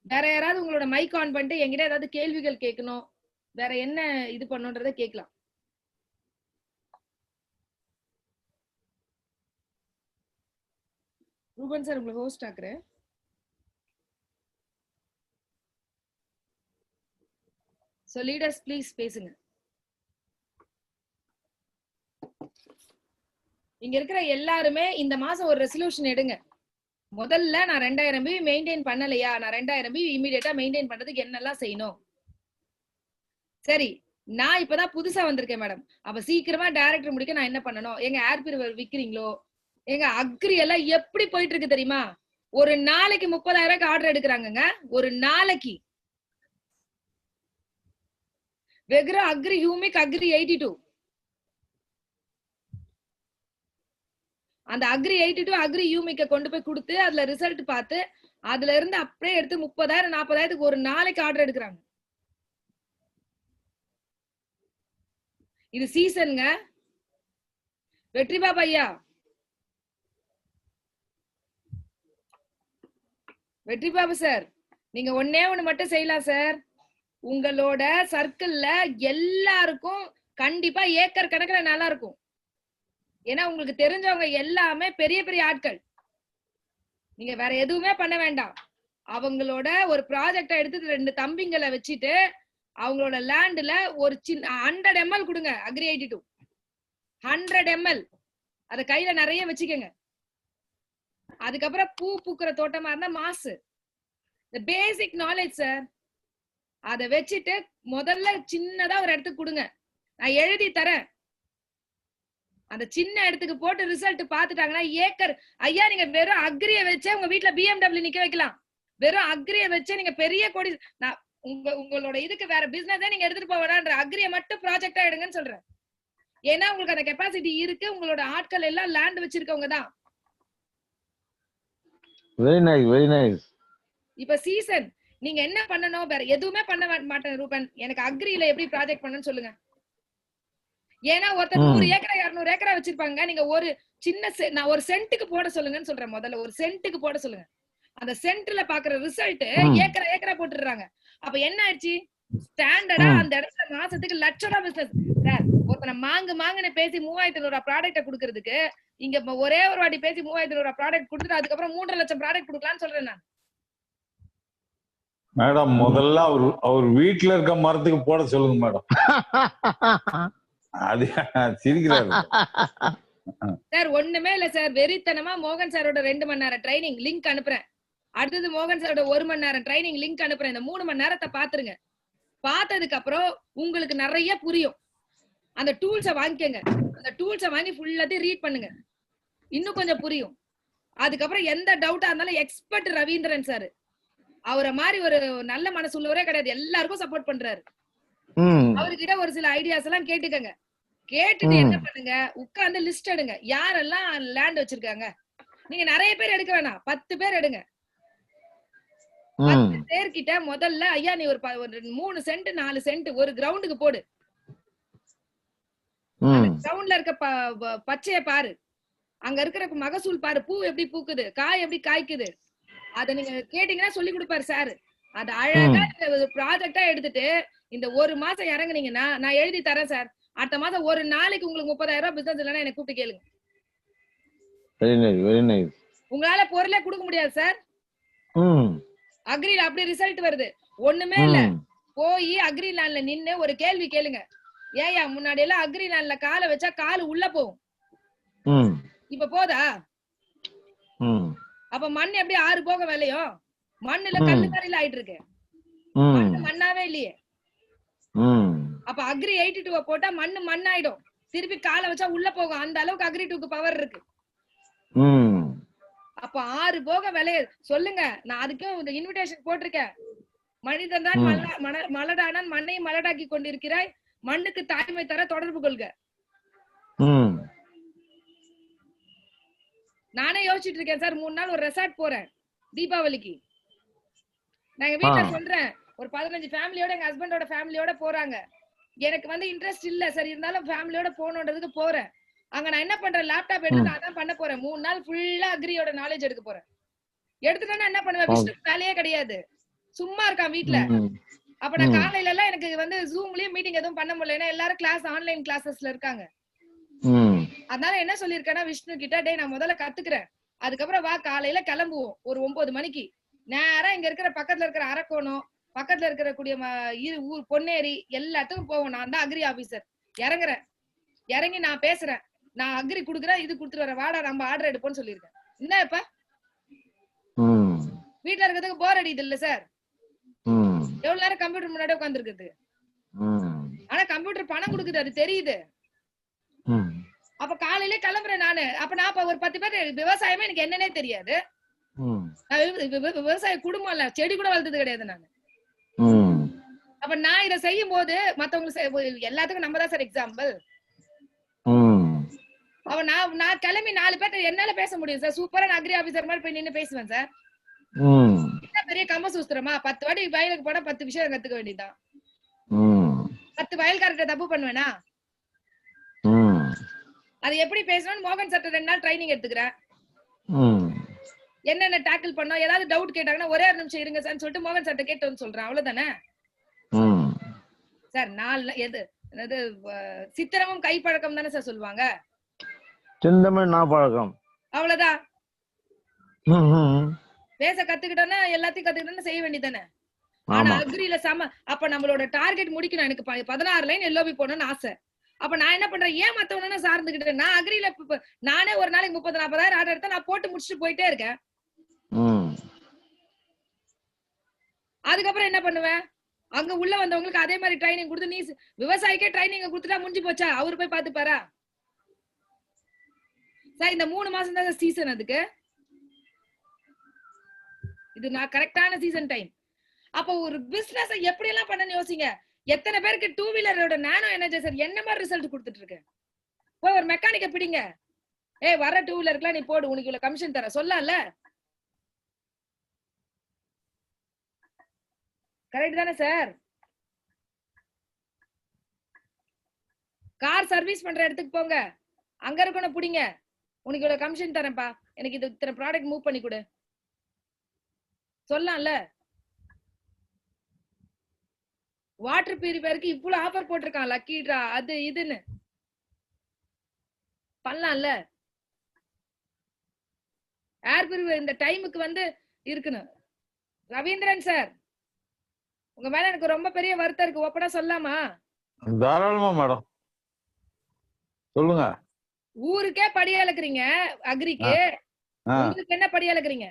வேற யாராவது உங்களோட மைக் ஆன் பண்ணிட்டு என்கிட்ட ஏதாவது கேள்விகள் கேட்கணும், வேற என்ன இது பண்ணுன்றத கேட்கலாம். ரூபன் சார் உங்களை ஹோஸ்ட் ஆக்குறேன். So leaders please பேசுங்க. இங்க இருக்கிற எல்லாருமே இந்த மாசம் ஒரு ரெசல்யூஷன் எடுங்க. முதல்ல நான் 2000 MB மெயின்டைன் பண்ணலையா, நான் 2000 MB இமீடியட்டா மெயின்டைன் பண்றதுக்கு என்னெல்லாம் செய்யணும். சரி, நான் இப்பதான் புதுசா வந்திருக்கேன் மேடம், அப்ப சீக்கிரமா டைரக்டர் முடிக்க நான் என்ன பண்ணணும்? எங்க ஏர் பியூரிஃபையர் விக்கிறீங்களோ, எங்க அக்ரி எல்லாம் எப்படி போயிட்டு இருக்கு தெரியுமா? ஒரு நாளைக்கு 30,000 ஆர்டர் எடுக்கிறாங்கங்க. ஒரு நாளைக்கு வெறும் அக்ரி ஹியூமிக் அக்ரி 82. அந்த அக்ரி 82 அக்ரி ஹியூமிக்க கொண்டு போய் கொடுத்து அதுல ரிசல்ட் பார்த்து அதுல இருந்து அப்படியே எடுத்து 30,000 40,000 ஒரு நாளைக்கு ஆர்டர் எடுக்கிறாங்க. இது சீசன்ங்க. வெற்றி பாபா ஐயா, வெற்றி பாபு சார், நீங்க ஒன்னே ஒண்ணு மட்டும் செய்யலாம் சார். உங்களோட சர்க்கிள்ல எல்லாருக்கும் கண்டிப்பா ஏக்கர் கணக்குல நல்லா இருக்கும். ஏன்னா உங்களுக்கு தெரிஞ்சவங்க எல்லாமே பெரிய பெரிய ஆட்கள். நீங்க வேற எதுவுமே பண்ண வேண்டாம். அவங்களோட ஒரு ப்ராஜெக்ட எடுத்து 2 தம்பிங்களை வச்சுட்டு அவங்களோட லேண்ட்ல ஒரு சின்ன 100 ml கொடுங்க. அக்ரி 82 100 ml அத கையில நிறைய வச்சுக்கோங்க. அதுக்கப்புறம் பூ பூக்குற தோட்டமா இருந்தா மாசு. இந்த பேசிக் நாலேஜ் சார். அதை வச்சுட்டு முதல்ல சின்னதா ஒரு இடத்துக்கு கொடுங்க. நான் எழுதி தரேன். அந்த சின்ன இடத்துக்கு போட்டு ரிசல்ட் பாத்துட்டாங்கன்னா ஏக்கர் ஐயா, நீங்க வெறும் அக்ரிய வச்சே உங்க வீட்டுல BMW நிக்க வைக்கலாம். வெறும் அக்ரிய வச்சே நீங்க பெரிய கோடி. நான் உங்களோட இதுக்கு வேற பிசினஸே நீங்க எடுத்துட்டு போக வேண்டாம்ன்ற, அக்ரிய மட்டும் ப்ராஜெக்டா எடுங்கன்னு சொல்றேன். ஏன்னா உங்களுக்கு அந்த கெப்பாசிட்டி இருக்கு. உங்களோட ஆட்கள் எல்லாம் லேண்ட் வச்சிருக்கவங்க தான். Very nice, very nice. இப்ப சீசன் நீங்க என்ன பண்ணணும்? வேற எதுவுமே பண்ண மாட்டேன் ரூபன். எனக்கு அக்ரியில எப்படி ப்ராஜெக்ட் பண்ணணும்னு சொல்லுங்க. ஏன்னா ஒருத்தர் 100 ஏக்கரா 200 ஏக்கரா வச்சிருப்பாங்க. நீங்க ஒரு சின்ன நான் ஒரு சென்ட்டுக்கு போட சொல்லுங்கன்னு சொல்றேன். முதல்ல ஒரு சென்ட்டுக்கு போட சொல்லுங்க. அந்த சென்ட்ல பாக்குற ரிசல்ட் ஏக்கரா ஏக்கரா போட்டுறாங்க. அப்ப என்ன ஆயிடுச்சு? ஸ்டாண்டர்டா அந்த இடத்துல மாசத்துக்கு லட்சம் ரூபாய் பிசினஸ். சார், ஒருத்தனை மாங்குன்னு பேசி 3,500 ப்ராடக்ட குடுக்கறதுக்கு இங்க ஒரே ஒரு வாட்டி பேசி 3,500 ப்ராடக்ட் கொடுத்துட்டு அதுக்கப்புறம் 3.5 லட்சம் ப்ராடக்ட் கொடுக்கலாம்னு சொல்றேன் நான். மேடம், முதல்ல அவர் வீட்டுல இருக்க மரத்துக்கு போட சொல்லுங்க மேடம். அது சிரிக்கிறாரு சார். ஒண்ணுமே இல்ல சார், வெறித்தனமா மோகன் சாரோட 2 மணி நேரம் ட்ரைனிங் லிங்க் அனுப்புறேன். அடுத்தது மோகன் சாரோட 1 மணி நேரம் ட்ரைனிங் லிங்க் அனுப்புறேன். இந்த 3 மணி நேரத்தை பாத்துருங்க. பார்த்ததுக்கு அப்புறம் உங்களுக்கு நிறைய புரியும். அந்த டூல்ஸை வாங்கிக்கங்க. அந்த டூல்ஸை வாங்கி ஃபுல்லாத்தையும் ரீட் பண்ணுங்க. இன்னும் கொஞ்சம் புரியும். அதுக்கப்புறம் எந்த டவுட்டா இருந்தாலும் எக்ஸ்பர்ட் ரவீந்திரன் சார், அவரை மாதிரி ஒரு நல்ல மனசு உள்ளவரே கிடையாது. எல்லாருக்கும் சப்போர்ட் பண்றாரு. அவர்கிட்ட ஒரு சில ஐடியாஸ் எல்லாம் கேட்டுக்கங்க. கேட்டுட்டு என்ன பண்ணுங்க, உட்கார்ந்து லிஸ்ட் எடுங்க. யாரெல்லாம் லேண்ட் வச்சிருக்காங்க. நீங்க நிறைய பேர் எடுக்க வேணாம், 10 பேர் எடுங்க. 10 பேர்கிட்ட முதல்ல ஐயா நீ ஒரு 3 சென்ட் 4 சென்ட் ஒரு கிரவுண்டுக்கு போடு. கிரவுண்ட்ல இருக்க பச்சைய பாரு, அங்க இருக்கிற மகசூல் பாரு, பூ எப்படி பூக்குது, காய் எப்படி காய்க்குது. அத நீங்க கேட்டீங்கன்னா சொல்லி கொடுப்பாரு சார். அது அழகா ப்ராஜெக்டா எடுத்துட்டு இந்த 1 மாசம் இறங்குனீங்கன்னா நான் எழுதி தரேன் சார். அடுத்த மாசம் ஒரு நாளைக்கு உங்களுக்கு 30,000 ரூபாய் பிசினஸ் இல்லைன்னா எனக்கு கூப்பிட்டு கேளுங்க. Very nice, very nice. உங்களால பொருளே கொடுக்க முடியாது சார். அக்ரில அப்படி ரிசல்ட் வருது. ஒண்ணுமே இல்ல, போய் அக்ரி லேண்ட்ல நின்னு ஒரு கேள்வி கேளுங்க. ஏயா முன்னாடி எல்லாம் அக்ரி லேண்ட்ல காலை வச்சா காலு உள்ள போகும், இப்ப போதா? அப்ப மண் எப்படி 6 போக விளையும்? மண்ணுல கல்லு கரையில ஆயிட்டு இருக்கு, மண்ணாவே இல்லையே. அப்ப அக்ரி 82 போட்டா மண்ணு மண்ணாயிடும், திருப்பி காலை வச்சா உள்ள போகும். அந்த அளவுக்கு அக்ரி 2க்கு பவர் இருக்கு. அப்ப 6 போக விளைய சொல்லுங்க. நான் அதுக்கும் இன்விடேஷன் போட்டிருக்கேன். மனிதன் தான் மலடானான், மண்ணையும் மலடாக்கி கொண்டிருக்கிறாய், மண்ணுக்கு தாய்மை தர தொடர்பு கொள்க. நானே யோசிச்சுட்டு இருக்கேன் சார். 3 நாள் ஒரு ரெசார்ட் போறேன் தீபாவளிக்கு. நான் எங்க வீட்டுல சொல்றேன், ஒரு 15 ஃபேமிலியோட எங்க ஹஸ்பண்டோட ஃபேமிலியோட போறாங்க. எனக்கு வந்து இன்ட்ரெஸ்ட் இல்ல சார், இருந்தாலும் ஃபேமிலியோட போகணுன்றதுக்கு போறேன். அங்க நான் என்ன பண்றேன், லேப்டாப் எடுத்து அதான் பண்ண போறேன். 3 நாள் ஃபுல்லா அக்ரியோட நாலேஜ் எடுக்க போறேன். எடுத்துட்டேன்னா என்ன பண்ணுவேன், விஷ்ணு வேலையே கிடையாது, சும்மா இருக்கான் வீட்டுல. அப்ப நான் காலையில எல்லாம் எனக்கு வந்து ஜூம்லயும் மீட்டிங் எதுவும் பண்ண முடியல, ஏன்னா எல்லாரும் கிளாஸ் ஆன்லைன் கிளாஸஸ்ல இருக்காங்க. அதனால என்ன சொல்லிருக்கேன்னா விஷ்ணு கிட்ட, டே நான் முதல்ல கத்துக்கிறேன், அதுக்கப்புறம் வா காலையில கிளம்புவோம் ஒரு 9 மணிக்கு. நேரா இங்க இருக்கிற பக்கத்துல இருக்கிற அரக்கோணம், பக்கத்துல இருக்கிற கூடிய ஊர் பொன்னேரி எல்லாத்துக்கும் போவோம். நான் தான் அக்ரி ஆபீசர். இறங்குறேன், இறங்கி நான் பேசுறேன். நான் அக்ரி குடுக்குறேன், இது குடுத்துட்டு வரேன், வாடா நம்ம ஆர்டர் எடுப்போம்னு சொல்லியிருக்கேன். என்ன இப்ப வீட்டுல இருக்கிறதுக்கு போர் அடிக்குது இல்ல சார்? எவ்வளவு நேரம் கம்ப்யூட்டர் முன்னாடி உட்கார்ந்து இருக்குது? ஆனா கம்ப்யூட்டர் பணம் கொடுக்குது, அது தெரியுது. அப்ப காலையிலே கிளம்புறேன் நானு. அப்ப நான் ஒரு 10 பேர் விவசாயமே எனக்கு என்னன்னே தெரியாது. விவசாய குடும்பம் இல்ல, செடி கூட வளர்த்தது கிடையாது நானு. அப்ப நான் இதை செய்யும் போது மத்தவங்களுக்கு எல்லாத்துக்கும் நம்ம தான் சார் எக்ஸாம்பிள். அப்ப நான் கிளம்பி 4 பேர்ட்ட என்னால பேச முடியும் சார். சூப்பரா நான் அக்ரி ஆபீசர் மாதிரி போய் நின்னு பேசுவேன் சார். என்ன பெரிய கம்ப சூஸ்திரமா? 10 வாட்டி வயலுக்கு போனா 10 விஷயம் கத்துக்க வேண்டியதுதான். 10 வயல்காரர்கிட்ட தப்பு பண்ணுவேனா? அது எப்படி பேசணும்னு மோகன் சார் 2 நாள் ட்ரைனிங் எடுத்துக்கிறேன். என்னென்ன டேக்கிள் பண்ணோம், ஏதாவது டவுட் கேட்டாங்கன்னா ஒரே ஒரு நிமிஷம் இருங்க சார் சொல்லிட்டு மோகன் சார்ட்ட கேட்டு வந்து சொல்றேன். அவ்வளவுதானே சார்? எது சித்திரமும் கைப்பழக்கம் தானே சார் சொல்லுவாங்க? அவ்வளவுதான். பேச கத்துக்கிட்டோம்னா எல்லாத்தையும் கத்துக்கிட்டோம்னா செய்ய வேண்டியதானே. ஆனா அக்ரில அப்ப நம்மளோட டார்கெட் முடிக்கணும். எனக்கு 16 லைன் எல்ஓபி போடணும்னு ஆசை. அப்ப நான் என்ன பண்றேன், ஏன் மத்தவன சார்ந்துகிட்டேன்? நான் அக்ரில நானே ஒரு நாளைக்கு 30-40 ஆர்டர் எடுத்தா நான் போட்டு முடிச்சுட்டு போயிட்டே இருக்கேன். அதுக்கப்புறம் என்ன பண்ணுவேன்? அங்க உள்ள வந்தவங்களுக்கு அதே மாதிரி ட்ரைனிங் கொடுத்து, நீ விவசாயிக்கே ட்ரைனிங் கொடுத்துட்டா முடிஞ்சு போச்சா? அவரு போய் பாத்துப்பாரா சார்? இந்த 3 மாசம் தான் சீசன். அதுக்கு இது நான் கரெக்டான சீசன் டைம். அப்ப ஒரு பிசினஸ் எப்படி எல்லாம் பண்ணணும்னு யோசிங்க. எத்தனை பேருக்கு 2 வீலரோட நானோ எனர்ஜைசர் என்ன மாதிரி ரிசல்ட் கொடுத்துட்டு இருக்கு? போய் ஒரு மெக்கானிக்க பிடிங்க, வர 2 வீலருக்குலாம் நீ போடு, உனக்கு இவ்வளவு கமிஷன் தர சொல்லல. கரெக்ட் தானே சார்? கார் சர்வீஸ் பண்ற இடத்துக்கு போங்க, அங்க இருக்கணும் பிடிங்க, உனக்கு இவ்வளவு கமிஷன் தரேன்ப்பா, எனக்கு இது இத்தனை ப்ராடக்ட் மூவ் பண்ணி கொடு சொல்லலாம்ல. வாட்டர் பியூரிஃபையருக்கு இவ்வளவு ஆஃபர் போட்டிருக்கான், லக்கி டிரா அது இதுன்னு பண்ணலாம்ல. ஏர் பியூரிஃபையர் இந்த டைமுக்கு இருக்கணும். ரவீந்திரன் சார், உங்க மேல எனக்கு ரொம்ப பெரிய வருத்தம் இருக்கு, ஓப்பனா சொல்லாமா? தாராளமா மேடம் சொல்லுங்க. ஊருக்கே படி அளக்குறீங்க அக்ரிக்கு, உங்களுக்கு என்ன படி அளக்குறீங்க?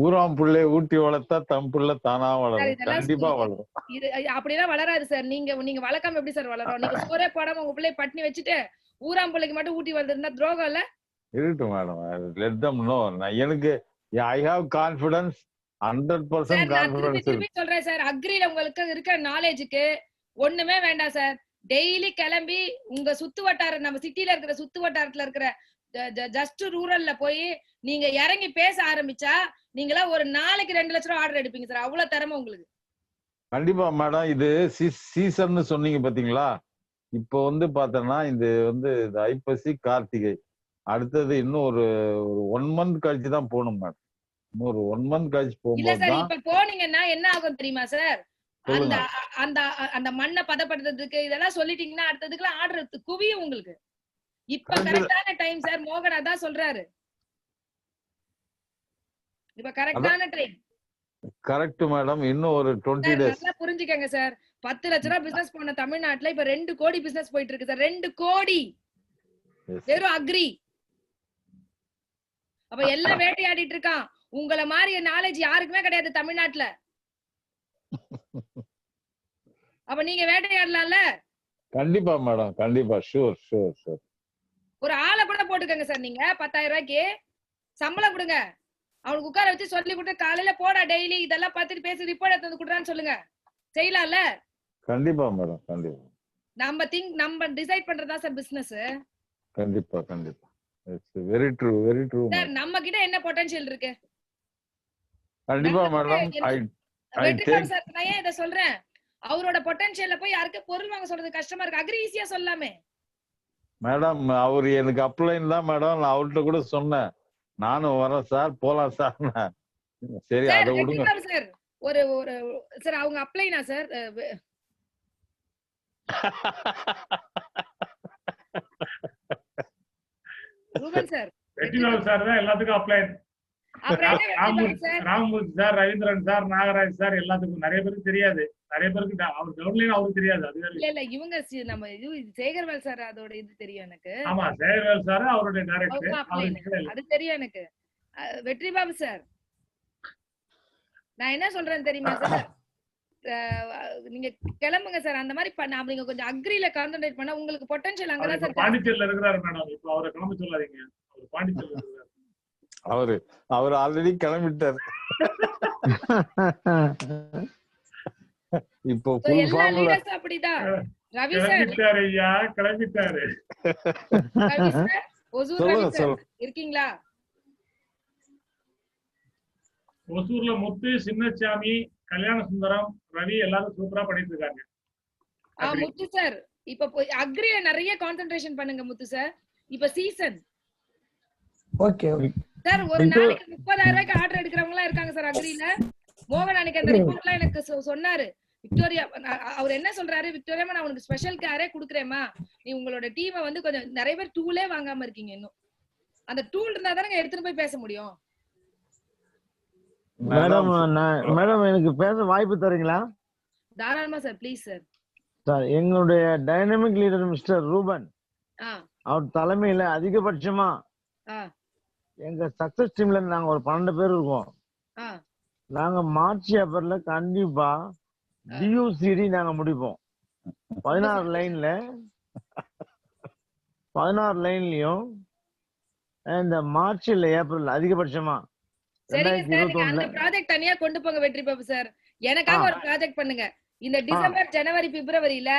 ஊராம் புள்ளை ஊட்டி வளர்த்தா தம் புள்ள தானா வளரும். கண்டிப்பா வளரும். இது அப்படிலாம் வளராது சார். நீங்க வளர்க்காம எப்படி சார் வளரும்? நீங்க சோறே போடாம உங்க பிள்ளை பட்டினி வச்சுட்டு ஊராம் பிள்ளைக்கு மட்டும் ஊட்டி வளர்ந்துருந்தா துரோகம் இல்ல? இருக்கட்டும் மேடம், லெட் தம் நோ. எனக்கு ஐ ஹேவ் கான்ஃபிடன்ஸ், 100% கான்ஃபிடன்ஸ். திருப்பி சொல்றேன் சார், அக்ரில உங்களுக்கு இருக்க நாலேஜுக்கு ஒண்ணுமே வேண்டாம் சார். டெய்லி கிளம்பி உங்க சுத்து வட்டாரம், நம்ம சிட்டில இருக்கிற சுத்து வட்டாரத்துல இருக்கிற ஜஸ்ட் ரூரல்ல போய் நீங்க இறங்கி பேச ஆரம்பிச்சா நீங்களா ஒரு நாளைக்கு 2 லட்சம் ரூபாய் ஆர்டர் எடுப்பீங்க சார். அவ்வளவு திறமை உங்களுக்கு. கண்டிப்பா மேடம். இது சீசன் சொன்னீங்க பாத்தீங்களா? இப்போ பாத்தோம்னா இது ஐப்பசி கார்த்திகை, அடுத்தது இன்னும் ஒரு 1 மந்த் கழிச்சு தான் போகணும் மேடம். இன்னொரு 1 மந்த் கழிச்சு போகும்போது சார், இப்ப போனீங்கன்னா என்ன ஆகும் தெரியுமா சார்? அந்த அந்த அந்த மண்ணை பதப்படுத்துறதுக்கு இதெல்லாம் சொல்லிட்டீங்கன்னா அடுத்ததுக்குலாம் ஆர்டர் குவியும் உங்களுக்கு. இப்ப கரெக்டான டைம் சார். மோகன் அதான் சொல்றாரு, இப்ப கரெக்டான டைம். Correct madam. இன்னும் ஒரு 20 டேஸ் நல்லா புரிஞ்சுக்கங்க சார். 10 லட்சம் ரூபாய் பிசினஸ் போன தமிழ்நாட்டுல இப்ப 2 கோடி பிசினஸ் போயிட்டு இருக்கு சார். 2 கோடி வெறும் அக்ரி. அப்ப எல்லாம் வேட்டையாடிட்டு இருக்கான். உங்கள மாதிரி நாலேஜ் யாருக்குமே கிடையாது தமிழ்நாட்டுல. அப்ப நீங்க வேட்டையாடலாம்ல? கண்டிப்பா மேடம், கண்டிப்பா. Sure sure sure. ஒரு ஆளை கூட போட்டுக்கங்க சார். நீங்க 10,000 ரூபாய்க்கு சம்பளம் கொடுங்க, அவனுக்கு உட்கார வச்சு சொல்லி கொடுத்து காலையில போடா டெய்லி இதெல்லாம் பார்த்துட்டு பேசி ரிப்போர்ட் எடுத்து வந்து கொடுறான்னு சொல்லுங்க. செய்யலாம்ல? கண்டிப்பா மேடம், கண்டிப்பா. நம்ம டிசைட் பண்றதா சார் பிசினஸ். கண்டிப்பா கண்டிப்பா. It's very true, very true sir. நம்ம கிட்ட என்ன பொட்டன்ஷியல் இருக்கு? கண்டிப்பா மேடம். வெற்றிமாறன் சார், நான் ஏன் இத சொல்றேன், அவரோட பொட்டன்ஷியல்ல போய் யாருக்கு பொருள் வாங்க சொல்றது கஷ்டமா இருக்கு. அக்ரி ஈஸியா சொல்லாமே மேடம். அவர் எனக்கு அப்ளைன் தான் மேடம். நான் அவர்கிட்ட கூட சொன்னேன், நானும் வரேன் சார், போலாம் சார். சரி அத விடுங்க சார். ஒரு சார் அவங்க அப்ளைனா sir? Ruban sir, Vetrimaaran sir தான் எல்லாத்துக்கும் அப்ளைன். Ramurthy sir, Ravindran sir, Nagaraj sir எல்லாத்துக்கும் நிறைய பேருக்கு தெரியாது. நிறைய பேருக்கு அவர் டவுன்லைன் அவருக்கு தெரியாது. அது இல்ல இல்ல இவங்க நம்ம இது சேகர்வேல் சார் அதோட இது தெரியும் எனக்கு. ஆமா, சேகர்வேல் சார் அவருடைய டைரக்டர். அது தெரியும் எனக்கு. வெற்றி பாபு சார், நான் என்ன சொல்றேன் தெரியுமா சார், நீங்க கிளம்புங்க சார். அந்த மாதிரி நீங்க கொஞ்சம் அக்ரில கான்சென்ட்ரேட் பண்ணா உங்களுக்கு பொட்டன்ஷியல் அங்கதான் சார். பாண்டிச்சேரியில இருக்கிறாரு மேடம். இப்போ அவரை கிளம்ப சொல்லாதீங்க. அவர் பாண்டிச்சேரியில இருக்கிறாரு. அவர் ஆல்ரெடி கிளம்பிட்டாரு. இப்போ எல்லா லீடர்ஸ் அப்படிதான். ரவி சார் கிளம்பிட்டாரு ஐயா, கிளம்பிட்டாரு. ரவி சார், ஒசூர் ரவி சார் இருக்கீங்களா? ஒசூர்ல முத்து, சின்னசாமி, கல்யாண சுந்தரம், ரவி எல்லாரும் சூப்பரா பண்ணிட்டு இருக்காங்க. முத்து சார் இப்ப அக்ரில நிறைய கான்சென்ட்ரேஷன் பண்ணுங்க முத்து சார். இப்ப சீசன். ஓகே சார் ஒரு நாளைக்கு 30,000 ரூபாய்க்கு ஆர்டர் எடுக்கிறவங்க எல்லாம் இருக்காங்க சார் அக்ரில. மோகன் அன்னைக்கு அந்த ரிப்போர்ட்லாம் எனக்கு சொன்னாரு. விக்டோரியா அவர் என்ன சொல்றாரு, விக்டோரியா நான் உனக்கு ஸ்பெஷல் கேரே குடுக்குறேமா, நீ உங்களோட டீமை வந்து கொஞ்சம் நிறைய பேர் டூலே வாங்காம இருக்கீங்க. இன்னும் அந்த டூல் இருந்தா தானே எடுத்துட்டு போய் பேச முடியும். மேடம் மேடம் எனக்கு பேச வாய்ப்பு தரீங்களா? தாராளமா சார், ப்ளீஸ் சார். சார், எங்களுடைய டைனமிக் லீடர் மிஸ்டர் ரூபன் அவர் தலைமையில அதிகபட்சமா எங்க சக்சஸ் டீம்ல நாங்க ஒரு 12 பேர் இருக்கோம். நாங்க மார்ச் ஏப்ரல்ல கண்டிப்பா டியூசிடி நாங்க முடிப்போம். 16 லைன்லயும் இந்த மார்ச் இல்ல ஏப்ரல் அதிகபட்சமா. சரிங்க சார், அந்த ப்ராஜெக்ட் தனியா கொண்டு போங்க வெற்றி பாபு சார். எனக்காக ஒரு ப்ராஜெக்ட் பண்ணுங்க. இந்த டிசம்பர், ஜனவரி, பிப்ரவரியில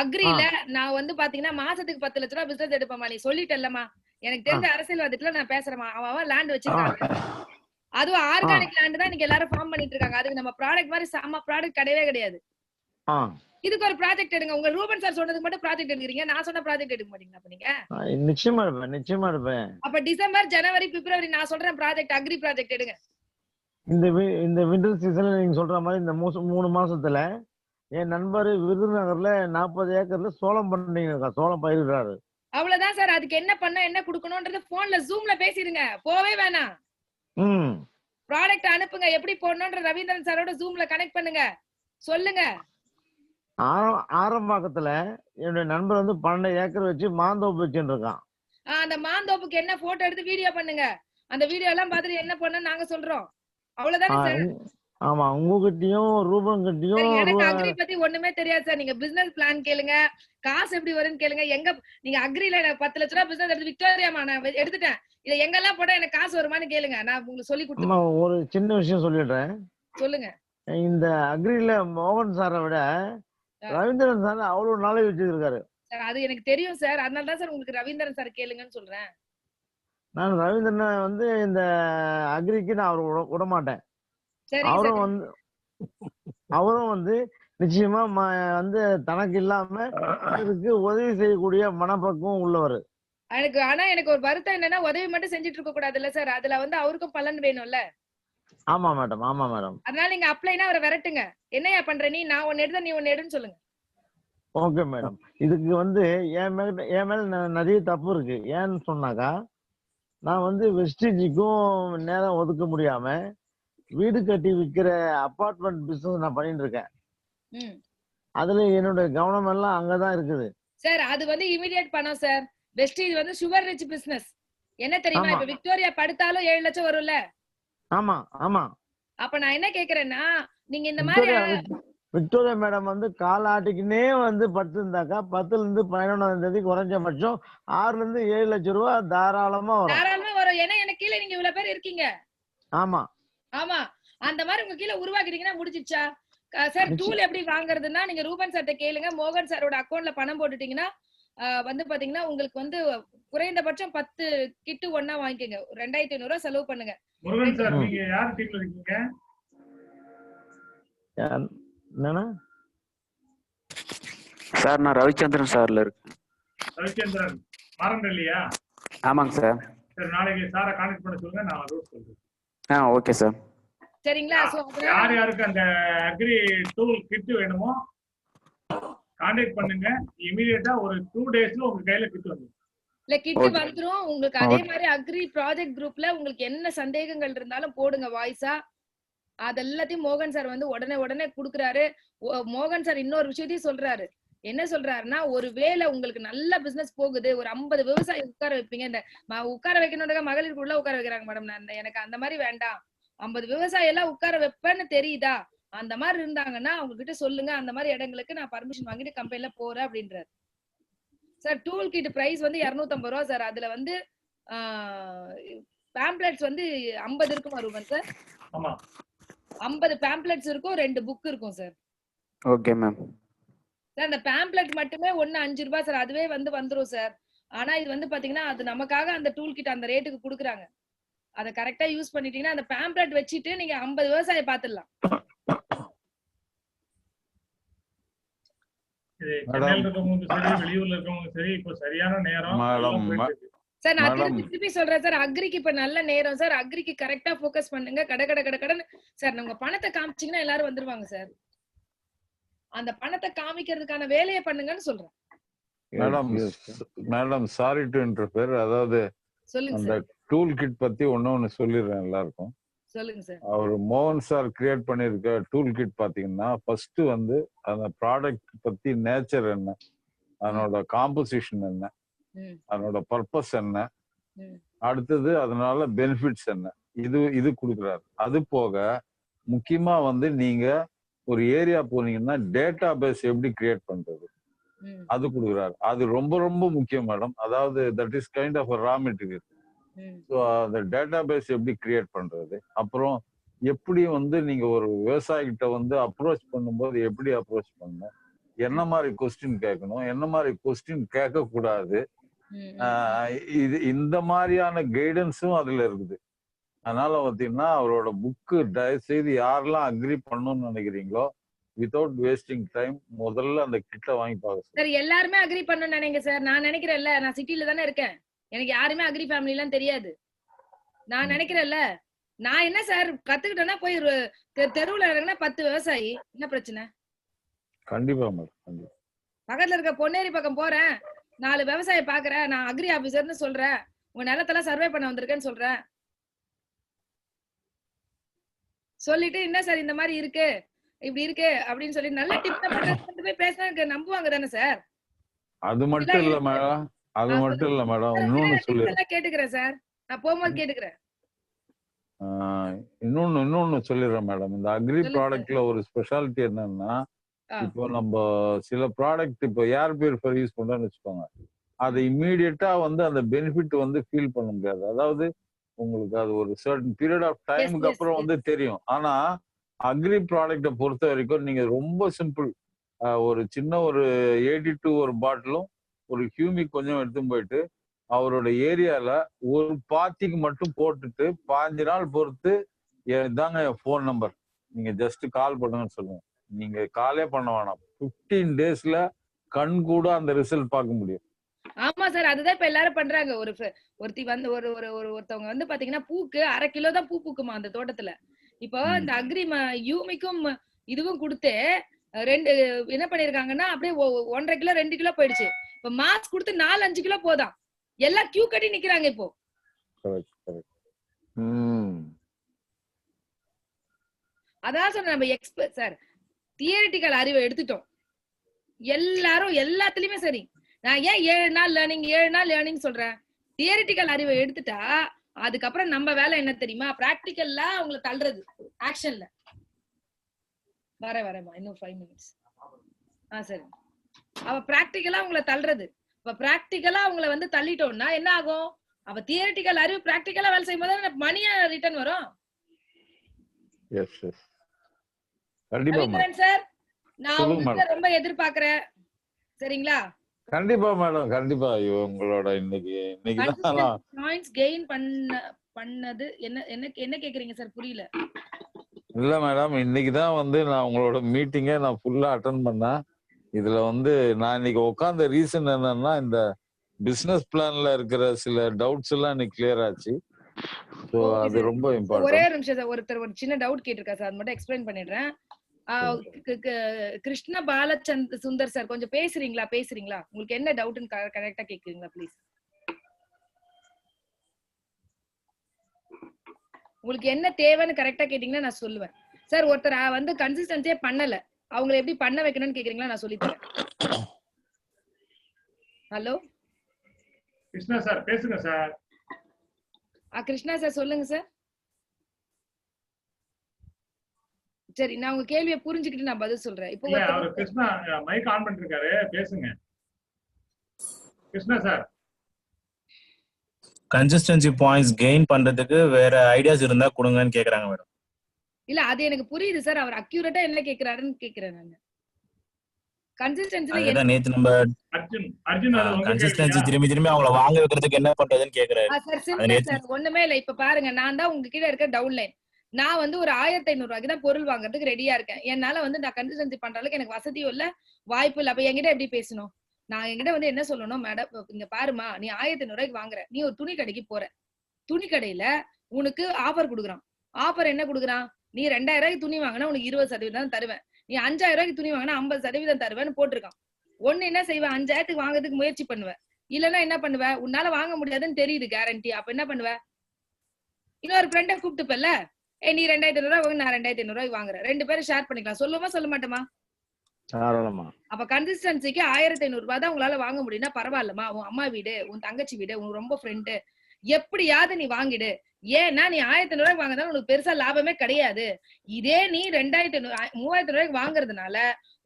அக்ரில நான் வந்து பாத்தீங்கன்னா மாசத்துக்கு 10 லட்சம் ரூபாய் பிசினஸ் எடுப்பேமா. நீ சொல்லிட்டல்லமா, எனக்கு தெரிஞ்ச அரசியல்வாதத்துல நான் பேசுறேமா. அவன் லேண்ட் வச்சிருக்காங்க. அதுவும் ஆர்கானிக் லேண்ட் தான் நீங்க எல்லாரும் ஃபார்ம் பண்ணிட்டு இருக்காங்க. அதுக்கு நம்ம ப்ராடக்ட் மாதிரி சாமா ப்ராடக்ட் கிடையவே கிடையாது. இதுக்கு ஒரு ப்ராஜெக்ட் எடுங்க. உங்க ரூபன் சார் சொன்னதுக்கு மட்டும் ப்ராஜெக்ட் எடுக்கிறீங்க, நான் சொன்ன ப்ராஜெக்ட் எடுக்க மாட்டீங்களா? அப்ப நீங்க நிச்சயமா இருப்பேன். அப்ப டிசம்பர், ஜனவரி, பிப்ரவரி நான் சொல்றேன் ப்ராஜெக்ட், அக்ரி ப்ராஜெக்ட் எடுங்க. இந்த விண்டர் சீசன்ல நீங்க சொல்ற மாதிரி இந்த 3 மாசத்துல என் நண்பர் விருதுநகர்ல 40 ஏக்கர்ல சோளம் பண்ணீங்க, சோளம் பயிரிடுறாரு. அவ்வளவுதான் சார். அதுக்கு என்ன பண்ண, என்ன கொடுக்கணும்ன்றது போன்ல ஜூம்ல பேசிடுங்க, போவே வேணாம். ப்ராடக்ட் அனுப்புங்க, எப்படி போடணும்ன்ற ரவீந்திரன் சாரோட ஜூம்ல கனெக்ட் பண்ணுங்க, சொல்லுங்க. ஆரம்பாக்கத்துல என்னுடைய நண்பர் வந்து 12 ஏக்கர் வச்சு மாந்தோப்பு வச்சுட்டு இருக்கான். அந்த மாந்தோப்புக்கு என்ன போட்டோ எடுத்து வீடியோ பண்ணுங்க. அந்த வீடியோ எல்லாம் பார்த்துட்டு என்ன பண்ண நாங்க சொல்றோம். அவ்வளவுதானே சார்? ஆமா, உங்ககிட்டயும் ரூபன் கிட்டயும். எனக்கு அக்ரி பத்தி ஒண்ணுமே தெரியாது சார். நீங்க பிசினஸ் பிளான் கேளுங்க, காசு எப்படி வரும்னு கேளுங்க. எங்க நீங்க அக்ரில 10 லட்ச ரூபாய் பிசினஸ் எடுத்து விக்டோரியாமா நான் எடுத்துட்டேன், இதை எங்கெல்லாம் போட்டா எனக்கு காசு வருமானு கேளுங்க, நான் உங்களுக்கு சொல்லி கொடுத்துறேன். ஒரு சின்ன விஷயம் சொல்லிடுறேன், சொல்லுங்க. இந்த அக்ரில மோகன் சாரை விட ரவீந்திரன் சார் அவ்வளவு நாலேஜ் வச்சிருக்காரு சார். அது எனக்கு தெரியும் சார், அதனால தான் சார் உங்களுக்கு ரவீந்திரன் சார் கேளுங்கன்னு சொல்றேன். நான் ரவீந்திரனை வந்து இந்த அக்ரிக்கு நான் அவரை விட மாட்டேன். அவரும் வந்து நிச்சயமா வந்து தனக்கு இல்லாம அதுக்கு உதவி செய்யக்கூடிய மனப்பக்குவம் உள்ளவர். ஆனா எனக்கு ஒரு வருத்தம் என்னன்னா, உதவி மட்டும் செஞ்சுட்டு இருக்க கூடாதுல்ல சார், அதுல வந்து அவருக்கும் பலன் வேணும்ல. ஆமா மேடம், ஆமா மேடம். அதனால நீங்க அப்ளைனா அவரை விரட்டுங்க. என்னையா பண்ற நீ, நான் ஒன்னு எடுத்தா நீ ஒன்னு எடுன்னு சொல்லுங்க. Okay madam. இதுக்கு வந்து என் மேல நிறைய தப்பு இருக்கு. ஏன்னு சொன்னாக்கா, நான் வந்து வெஸ்டேஜுக்கும் நேரம் ஒதுக்க முடியாம வீடு கட்டி விற்கிற அபார்ட்மெண்ட் பிசினஸ் நான் பண்ணிட்டு இருக்கேன். அதுல என்னோட கவனம் எல்லாம் அங்கதான் இருக்குது சார். அது வந்து இமிடியேட் பணம் சார். வெஸ்டேஜ் வந்து சுகர் ரிச் பிசினஸ். என்ன தெரியுமா, இப்ப விக்டோரியா படுத்தாலும் 7 லட்சம் வரும்ல. ஆமா ஆமா. அப்ப நான் என்ன கேக்குறேன்னா, நீங்க இந்த மாதிரி விக்டோரியா மேடம் வந்து காலாட்டிக்குனே வந்து படுத்திருந்தாக்கா 10ல இருந்து 11ஆம் தேதி குறைஞ்சபட்சம் 6ல இருந்து 7 லட்சம் ரூபாய் தாராளமா வரும். ஏன்னா எனக்கு கீழே நீங்க இவ்வளவு பேர் இருக்கீங்க. ஆமா ஆமா, அந்த மாதிரி உங்க கீழே உருவாக்கிட்டீங்கன்னா முடிஞ்சிச்சா சார். டூல் எப்படி வாங்குறதுன்னா, நீங்க ரூபன் சார்ட்ட கேளுங்க. மோகன் சாரோட அக்கௌண்ட்ல பணம் போட்டுட்டீங்கன்னா வந்து பாத்தீங்கன்னா உங்களுக்கு வந்து குறைந்தபட்சம் 10 கிட்டு ஒண்ணா வாங்கிக்கோங்க. 2500 ரூபாய் செலவு பண்ணுங்க. முருகன் சார், நீங்க யார் டீம்ல இருக்கீங்க? என்னன்னா சார், நான் ரவிச்சந்திரன் சார்ல இருக்கேன். ரவிச்சந்திரன் மாரண்டல்லையா? ஆமாங்க சார். சரி, நாளைக்கு சாரை கான்டாக்ட் பண்ண சொல்லுங்க, நான் ரூட் சொல்றேன். Okay sir. சரிங்களா? யார் யாருக்கு அந்த அக்ரி டூல் கிட் வேணுமோ கான்டாக்ட் பண்ணுங்க. இமிடியேட்டா ஒரு 2 டேஸ்ல உங்க கையில கிட் வந்துரும். இல்ல கிட் வந்துரும் உங்களுக்கு. அதே மாதிரி அக்ரி ப்ராஜெக்ட் குரூப்ல உங்களுக்கு என்ன சந்தேகங்கள் இருந்தாலும் போடுங்க வாய்ஸா. அதெல்லாத்தையும் மோகன் சார் வந்து உடனே குடுக்குறாரு. மோகன் சார் இன்னொரு விஷயத்தையும் சொல்றாரு. என்ன சொல்றாருன்னா, ஒருவேளை உங்களுக்கு நல்ல பிசினஸ் போகுது, ஒரு 50 விவசாயி உட்கார வைப்பீங்க. இந்த உட்கார வைக்கணும்னா மகளிர் குழுல உட்கார வைக்கிறாங்க மேடம். நான் எனக்கு அந்த மாதிரி வேண்டாம். 50 விவசாயி எல்லாம் உட்கார வைப்பேன்னு தெரியுதா? அந்த மாதிரி இருந்தாங்கன்னா அவங்க கிட்ட சொல்லுங்க. அந்த மாதிரி இடங்களுக்கு நான் பர்மிஷன் வாங்கிட்டு கம்பெனில போறேன் அப்படின்றாரு. சார் டூல் கிட் பிரைஸ் வந்து 250 ரூபா சார். அதுல வந்து பேம்ப்ளெட்ஸ் வந்து 50 இருக்குமா ரூபன் சார்? ஆமா 50 பேம்ப்ளெட்ஸ் இருக்கும், 2 புக் இருக்கும் சார். Okay ma'am. சார் அந்த பேம்ப்ளெட் மட்டுமே 5 ரூபாய் சார். அதுவே வந்து வந்துரும் சார். ஆனா இது வந்து பாத்தீங்கன்னா அது நமக்காக அந்த டூல் கிட் அந்த ரேட்டுக்கு குடுக்குறாங்க. அத கரெக்டா யூஸ் பண்ணிட்டீங்கன்னா அந்த பேம்ப்ளெட் வச்சிட்டு நீங்க 50 விவசாயம் பாத்துடலாம். சென்னையில இருக்கவங்க சரி, வெளியூர்ல இருக்கவங்க சரி, இப்போ சரியான நேரம் சார். நான் திருப்பி சொல்றேன் சார், அக்ரிக்கு இப்ப நல்ல நேரம் சார். அக்ரிக்கு கரெக்டா போக்கஸ் பண்ணுங்க. கடன்னு சார் உங்க பணத்தை காமிச்சீங்கன்னா எல்லாரும் வந்துருவாங்க சார். அந்த பணத்தை காமிக்கிறதுக்கான வேலையை பண்ணுங்கன்னு சொல்றேன். Madam sorry to interfere. அதாவது சொல்லுங்க அந்த சார். டூல் கிட் பத்தி ஒண்ணு சொல்லிடுறேன் எல்லாருக்கும். சொல்லுங்க சார். அவர் மோகன் சார் கிரியேட் பண்ணிருக்க டூல் கிட் பாத்தீங்கன்னா ஃபர்ஸ்ட் வந்து அந்த ப்ராடக்ட் பத்தி நேச்சர் என்ன, அதனோட காம்போசிஷன் என்ன, அதனோட பர்பஸ் என்ன, அடுத்தது அதனால பெனிஃபிட்ஸ் என்ன, இது கொடுக்குறாரு. அது போக முக்கியமா வந்து நீங்க ஒரு ஏரியா போனீங்கன்னா டேட்டா பேஸ் எப்படி கிரியேட் பண்றது அது கொடுக்குறாரு. அது ரொம்ப ரொம்ப முக்கியம் மேடம். அதாவது that is kind of raw material. So அந்த டேட்டா பேஸ் எப்படி கிரியேட் பண்றது, அப்புறம் எப்படி வந்து நீங்க ஒரு விவசாயிகிட்ட வந்து அப்ரோச் பண்ணும்போது எப்படி அப்ரோச் பண்ணணும், என்ன மாதிரி கொஸ்டின் கேட்கணும், என்ன மாதிரி கொஸ்டின் கேட்க கூடாது, இந்த மாதிரியான கைடன்ஸும் அதுல இருக்குது. அதனால பாத்தீங்கன்னா அவரோட புக்கு தயவு செய்து யாரெல்லாம் அக்ரி பண்ணணும்னு நினைக்கிறீங்களோ வித்தவுட் வேஸ்டிங் டைம் முதல்ல அந்த கிட்ட வாங்கி பார்க்க சார். எல்லாருமே அக்ரி பண்ணணும்னு நினைங்க சார். நான் நினைக்கிறேன்ல, நான் சிட்டில தானே இருக்கேன். எனக்கு யாருமே அக்ரி ஃபேமிலி எல்லாம் தெரியாது. நான் நினைக்கிறேன்ல, நான் என்ன சார் கத்துக்கிட்டேன்னா போய் தெருவுல இறங்கினா 10 விவசாயி, என்ன பிரச்சனை? கண்டிப்பா மேடம். பக்கத்துல இருக்க பொன்னேரி பக்கம் போறேன், 4 விவசாயி பாக்குறேன், நான் அக்ரி ஆபீசர்னு சொல்றேன், உங்க நிலத்தெல்லாம் சர்வே பண்ண வந்திருக்கேன்னு சொல்றேன். சொல்லிட்டு என்ன சார் இந்த மாதிரி இருக்கு, இப்படி இருக்கு அப்படின்னு சொல்லி நல்ல டிப்ஸ் போய் பேசினா நம்புவாங்க தானே சார்? அது மட்டும் இல்ல மேடம், அது மட்டும் இல்ல மேடம், இன்னொன்னு சொல்லி கேட்டுக்கிறேன் சார். நான் போகும்போது கேட்டுக்கிறேன். இன்னொன்னு சொல்லிடுறேன் மேடம். இந்த அக்ரி ப்ராடக்ட்ல ஒரு ஸ்பெஷாலிட்டி என்னன்னா, இப்போ நம்ம சில ப்ராடக்ட் இப்போ ஏர் பியூரிஃபையர் யூஸ் பண்றோம்னு வச்சுக்கோங்க, அதை இம்மீடியட்டா வந்து அந்த பெனிஃபிட் வந்து ஃபீல் பண்ண முடியாது. அதாவது உங்களுக்கு அது ஒரு சர்டன் பீரியட் ஆஃப் டைமுக்கு அப்புறம் வந்து தெரியும். ஆனா அக்ரி ப்ராடக்டை பொறுத்த வரைக்கும் நீங்க ரொம்ப சிம்பிள், ஒரு சின்ன ஒரு 82 ஒரு பாட்டிலும் ஒரு ஹியூமிக் கொஞ்சம் எடுத்து போயிட்டு அவரோட ஏரியால ஒரு பாத்திக்கு மட்டும் போட்டுட்டு 5 நாள் பொறுத்து இதாங்க என் போன் நம்பர், நீங்க ஜஸ்ட் கால் பண்ணுங்கன்னு சொல்லுங்க. நீங்க காலே பண்ண வேணாம், 15 டேஸ்ல கண் கூட அந்த ரிசல்ட் பார்க்க முடியும். ஆமா சார், அதுதான் இப்ப எல்லாரும் பண்றாங்க. ஒருத்தி வந்து ஒருத்தவங்க வந்து பாத்தீங்கன்னா பூக்கு 1/2 கிலோ தான் பூ பூக்குமா அந்த தோட்டத்துல. இப்போ இந்த அக்ரி யூமிக்கும் இதுவும் கொடுத்து 2 என்ன பண்ணிருக்காங்கன்னா அப்படியே 1.5 கிலோ 2 கிலோ போயிடுச்சு. இப்ப மாஸ்க் கொடுத்து 4-5 கிலோ போதான். எல்லாம் கியூ கட்டி நிக்கிறாங்க இப்போ. அதான் சார் நம்ம எக்ஸ்பர்ட் சார். தியரிட்டிக்கல் அறிவை எடுத்துட்டோம் எல்லாரும், எல்லாத்துலயுமே சரி. நான் ஏன் 7 நாள் லேர்னிங் சொல்றேன்? தியரிட்டிக்கல் அறிவை எடுத்துட்டா அதுக்கப்புறம் நம்ம வேலை என்ன தெரியுமா? பிராக்டிக்கல்ல அவங்களை தள்ளுறது, ஆக்ஷன்ல. வரேம்மா இன்னும் 5 minutes. சரி. அவ பிராக்டிக்கலா அவங்களை தள்ளுறது. இப்ப பிராக்டிக்கலா அவங்களை வந்து தள்ளிட்டோம்னா என்ன ஆகும்? அவ தியரிட்டிக்கல் அறிவு பிராக்டிக்கலா வேலை செய்யும் போது மணியா ரிட்டர்ன் வரும். சார் நான் ரொம்ப எதிர்பார்க்கிறேன். சரிங்களா? கண்டிப்பா மேடம், கண்டிப்பா. உங்களோட இன்னைக்கு பாயிண்ட்ஸ் கெயின் பண்ணது என்ன கேக்குறீங்க சார்? புரியல. இல்ல மேடம், இன்னைக்கு தான் வந்து நான் உங்களோட மீட்டிங்கை நான் ஃபுல்லா அட்டெண்ட் பண்ணேன். இதுல வந்து நான் இன்னைக்கு உட்கார்ந்த ரீசன் என்னன்னா, இந்த பிசினஸ் பிளான்ல இருக்கிற சில டவுட்ஸ் எல்லாம் இன்னைக்கு கிளியர் ஆச்சு. சோ அது ரொம்ப இம்பார்ட்டன்ட். ஒரே நிமிஷம் சார், ஒருத்தர் ஒரு சின்ன டவுட் கேட்டிருக்கா சார், அது மட்டும் எக்ஸ்பிளைன் பண்ணிடுறேன். கிருஷ்ண சுந்தர் சார் கொஞ்சம் பேசுறீங்களா? உங்களுக்கு என்ன டவுட்னு கரெக்டா கேக்குறீங்களா ப்ளீஸ்? உங்களுக்கு என்ன தேவைன்னு கரெக்டா கேட்டீங்கன்னா நான் சொல்லுவேன். சார் ஒருத்தர் வந்து கன்சிஸ்டன்சியே பண்ணல, அவங்களை எப்படி பண்ண வைக்கணும்னு கேக்குறீங்களா? நான் சொல்லித்தரேன். ஹலோ கிருஷ்ணா சார் பேசுங்க சார். கிருஷ்ணா சார் சொல்லுங்க சார். சரி, நான் உங்க கேள்வியை புரிஞ்சுக்கிட்டு நான் பதில் சொல்றேன். இப்போ அவர் கிருஷ்ணா மைக் ஆன் பண்ணிருக்காரு, பேசுங்க Krishna sir. Consistency points gain பண்றதுக்கு வேற ஐடியாஸ் இருந்தா கொடுங்கன்னு கேக்குறாங்க மேடம். இல்ல அது எனக்கு புரியுது சார், அவர் அக்யூரேட்டா என்ன கேக்குறாருன்னு கேக்குறேன் நான். கன்சிஸ்டன்சில அதான் நேத்து நம்ம அர்ஜுன் கன்சிஸ்டன்சி திரும்பி அவங்கள வாங்க வைக்கிறதுக்கு என்ன பண்றதுன்னு கேக்குறாரு. சார் சிம்பிள் சார், ஒண்ணுமே இல்ல. இப்ப பாருங்க, நான் தான் உங்க கிட்ட இருக்க டவுன்லைன். நான் வந்து ஒரு 1500 ரூபாய்க்கு தான் பொருள் வாங்குறதுக்கு ரெடியா இருக்கேன். என்னால வந்து நான் கன்சிஸ்டன்சி பண்ற அளவுக்கு எனக்கு வசதியும் இல்ல, வாய்ப்பு இல்ல. அப்ப என்கிட்ட எப்படி பேசணும்? நான் என்கிட்ட வந்து என்ன சொல்லணும், மேடம் இங்க பாருமா, நீ 1500 ரூபாய்க்கு வாங்குற, நீ ஒரு துணி கடைக்கு போற, துணி கடையில உனக்கு ஆஃபர் கொடுக்குறான். ஆஃபர் என்ன கொடுக்குறான்? நீ 2000 ரூபாய்க்கு துணி வாங்கினா உனக்கு 20% தருவேன், நீ 5000 ரூபாய்க்கு துணி வாங்கினா 50% தருவேன்னு போட்டிருக்கான். ஒண்ணு என்ன செய்வேன், 5000க்கு வாங்குறதுக்கு முயற்சி பண்ணுவேன். இல்லன்னா என்ன பண்ணுவ, உன்னால வாங்க முடியாதுன்னு தெரியுது கேரண்டி, அப்ப என்ன பண்ணுவ, இன்னொரு ஃப்ரெண்ட கூப்பிட்டுப்பல்ல, நீ 2500 ரூபாய் வாங்க, நான் 2500 ரூபாய்க்கு வாங்குறேன், 2 பேரும் ஷேர் பண்ணிக்கலாம். சொல்லுமா சொல்ல மாட்டோமா? அப்ப கன்சிஸ்டன்சிக்கு 1500 ரூபாய் தான் உங்களால வாங்க முடியும்னா பரவாயில்லமா, உன் அம்மா வீடு, உன் தங்கச்சி வீடு, உன் ரொம்ப ஃப்ரெண்டு, எப்படியாவது நீ வாங்கிடு. ஏன்னா நீ 1500 ரூபாய்க்கு வாங்கினாலும் உனக்கு பெருசா லாபமே கிடையாது. இதே நீ 2500 3000 ரூபாய்க்கு வாங்குறதுனால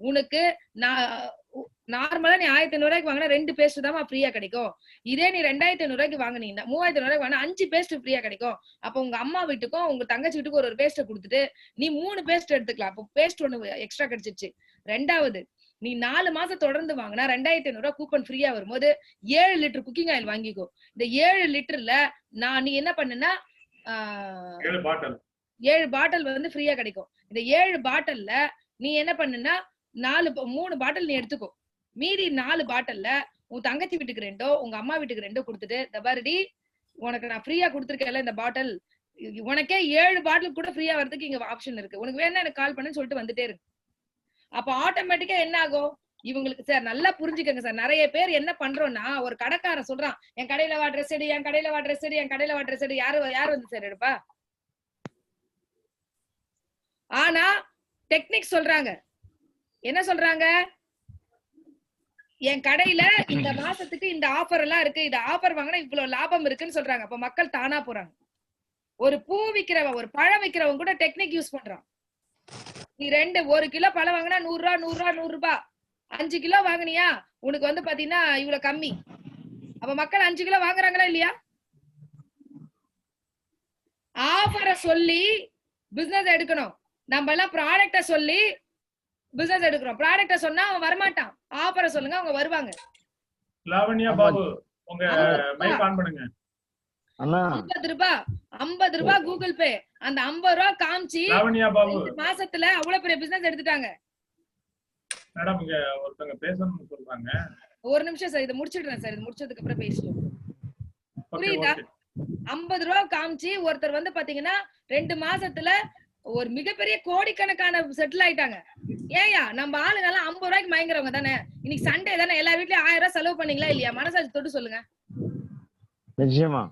உனக்கு நார்மலா நீ 1500 ரூபாய்க்கு வாங்கினா 2 பேஸ்ட் தான் ஃப்ரீயா கிடைக்கும். இதே நீ 2500 ரூபாய்க்கு வாங்கினீங்கன்னா 3000 ரூபாய்க்கு வாங்கினா 5 பேஸ்ட் ஃப்ரீயா கிடைக்கும். அப்ப உங்க அம்மா வீட்டுக்கும் உங்க தங்கச்சி வீட்டுக்கும் ஒரு பேஸ்ட் கொடுத்துட்டு நீ 3 பேஸ்ட் எடுத்துக்கலாம். அப்போ பேஸ்ட் ஒண்ணு எக்ஸ்ட்ரா கிடைச்சிருச்சு. ரெண்டாவது, நீ 4 மாசம் தொடர்ந்து வாங்கினா 2500 ரூபாய் கூப்பன் ஃப்ரீயா வரும்போது 7 லிட்டர் குக்கிங் ஆயில் வாங்கிக்கோ. இந்த 7 லிட்டர்ல நீ என்ன பண்ணுனா 7 பாட்டில் வந்து ஃப்ரீயா கிடைக்கும். இந்த 7 பாட்டில்ல நீ என்ன பண்ணுனா 3 பாட்டில் நீ எடுத்துக்கோ. மீதி 4 பாட்டில்ல உன் தங்கச்சி வீட்டுக்கு 2, உங்க அம்மா வீட்டுக்கு 2 கொடுத்துட்டு, இந்த பாருடி உனக்கு நான் ஃப்ரீயா கொடுத்துருக்கேன்ல இந்த பாட்டில், உனக்கே 7 பாட்டில் கூட ஃப்ரீயா வரதுக்கு இங்க ஆப்ஷன் இருக்கு, உனக்கு வேணா எனக்கு கால் பண்ணுன்னு சொல்லிட்டு வந்துட்டே இருக்கு. அப்ப ஆட்டோமேட்டிக்கா என்ன ஆகும், இவங்களுக்கு சார் நல்லா புரிஞ்சுக்கங்க சார், நிறைய பேர் என்ன பண்றோம்னா, ஒரு கடைக்காரன் சொல்றான் என் கடையில வா ட்ரெஸ் எடு, என் கடையில வா ட்ரெஸ் எடு, என் கடையில வா ட்ரெஸ் எடு, யாரு வந்து சார் எடுப்பா? ஆனா டெக்னிக் சொல்றாங்க, என்ன சொல்றாங்க, என் கடையில இந்த மாசத்துக்கு இந்த ஆஃபர் எல்லாம் இருக்கு, இந்த ஆஃபர் வாங்கினா இவ்வளவு லாபம் இருக்குன்னு சொல்றாங்க. அப்ப மக்கள் தானா போறாங்க. ஒரு பூ விக்கிறவன், ஒரு பழம் விக்கிறவன் கூட டெக்னிக் யூஸ் பண்றான். நீ 1 கிலோ பழம் வாங்கினா 100 ரூபா 100 ரூபா 100 ரூபாய், 5 கிலோ வாங்கினியா உனக்கு வந்து பாத்தீங்கன்னா இவ்வளவு கம்மி. அப்ப மக்கள் 5 கிலோ வாங்குறாங்களா இல்லையா? ஆஃபரை சொல்லி பிசினஸ் எடுக்கணும். நம்ம எல்லாம் ப்ராடக்ட சொல்லி பிசினஸ் எடுக்கிறோம். ப்ராடக்ட சொன்னா அவன் வரமாட்டான், ஆஃபரை சொல்லுங்க அவங்க வருவாங்க. லாவண்யா பாபு உங்க மைக் ஆன் பண்ணுங்க. 50 ரூபாய் கூகுள் பே, அந்த 50 ரூபாய் காமிச்சு லாவண்யா பாபு மாசத்துல அவ்வளவு பெரிய பிசினஸ் எடுத்துட்டாங்க. மேடம் இங்க ஒருத்தங்க பேசணும்னு சொல்றாங்க. ஒரு நிமிஷம் சார், இதை முடிச்சிடுறேன் சார், இது முடிச்சதுக்கு அப்புறம் பேசுவோம். புரியுதா? 50 ரூபாய் காமிச்சு ஒருத்தர் வந்து பாத்தீங்கன்னா 2 மாசத்துல ஒரு மிகப்பெரிய கோடிக்கணக்கான செட்டில் ஆயிட்டாங்க. ஏயா நம்ம ஆளுங்க எல்லாம் 50 ரூபாய்க்கு மயங்குறவங்க தானே. இன்னைக்கு சண்டே தானே, எல்லா வீட்லயும் 1000 ரூபாய் செலவு பண்ணீங்களா இல்லையா? மனசாட்சி தொட்டு சொல்லுங்க. நிச்சயமா.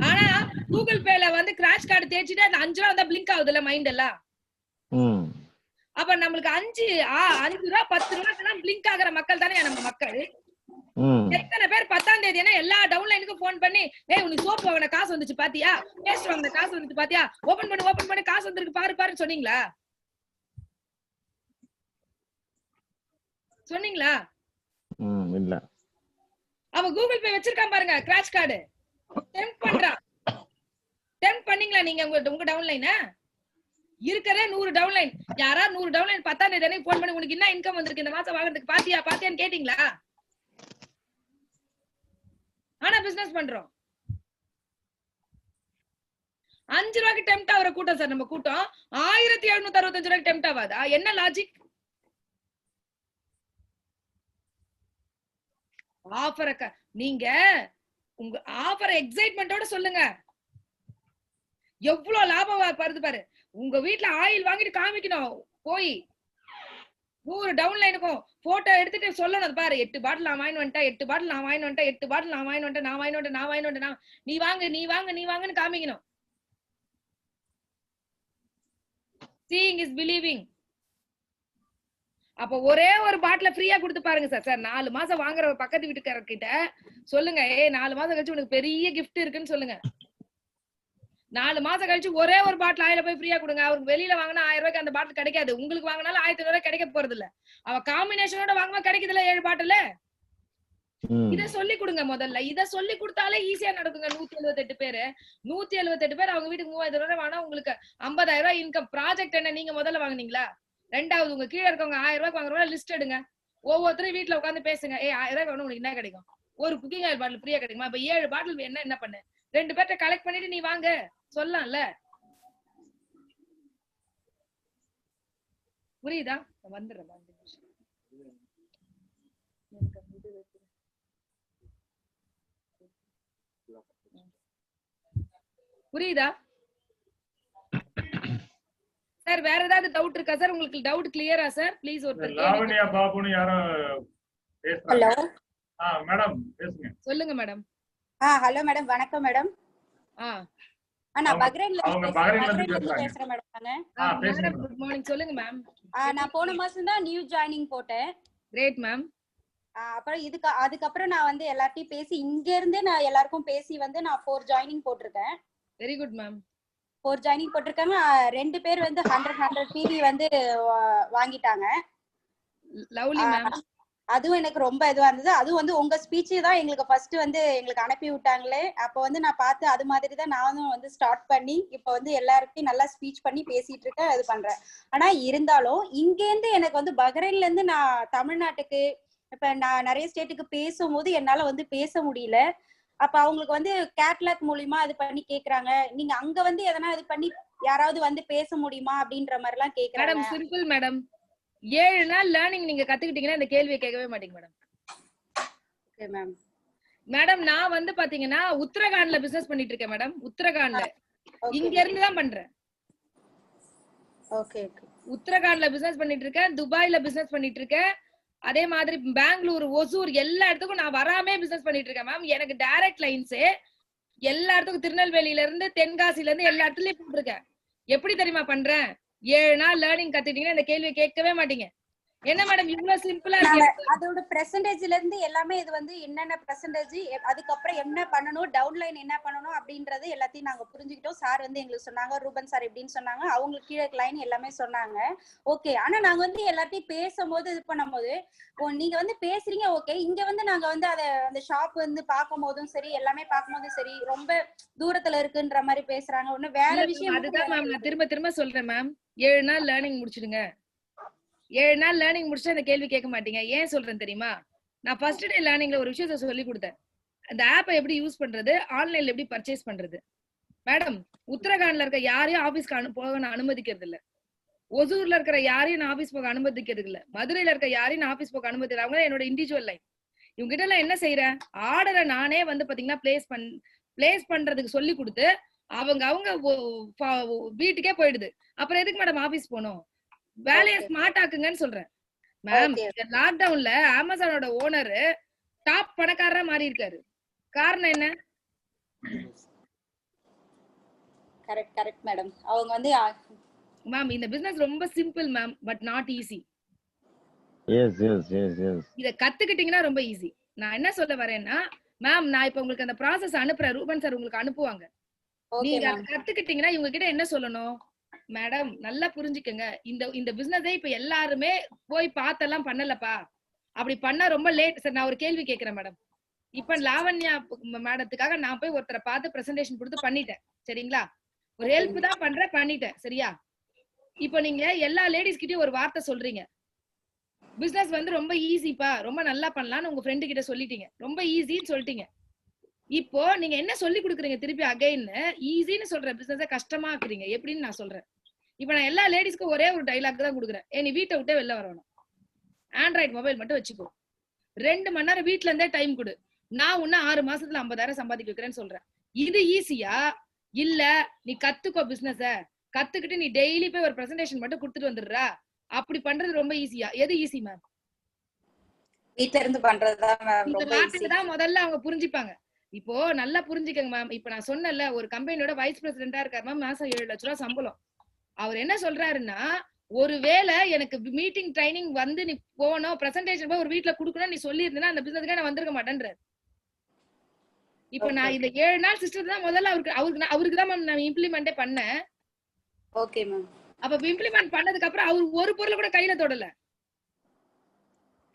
ஆனா கூகுள் பேல வந்து கிராஷ் கார்டு தேய்ச்சிட்டு அந்த 5 ரூபாய் வந்தா பிளிங்க் ஆகுதுல்ல மைண்ட் எல்லாம். அப்ப நம்மளுக்கு 5 ரூபாய் 10 ரூபாய்க்கு பிளிங்க் ஆகுற மக்கள் தானே நம்ம மக்கள். எத்தனை பேர் 10ஆம் தேதி எல்லா டவுன்லைனுக்கும் போன் பண்ணி உனக்கு சோப்பு வாங்கின காசு வந்துச்சு பாத்தியா, பேஸ்ட் வாங்கின காசு வந்துச்சு பாத்தியா, ஓபன் பண்ணு காசு வந்திருக்கு பாரு பாருன்னு சொன்னீங்களா? சொன்னீங்களா? இல்ல. அவ கூகுள் பே வச்சிருக்கான் பாருங்க, கிராஷ் கார்டு டெம்ப் பண்றான். டெம்ப் பண்ணீங்களா நீங்க உங்க டவுன்லைன்? இருக்கறே 100 டவுன்லைன், யாரா 100 டவுன்லைன் 10ஆம் தேதி போன் பண்ணி உனக்கு என்ன இன்கம் வந்திருக்கு இந்த மாசம் வாங்குறதுக்கு பாத்தியான்னு கேட்டீங்களா? ஆனா பிசினஸ் பண்றோம். 5 ரூபாய்க்கு டெம்ப்ட் ஆகிற கூட்டம் சார் நம்ம கூட்டம். 1765 ரூபாய்க்கு டெம்ப்ட் ஆகாதா? என்ன லாஜிக்? ஆஃபர் நீங்க உங்க ஆஃபர் எக்ஸைட்மெண்டோட சொல்லுங்க. எவ்வளவு லாபம் வருது பாரு. உங்க வீட்டுல ஆயில் வாங்கிட்டு காமிக்கணும், போய் 100 டவுன்லைனுக்கும் போட்டோ எடுத்துட்டு சொல்லணும் பாரு, 8 பாட்டில் நான் வாங்கி வந்துட்டேன், 8 பாட்டில் நான் வாங்கி வந்துட்டேன், 8 பாட்டில் நான் வாங்கி வந்துட்டேன், நீ வாங்குன்னு காமிக்கணும். Seeing is believing. அப்ப ஒரே ஒரு பாட்டில ஃப்ரீயா கொடுத்து பாருங்க சார். சார் 4 மாசம் வாங்குற ஒரு பக்கத்து வீட்டுக்காரர்கிட்ட சொல்லுங்க, 4 மாசம் கழிச்சு உனக்கு பெரிய கிஃப்ட் இருக்குன்னு சொல்லுங்க. 4 மாசம் கழிச்சு ஒரே ஒரு பாட்டில் ஆயில போய் ஃப்ரீயா கொடுங்க. அவருக்கு வெளியில வாங்கினா 1000 ரூபாய்க்கு அந்த பாட்டில் கிடைக்காது. உங்களுக்கு வாங்கினாலும் 1500 ரூபாய் கிடைக்க போறது இல்ல. அவ காம்பினேஷனோட வாங்குவா கிடைக்குதுல 7 பாட்டில். இத சொல்லி கொடுங்க முதல்ல. இத சொல்லி கொடுத்தாலே ஈஸியா நடக்குங்க. 178 பேரு 178 பேர் அவங்க வீட்டுக்கு 3000 ரூபாய் வாங்கினா உங்களுக்கு 50000 ரூபாய் இன்கம். ப்ராஜெக்ட் என்ன நீங்க முதல்ல வாங்குனீங்களா? ரெண்டாவது உங்க கீழே இருக்கவங்க 1000 ரூபாய்க்கு வாங்குறவங்க லிஸ்ட் எடுங்க. ஒவ்வொருத்தரும் வீட்டுல உட்காந்து பேசுங்க. 1000 ரூபாய் வேணும் உங்களுக்கு என்ன கிடைக்கும்? ஒரு குக்கிங் ஆயில் பாட்டில் ஃப்ரீயா கிடைக்குமா? இப்ப 7 பாட்டில் என்ன பண்ணு? 2 பேர்ட்ட கலெக்ட் பண்ணிட்டு நீ வாங்க சொல்லலாம்ல. புரியுதா? வந்துடுறேன். புரியுதா சார்? வேற ஏதாவது டவுட் இருக்கா சார்? உங்களுக்கு டவுட் கிளியரா சார்? ப்ளீஸ் ஒருத்தர். லாவண்யா பாபுன்னு யாரோ பேசுறாங்க. ஹலோ மேடம் பேசுங்க. சொல்லுங்க மேடம். ஹலோ மேடம், வணக்கம் மேடம். நான் பஹ்ரைன்ல பேசுறேன் மேடம். Madam good morning. சொல்லுங்க மேம். நான் போன மாசம் தான் நியூ ஜாயினிங் போட்டேன். Great ma'am. அப்புறம் அதுக்கப்புறம் நான் வந்து எல்லார்ட்டையும் பேசி இங்க இருந்தே நான் எல்லாருக்கும் பேசி வந்து நான் 4 ஜாயினிங் போட்டிருக்கேன். Very good ma'am. 4 ஜாயினிங் போட்டிருக்காங்க. 2 பேர் வந்து 100 PV வந்து வாங்கிட்டாங்க. Lovely ma'am. அதுவும் எனக்கு ரொம்ப இதுவா இருந்தது. அதுவும் வந்து உங்க ஸ்பீச் தான் எங்களுக்கு ஃபர்ஸ்ட் வந்து எங்களுக்கு அனுப்பி விட்டாங்களே. அப்ப வந்து நான் பார்த்து அது மாதிரி தான் நானும் வந்து ஸ்டார்ட் பண்ணி இப்ப வந்து எல்லாருக்கும் நல்லா ஸ்பீச் பண்ணி பேசிட்டு இருக்கேன், இது பண்றேன். ஆனா இருந்தாலும் இங்க இருந்து எனக்கு வந்து பஹ்ரைன்ல இருந்து நான் தமிழ்நாட்டுக்கு இப்ப நான் நிறைய ஸ்டேட்டுக்கு பேசும்போது என்னால வந்து பேச முடியல. அப்ப அவங்களுக்கு வந்து கேட்லாக் மூலியமா இது பண்ணி கேக்குறாங்க, நீங்க அங்க வந்து எதனா இது பண்ணி யாராவது வந்து பேச முடியுமா அப்படின்ற மாதிரி எல்லாம் கேக்குறாங்க. Madam simple madam. 7 நாள் லேர்னிங் நீங்க கத்துக்கிட்டீங்கன்னா இந்த கேள்வியை கேட்கவே மாட்டீங்க மேடம். Okay ma'am. மேடம் நான் வந்து பாத்தீங்கன்னா உத்தரகாண்ட்ல பிசினஸ் பண்ணிட்டு இருக்கேன் மேடம். உத்தரகாண்ட்ல இங்க இருந்து தான் பண்றேன். Okay okay. உத்தரகாண்ட்ல பிசினஸ் பண்ணிட்டு இருக்கேன், துபாய்ல பிசினஸ் பண்ணிட்டு இருக்கேன், அதே மாதிரி பெங்களூர், ஒசூர் எல்லா இடத்துக்கும் நான் வராமே பிசினஸ் பண்ணிட்டு இருக்கேன் மேம். எனக்கு டைரக்ட் லைன்ஸ் எல்லா இடத்துக்கும் திருநெல்வேலியில இருந்து தென்காசில இருந்து எல்லா இடத்துலயும் போட்டிருக்கேன். எப்படி தெரியுமா பண்றேன்? 7 நாள் லேர்னிங் கத்துட்டீங்கன்னா இந்த கேள்வியை கேட்கவே மாட்டீங்க. என்ன மேடம் இவ்வளவு சிம்பிளா இருக்கு? அதோட பெர்சன்டேஜ்ல இருந்து எல்லாமே இது வந்து என்னென்ன பெர்சன்டேஜ், அதுக்கப்புறம் என்ன பண்ணணும், டவுன்லைன் என்ன பண்ணணும் அப்படின்றது எல்லாத்தையும் நாங்க புரிஞ்சுக்கிட்டோம். சார் வந்து எங்களுக்கு சொன்னாங்க, ரூபன் சார் எப்படின்னு சொன்னாங்க, அவங்களுக்கு கீழே லைன் எல்லாமே சொன்னாங்க. ஓகே. ஆனா நாங்க வந்து எல்லாத்தையும் பேசும்போது இது பண்ணும்போது நீங்க வந்து பேசுறீங்க ஓகே, இங்க வந்து நாங்க வந்து அந்த ஷாப் வந்து பார்க்கும் போதும் சரி, எல்லாமே பார்க்கும் போதும் சரி, ரொம்ப தூரத்துல இருக்குன்ற மாதிரி பேசுறாங்க. ஒண்ணு வேற விஷயம். அதுதான் மேம் நான் திரும்ப திரும்ப சொல்றேன் மேம். 7 நாள் லேர்னிங் முடிச்சிடுங்க. 7 நாள் லேர்னிங் முடிச்சா இந்த கேள்வி கேட்க மாட்டீங்க. ஏன் சொல்றேன் தெரியுமா? நான் ஃபர்ஸ்ட் டே லேர்னிங்ல ஒரு விஷயத்த சொல்லி கொடுத்தேன். அந்த ஆப்பை எப்படி யூஸ் பண்றது, ஆன்லைன்ல எப்படி பர்ச்சேஸ் பண்றது. மேடம் உத்தரகாண்ட்ல இருக்க யாரையும் ஆபீஸ்க்கு போக நான் அனுமதிக்கிறது இல்ல. ஒசூர்ல இருக்கிற யாரையும் நான் ஆபீஸ் போக அனுமதிக்கிறது இல்ல. மதுரையில இருக்க யாரையும் நான் ஆபீஸ் போக அனுமதிக்கிறேன். அவங்க என்னோட இண்டிவிஜுவல் லைன். இவங்க கிட்ட எல்லாம் என்ன செய்யறேன், ஆர்டரை நானே வந்து பாத்தீங்கன்னா பிளேஸ் பண்றதுக்கு சொல்லி கொடுத்து அவங்க வீட்டுக்கே போயிடுது. அப்புறம் எதுக்கு மேடம் ஆபீஸ் போகணும்? வேலையை ஸ்மார்ட் ஆக்குங்கன்னு சொல்றேன் மேம். லாக்டவுன்ல அமேசானோட ஓனர் டாப் பணக்காரரா மாறி இருக்காரு. காரணம் என்ன? Correct correct madam. அவங்க வந்து மேம் இந்த பிசினஸ் ரொம்ப simple ma'am, but not easy. Yes yes yes yes. இத கத்துக்கிட்டீங்கன்னா ரொம்ப ஈஸி. நான் என்ன சொல்ல வரேன்னா மேம், நான் இப்ப உங்களுக்கு அந்த ப்ராசஸ் அனுப்புறேன், ரூபன் சார் உங்களுக்கு அனுப்புவாங்க. நீங்க கத்துக்கிட்டீங்கன்னா இவங்க கிட்ட என்ன சொல்லணும், மேடம் நல்லா புரிஞ்சுக்கங்க, இந்த பிசினஸே இப்ப எல்லாருமே போய் பார்த்தெல்லாம் பண்ணலப்பா, அப்படி பண்ணா ரொம்ப லேட். சார் நான் ஒரு கேள்வி கேட்கிறேன் மேடம். இப்ப லாவண்யா மேடத்துக்காக நான் போய் ஒருத்தரை பார்த்து பிரசன்டேஷன் கொடுத்து பண்ணிட்டேன், சரிங்களா? ஒரு ஹெல்ப் தான் பண்றேன், பண்ணிட்டேன், சரியா? இப்ப நீங்க எல்லா லேடிஸ் கிட்டயும் ஒரு வார்த்தை சொல்றீங்க, பிசினஸ் வந்து ரொம்ப ஈஸிப்பா, ரொம்ப நல்லா பண்ணலாம்னு உங்க ஃப்ரெண்டு கிட்ட சொல்லிட்டீங்க, ரொம்ப ஈஸின்னு சொல்லிட்டீங்க. இப்போ நீங்க என்ன சொல்லி கொடுக்குறீங்க திருப்பி அகைன்? ஈஸின்னு சொல்ற பிசினஸ கஷ்டமா ஆக்குறீங்க. எப்படின்னு நான் சொல்றேன். இப்ப நான் எல்லா லேடிஸ்க்கும் ஒரே ஒரு டைலாக் தான் கொடுக்குறேன். நீ வீட்டை விட்டே வெளில வரணும், ஆண்ட்ராய்டு மொபைல் மட்டும் வச்சுக்கோ, 2 மணி நேரம் வீட்டுல இருந்தே டைம் கொடு, நான் உன்ன 6 மாசத்துல 50,000 சம்பாதிக்க வைக்கிறேன்னு சொல்றேன். இது ஈஸியா? இல்ல நீ கத்துக்கோ பிசினஸ, கத்துக்கிட்டு நீ டெய்லி போய் ஒரு பிரசன்டேஷன் மட்டும் கொடுத்துட்டு வந்துடுறா, அப்படி பண்றது ரொம்ப ஈஸியா? எது ஈஸி மேம்? வீட்ல இருந்து பண்றதுதான் மேம் ரொம்ப ஈஸி. தான் முதல்ல அவங்க புரிஞ்சுப்பாங்க. இப்போ நல்லா புரிஞ்சுக்கங்க மேம். இப்ப நான் சொன்னல, ஒரு கம்பெனியோட வைஸ் பிரசிடென்டா இருக்காரு மேம், மாசம் 7 லட்சம் ரூபாய் சம்பளம். அவர் என்ன சொல்றாருன்னா, ஒருவேளை எனக்கு மீட்டிங் ட்ரைனிங் வந்து நீ போகணும், பிரசன்டேஷன் போய் ஒரு வீட்ல குடுக்கணும் நீ சொல்லியிருந்தா அந்த பிசினஸ்க்கு நான் வந்திருக்க மாட்டேன்றாரு. இப்ப நான் இந்த 7 நாள் சிஸ்டர் தான் முதல்ல அவருக்கு தான் மேம் நான் இம்ப்ளிமெண்டே பண்ணேன். Okay ma'am. அப்ப இம்ப்ளிமெண்ட் பண்ணதுக்கு அப்புறம் அவர் ஒரு பொருள் கூட கையில தொடல.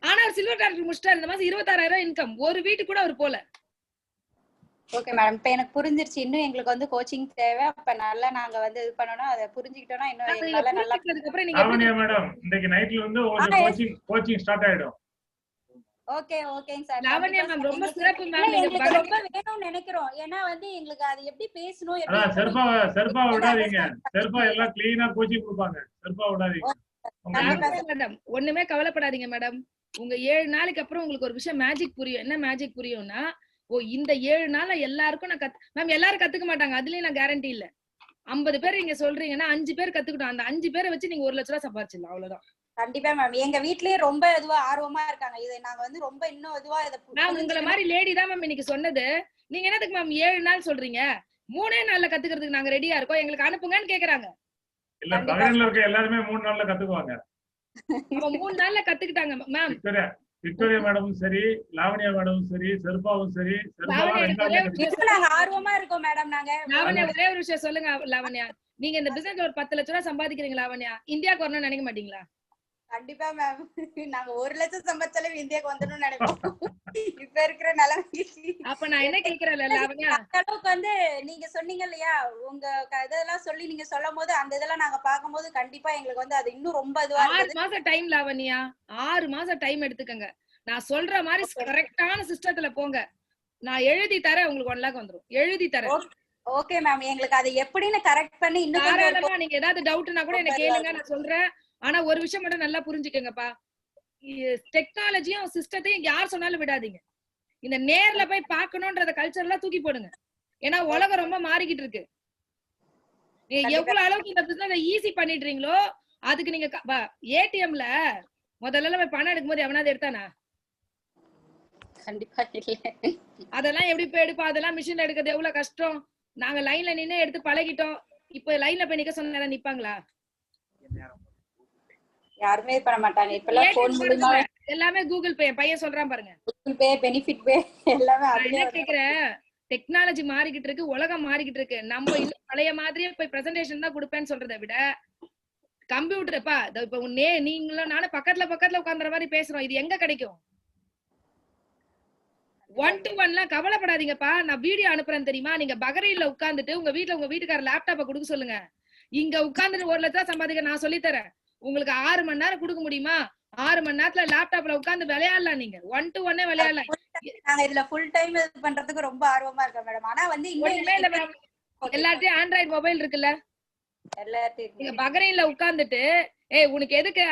ஆனா அவர் சில்வர் டாக்டர் முடிச்சிட்டாரு. இந்த மாசம் 26,000 இன்கம். ஒரு வீட்டுக்கு கூட அவர் போல. Okay madam. இப்ப எனக்கு புரிஞ்சிருச்சு. இன்னும் எங்களுக்கு வந்து கோச்சிங் தேவை. அப்ப நல்லா நாங்க வந்து இது பண்ணனும். அத புரிஞ்சிக்கிட்டோம்னா இன்னும் எங்களால நல்லா அப்புறம் நீங்க லாவண்யா மேடம் இன்னைக்கு நைட்ல வந்து உங்களுக்கு கோச்சிங் ஸ்டார்ட் ஆயிடும். ஓகே ஓகேங்க சார். லாவண்யா மேம் ரொம்ப சிறப்பு மேம். நீங்க ரொம்ப வேணும்னு நினைக்கிறோம். ஏன்னா வந்து எங்களுக்கு அது எப்படி பேசணும் அதான் செர்பா விடாதீங்க. செர்பா எல்லாம் க்ளீனா கோச்சிங் கொடுப்பாங்க. செர்பா விடாதீங்க. மேடம் ஒண்ணுமே கவலைப்படாதீங்க மேடம். உங்க 7 நாளைக்கு அப்புறம் உங்களுக்கு ஒரு விஷயம் மேஜிக் புரியும். என்ன மேஜிக் புரியும்னா, ஓ இந்த 7 நாள்ல எல்லாருக்கும் நான் மேம் எல்லாரும் கத்துக்க மாட்டாங்க. அதுலயும் நான் கேரண்டி இல்ல. 50 பேர் நீங்க சொல்றீங்கன்னா 5 பேர் கத்துக்கிட்டோம். அந்த 5 பேரை வச்சு நீங்க 1 லட்சம் ரூபாய் சம்பாதிச்சிடலாம். அவ்வளவுதான். கண்டிப்பா மேம். எங்க வீட்லயே ரொம்ப இதுவா ஆர்வமா இருக்காங்க. இது நாங்க வந்து ரொம்ப இன்னும் இதுவா இத மேம் உங்கள மாதிரி லேடி தான் மேம் இன்னைக்கு சொன்னது. நீங்க என்னதுக்கு மேம் 7 நாள் சொல்றீங்க? 3 நாள்ல கத்துக்கிறதுக்கு நாங்க ரெடியா இருக்கோம். எங்களுக்கு அனுப்புங்கன்னு கேக்குறாங்க. இல்ல பகரன்ல இருக்க எல்லாரும் 3 நாள்ல கத்துக்குவாங்க. அப்ப 3 நாள்ல கத்துக்கிட்டாங்க மேம். விக்டோரியா மேடமும் சரி, லாவண்யா மேடமும் சரி, செர்பாவும் சரி, நாங்க ஆர்வமா இருக்கோம் மேடம். நாங்க லாவண்யா ஒரே ஒரு விஷயம் சொல்லுங்க லாவண்யா. நீங்க இந்த பிசினஸ்ல ஒரு 10 லட்சம் ரூபாய் சம்பாதிக்கிறீங்க லாவண்யா. இந்தியாக்கு வரணும்னு நினைக்க மாட்டீங்களா? கண்டிப்பா மேம். நாங்க 1 லட்சம் சம்பாதிச்சாலும் இந்தியாக்கு வந்துடணும்னு நினைப்போம். இப்ப இருக்கிற நிலைமைக்கு. அப்ப நான் என்ன கேக்குறேன் லாவண்யா, அளவுக்கு வந்து நீங்க சொன்னீங்க இல்லையா, உங்க இதெல்லாம் சொல்லி நீங்க சொல்லும் போது அந்த இதெல்லாம் நாங்க பாக்கும்போது கண்டிப்பா எங்களுக்கு வந்து அது இன்னும் ரொம்ப இதுவா 6 மாசம் டைம் லாவண்யா. 6 மாசம் டைம் எடுத்துக்கங்க. நான் சொல்ற மாதிரி கரெக்டான சிஸ்டத்துல போங்க. நான் எழுதி தரேன். உங்களுக்கு 1 லாக் வந்துரும். எழுதி தரேன். Okay ma'am. எங்களுக்கு அதை எப்படின்னு கரெக்ட் பண்ணி இன்னும் தாராளமா நீங்க ஏதாவது டவுட்னா கூட என்ன கேளுங்க, நான் சொல்றேன். ஆனா ஒரு விஷயம் மட்டும் நல்லா புரிஞ்சுக்கங்கப்பா. டெக்னாலஜியும் சிஸ்டத்தையும் யார் சொன்னாலும் விடாதீங்க. இந்த நேர்ல போய் பார்க்கணும்ன்றத கல்ச்சர் எல்லாம் தூக்கி போடுங்க. ஏன்னா உலகம் ரொம்ப மாறிக்கிட்டு இருக்கு. நீங்க எவ்வளவு அளவுக்கு இந்த பிசினஸ் ஈஸி பண்ணிடுறீங்களோ அதுக்கு நீங்க ஏடிஎம்ல முதல்ல போய் பணம் எடுக்கும்போது எவனாவது எடுத்தானா? கண்டிப்பா இல்ல. அதெல்லாம் எப்படி போய் எடுப்பா? அதெல்லாம் மிஷின்ல எடுக்கிறது எவ்வளவு கஷ்டம். நாங்க லைன்ல நின்னு எடுத்து பழகிட்டோம். இப்ப லைன்ல போய் நிக்க சொன்னா நிப்பாங்களா? யாருமே பண்ண மாட்டாங்க. இப்பெல்லாம் போன் மூலமா எல்லாமே கூகுள் பே. பையன் சொல்றான் பாருங்க, கூகுள் பே, பெனிஃபிட் பே எல்லாமே. அதுல கேக்குறேன். டெக்னாலஜி மாறிக்கிட்டு இருக்கு, உலகம் மாறிக்கிட்டு இருக்கு. நம்ம இன்னும் பழைய மாதிரியே போய் பிரசன்டேஷன் தான் கொடுப்பேன்னு சொல்றதை விட கம்ப்யூட்டர்ப்பா இப்ப நீங்களும் நானும் பக்கத்துல உட்கார்ந்துற மாதிரி பேசுறோம். இது எங்க கிடைக்கும்? 1 to 1 கவலைப்படாதீங்கப்பா. நான் வீடியோ அனுப்புறேன் தெரியுமா? நீங்க பஹ்ரைன்ல உட்கார்ந்துட்டு உங்க வீட்டுக்கார லேப்டாப்ப கொடுக்க சொல்லுங்க. இங்க உட்கார்ந்துட்டு 1 லட்சம் சம்பாதிக்க நான் சொல்லி தரேன். உங்களுக்கு 6 மணி நேரம் கொடுக்க முடியுமா? 6 மணி நேரத்துல லேப்டாப்ல உட்கார்ந்து விளையாடலாம். நீங்க 1 to 1 விளையாடலாம். நாங்க இதுல ஃபுல் டைம் இது பண்றதுக்கு ரொம்ப ஆர்வமா இருக்கோம் மேடம். ஆனா வந்து ஒண்ணுமே இல்ல மேம். எல்லாத்தையும் ஆண்ட்ராய்டு மொபைல் இருக்குல்ல, எல்லாத்தையும் நீங்க பஹ்ரைன்ல உட்கார்ந்துட்டு உனக்கு எதுக்கு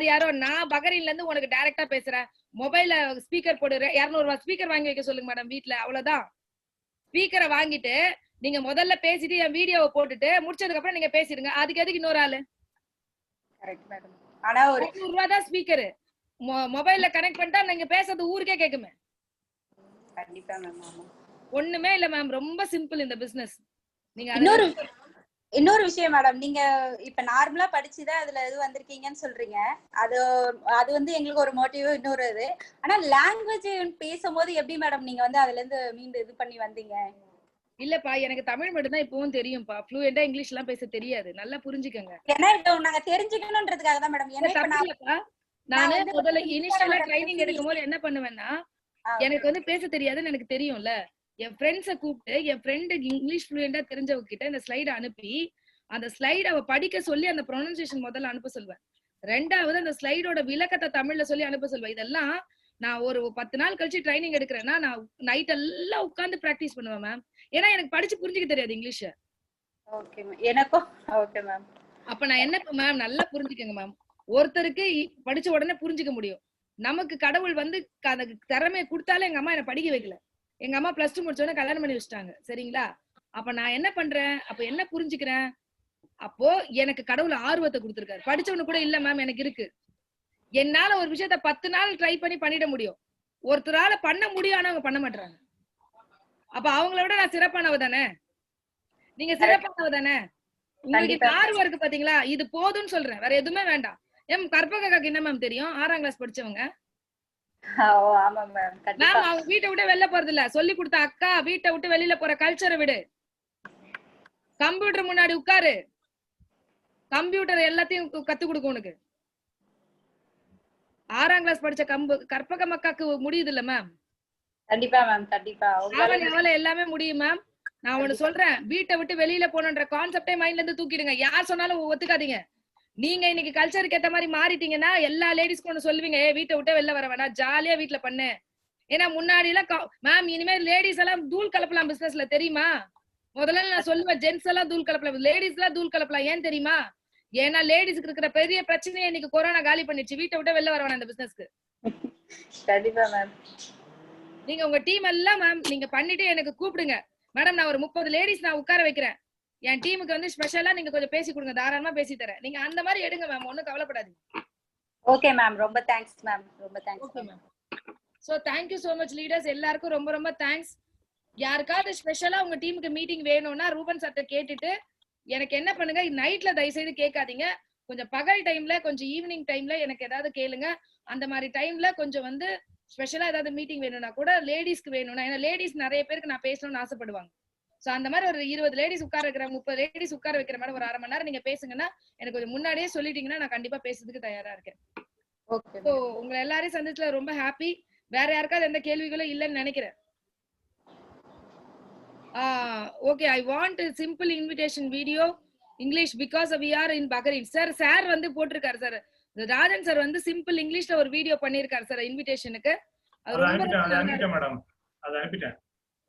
யாரோ நான் பஹ்ரைன்ல இருந்து உனக்கு டைரக்டா பேசுறேன். மொபைல்ல ஸ்பீக்கர் போடு. 200 ரூபாய் ஸ்பீக்கர் வாங்கி வைக்க சொல்லுங்க மேடம் வீட்ல. அவ்வளவுதான். ஸ்பீக்கரை வாங்கிட்டு நீங்க முதல்ல பேசிட்டு என் வீடியோவை போட்டுட்டு முடிச்சதுக்கு அப்புறம் நீங்க பேசிடுங்க. அதுக்கு எதுக்கு இன்னொரு ஆளு? Correct madam. ஆனா ஒரு 100 ரூபாய் தான் ஸ்பீக்கர். மொபைல்ல கனெக்ட் பண்ணிட்டா நீங்க பேசுறது ஊருக்கே கேக்குமே. கண்டிப்பா மேம். ஆமா. ஒண்ணுமே இல்ல மேம். ரொம்ப சிம்பிள் இந்த பிசினஸ். நீங்க இன்னொரு விஷயம் மேடம், நீங்க இப்ப நார்மலா படிச்சுதான் அதுல இது வந்திருக்கீங்கன்னு சொல்றீங்க. அது வந்து எங்களுக்கு ஒரு மோட்டிவ். இன்னொரு இது, ஆனா லாங்குவேஜ் பேசும்போது எப்படி மேடம் நீங்க வந்து அதுல இருந்து மீண்டும் இது பண்ணி வந்தீங்க? இல்லப்பா, எனக்கு தமிழ் மட்டும் தான் இப்பவும் தெரியும்பா. ஃப்ளூயண்டா இங்கிலீஷ் எல்லாம் பேச தெரியாது. நல்லா புரிஞ்சுக்கங்க. ஏன்னா இத நாங்க தெரிஞ்சுக்கணும்ன்றதுக்காக தான் மேடம். ஏன்னா நானு முதல்ல இனிஷியலா ட்ரைனிங் எடுக்கும்போது என்ன பண்ணுவேன்னா, எனக்கு வந்து பேச தெரியாதுன்னு எனக்கு தெரியும்ல. என் ஃப்ரெண்ட்ஸை கூப்பிட்டு என் ஃப்ரெண்டு இங்கிலீஷ் ஃப்ளூயண்டா தெரிஞ்சவங்க கிட்ட இந்த ஸ்லைட அனுப்பி அந்த ஸ்லைட அவ படிக்க சொல்லி அந்த ப்ரொனன்சியேஷன் முதல்ல அனுப்ப சொல்வேன். 2வது அந்த ஸ்லைடோட விளக்கத்தை தமிழ்ல சொல்லி அனுப்ப சொல்வேன். இதெல்லாம் நான் ஒரு 10 நாள் கழிச்சு ட்ரைனிங் எடுக்கிறேன்னா நான் நைட் எல்லாம் உட்கார்ந்து பிராக்டிஸ் பண்ணுவேன் மேம். ஏன்னா எனக்கு படிச்சு புரிஞ்சுக்க தெரியாது இங்கிலீஷ். Okay ma'am. எனக்கும் ஓகே மேம். அப்ப நான் என்ன மேம், நல்லா புரிஞ்சுக்கங்க மேம். ஒருத்தருக்கு படிச்ச உடனே புரிஞ்சுக்க முடியும். நமக்கு கடவுள் வந்து அந்த திறமையை கொடுத்தாலும் எங்க அம்மா என்ன படிக்க வைக்கல. எங்க அம்மா +2 முடிச்ச உடனே கல்யாணம் பண்ணி வச்சுட்டாங்க. சரிங்களா? அப்ப நான் என்ன பண்றேன்? அப்ப என்ன புரிஞ்சுக்கிறேன்? அப்போ எனக்கு கடவுள் ஆர்வத்தை கொடுத்திருக்காரு. படிச்சவனு கூட இல்ல மேம் எனக்கு இருக்கு. என்னால ஒரு விஷயத்த 10 நாள் ட்ரை பண்ணிட முடியும். ஒருத்தரால பண்ண முடியும், ஆனா அவங்க பண்ண மாட்டாங்க. அப்ப அவங்கள விட நான் சிறப்பானவ தானே? நீங்க சிறப்பானவ தானே? உங்களுக்கு இந்த ஆர்வம் இருக்கு பாத்தீங்களா, இது போதும்னு சொல்றேன், வேற எதுவுமே வேண்டாம். கற்பகாக்கு என்ன மேம் தெரியும்? 6ஆம் கிளாஸ் படிச்சவங்க. ஆமா மேம், மேம் அவங்க வீட்டை விட்டு வெளில போறது இல்ல, சொல்லி கொடுத்த அக்கா வீட்டை விட்டு வெளியில போற கல்ச்சரை விடு, கம்ப்யூட்டர் முன்னாடி உட்காரு, கம்ப்யூட்டர் எல்லாத்தையும் கத்து கொடுக்கும் உனக்கு. 6ஆம் கிளாஸ் படிச்ச கற்பகம் அக்காக்கு முடியுது இல்ல மேம்? கண்டிப்பா மேம், கண்டிப்பா அவளை எல்லாமே முடியும் மேம். நான் ஒண்ணு சொல்றேன், வீட்டை விட்டு வெளியில போனன்ற கான்செப்டே மைண்ட்ல இருந்து தூக்கிடுங்க. யார் சொன்னாலும் ஒத்துக்காதீங்க. நீங்க இன்னைக்கு கல்ச்சருக்கு ஏத்த மாதிரி மாறிட்டீங்கன்னா எல்லா லேடிஸ்க்கும் ஒண்ணு சொல்லுவீங்க, வீட்டை விட்டு வெளில வர வேணாம், ஜாலியா வீட்டுல பண்ணு. ஏன்னா முன்னாடி எல்லாம் மேம் இனிமேல் லேடிஸ் எல்லாம் தூள் கலப்பலாம் பிசினஸ்ல, தெரியுமா? முதல்ல நான் சொல்லுவேன், ஜென்ட்ஸ் எல்லாம் தூள் கலப்பலாம், லேடிஸ் எல்லாம் தூள் கலப்பலாம். ஏன் தெரியுமா? ஏன்னா லேடிஸ்க்கு இருக்கிற பெரிய பிரச்சனையை இன்னைக்கு கொரோனா காலி பண்ணிடுச்சு. வீட்டை விட்டு வெளில வர வேணாம் இந்த பிசினஸ்க்கு. கண்டிப்பா மேம். நீங்க உங்க டீம் எல்லாம் மேம் நீங்க பண்ணிட்டு எனக்கு கூப்பிடுங்க மேடம். நான் ஒரு 30 லேடிஸ் நான் உட்கார வைக்கிறேன். என் டீமுக்கு வந்து ஸ்பெஷலா நீங்க கொஞ்சம் பேசி கொடுங்க, தாராளமா பேசி தரேன். நீங்க அந்த மாதிரி எடுங்க மேம், ஒன்னும் கவலைப்படாதீங்க. ஓகே மேம், ரொம்ப தேங்க்ஸ் மேம், ரொம்ப thanks. Okay ma'am. So thank you so much leaders, எல்லாருக்கும் ரொம்ப ரொம்ப தேங்க்ஸ். யாருக்காவது ஸ்பெஷலா உங்க டீமுக்கு மீட்டிங் வேணும்னா ரூபன் சர்ட்ட கேட்டுட்டு எனக்கு என்ன பண்ணுங்க, நைட்ல தயவு செய்து கேட்காதீங்க, கொஞ்சம் பகல் டைம்ல கொஞ்சம் ஈவினிங் டைம்ல எனக்கு ஏதாவது கேளுங்க. அந்த மாதிரி டைம்ல கொஞ்சம் வந்து ஸ்பெஷலா ஏதாவது மீட்டிங் வேணும்னா கூட லேடிஸ்க்கு வேணும்னா, ஏன்னா லேடிஸ் நிறைய பேருக்கு நான் பேசணும்னு ஆசைப்படுவாங்க. சோ அந்த மாதிரி ஒரு 20 லேடிஸ் உட்கார வைக்கிற 30 லேடிஸ் உட்கார வைக்கிற மாதிரி ஒரு 1/2 மணி நேரம் நீங்க பேசுங்கன்னா எனக்கு கொஞ்சம் முன்னாடியே சொல்லிட்டீங்கன்னா நான் கண்டிப்பா பேசுறதுக்கு தயாரா இருக்கேன். ஓகே. சோ உங்க எல்லாரையும் சந்திச்சதுல ரொம்ப ஹாப்பி. வேற யாருக்காவது எந்த கேள்விகளும் இல்லைன்னு நினைக்கிறேன். Okay, I want simple invitation video English because we are in Bahrain. Sir வந்து போட்டிருக்காரு சார், ராஜன் சார் வந்து சிம்பிள் இங்கிலீஷ்ல ஒரு வீடியோ பண்ணிருக்காரு சார் இன்விடேஷனுக்கு. அது ரொம்ப மேடம் அத அனுப்பிட்டேன்.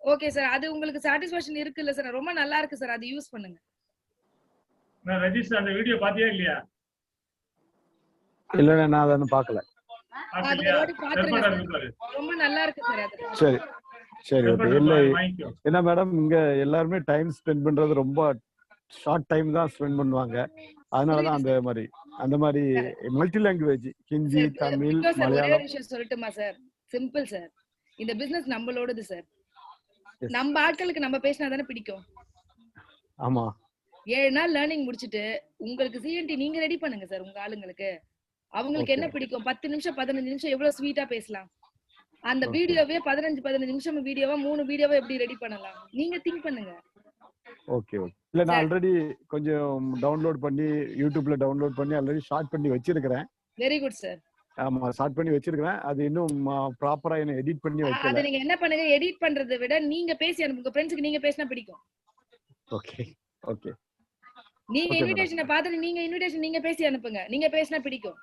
ஓகே சார், அது உங்களுக்கு சாட்டிஸ்ஃபேக்ஷன் இருக்குல்ல சார்? ரொம்ப நல்லா இருக்கு சார், அது யூஸ் பண்ணுங்க. நான் ரெஜிஸ்டர் அந்த வீடியோ பாத்தியா இல்லையா? இல்ல நான் அத பார்க்கல. அது ஒரு பாத்துருங்க, ரொம்ப நல்லா இருக்கு சார் அது. சரி சரி ஓகே. இல்ல என்ன மேடம், இங்க எல்லாரும் டைம் ஸ்பெண்ட் பண்றது ரொம்ப ஷார்ட் டைம் தான் ஸ்பெண்ட் பண்ணுவாங்க. அதனால தான் அந்த மாதிரி மல்டி லாங்குவேஜ் ஹிந்தி, தமிழ், மலையாளம். ஒரே விஷயம் சொல்லட்டுமா சார்? சிம்பிள் சார், இந்த பிசினஸ் நம்மளோடது சார். நம்ம ஆட்களுக்கு நம்ம பேசினா தானே பிடிக்கும். ஆமா, 7 நாள் லேர்னிங் முடிச்சிட்டு உங்களுக்கு சிஎன்டி நீங்க ரெடி பண்ணுங்க சார். உங்க ஆளுங்களுக்கு அவங்களுக்கு என்ன பிடிக்கும்? 10 நிமிஷம் 15 நிமிஷம் எவ்வளவு ஸ்வீட்டா பேசலாம். அந்த வீடியோவே 15 நிமிஷம் வீடியோவா 3 வீடியோவா எப்படி ரெடி பண்ணலாம் நீங்க திங்க் பண்ணுங்க. Okay okay. இல்ல நான் ஆல்ரெடி கொஞ்சம் டவுன்லோட் பண்ணி யூடியூப்ல டவுன்லோட் பண்ணி ஆல்ரெடி ஷார்ட் பண்ணி வச்சிருக்கேன். Very good sir. ஆமா, ஸ்டார்ட் பண்ணி வச்சிருக்கேன். அது இன்னும் ப்ராப்பரா என்ன எடிட் பண்ணி வைக்கல. அத நீங்க என்ன பண்ணுங்க, எடிட் பண்றதை விட நீங்க பேசி அனுப்புங்க. ஃப்ரெண்ட்ஸ்க்கு நீங்க பேசினா பிடிக்கும். Okay okay. நீங்க இன்விடேஷனை பார்த்துட்டு நீங்க இன்விடேஷன் நீங்க பேசி அனுப்புங்க. நீங்க பேசினா பிடிக்கும்.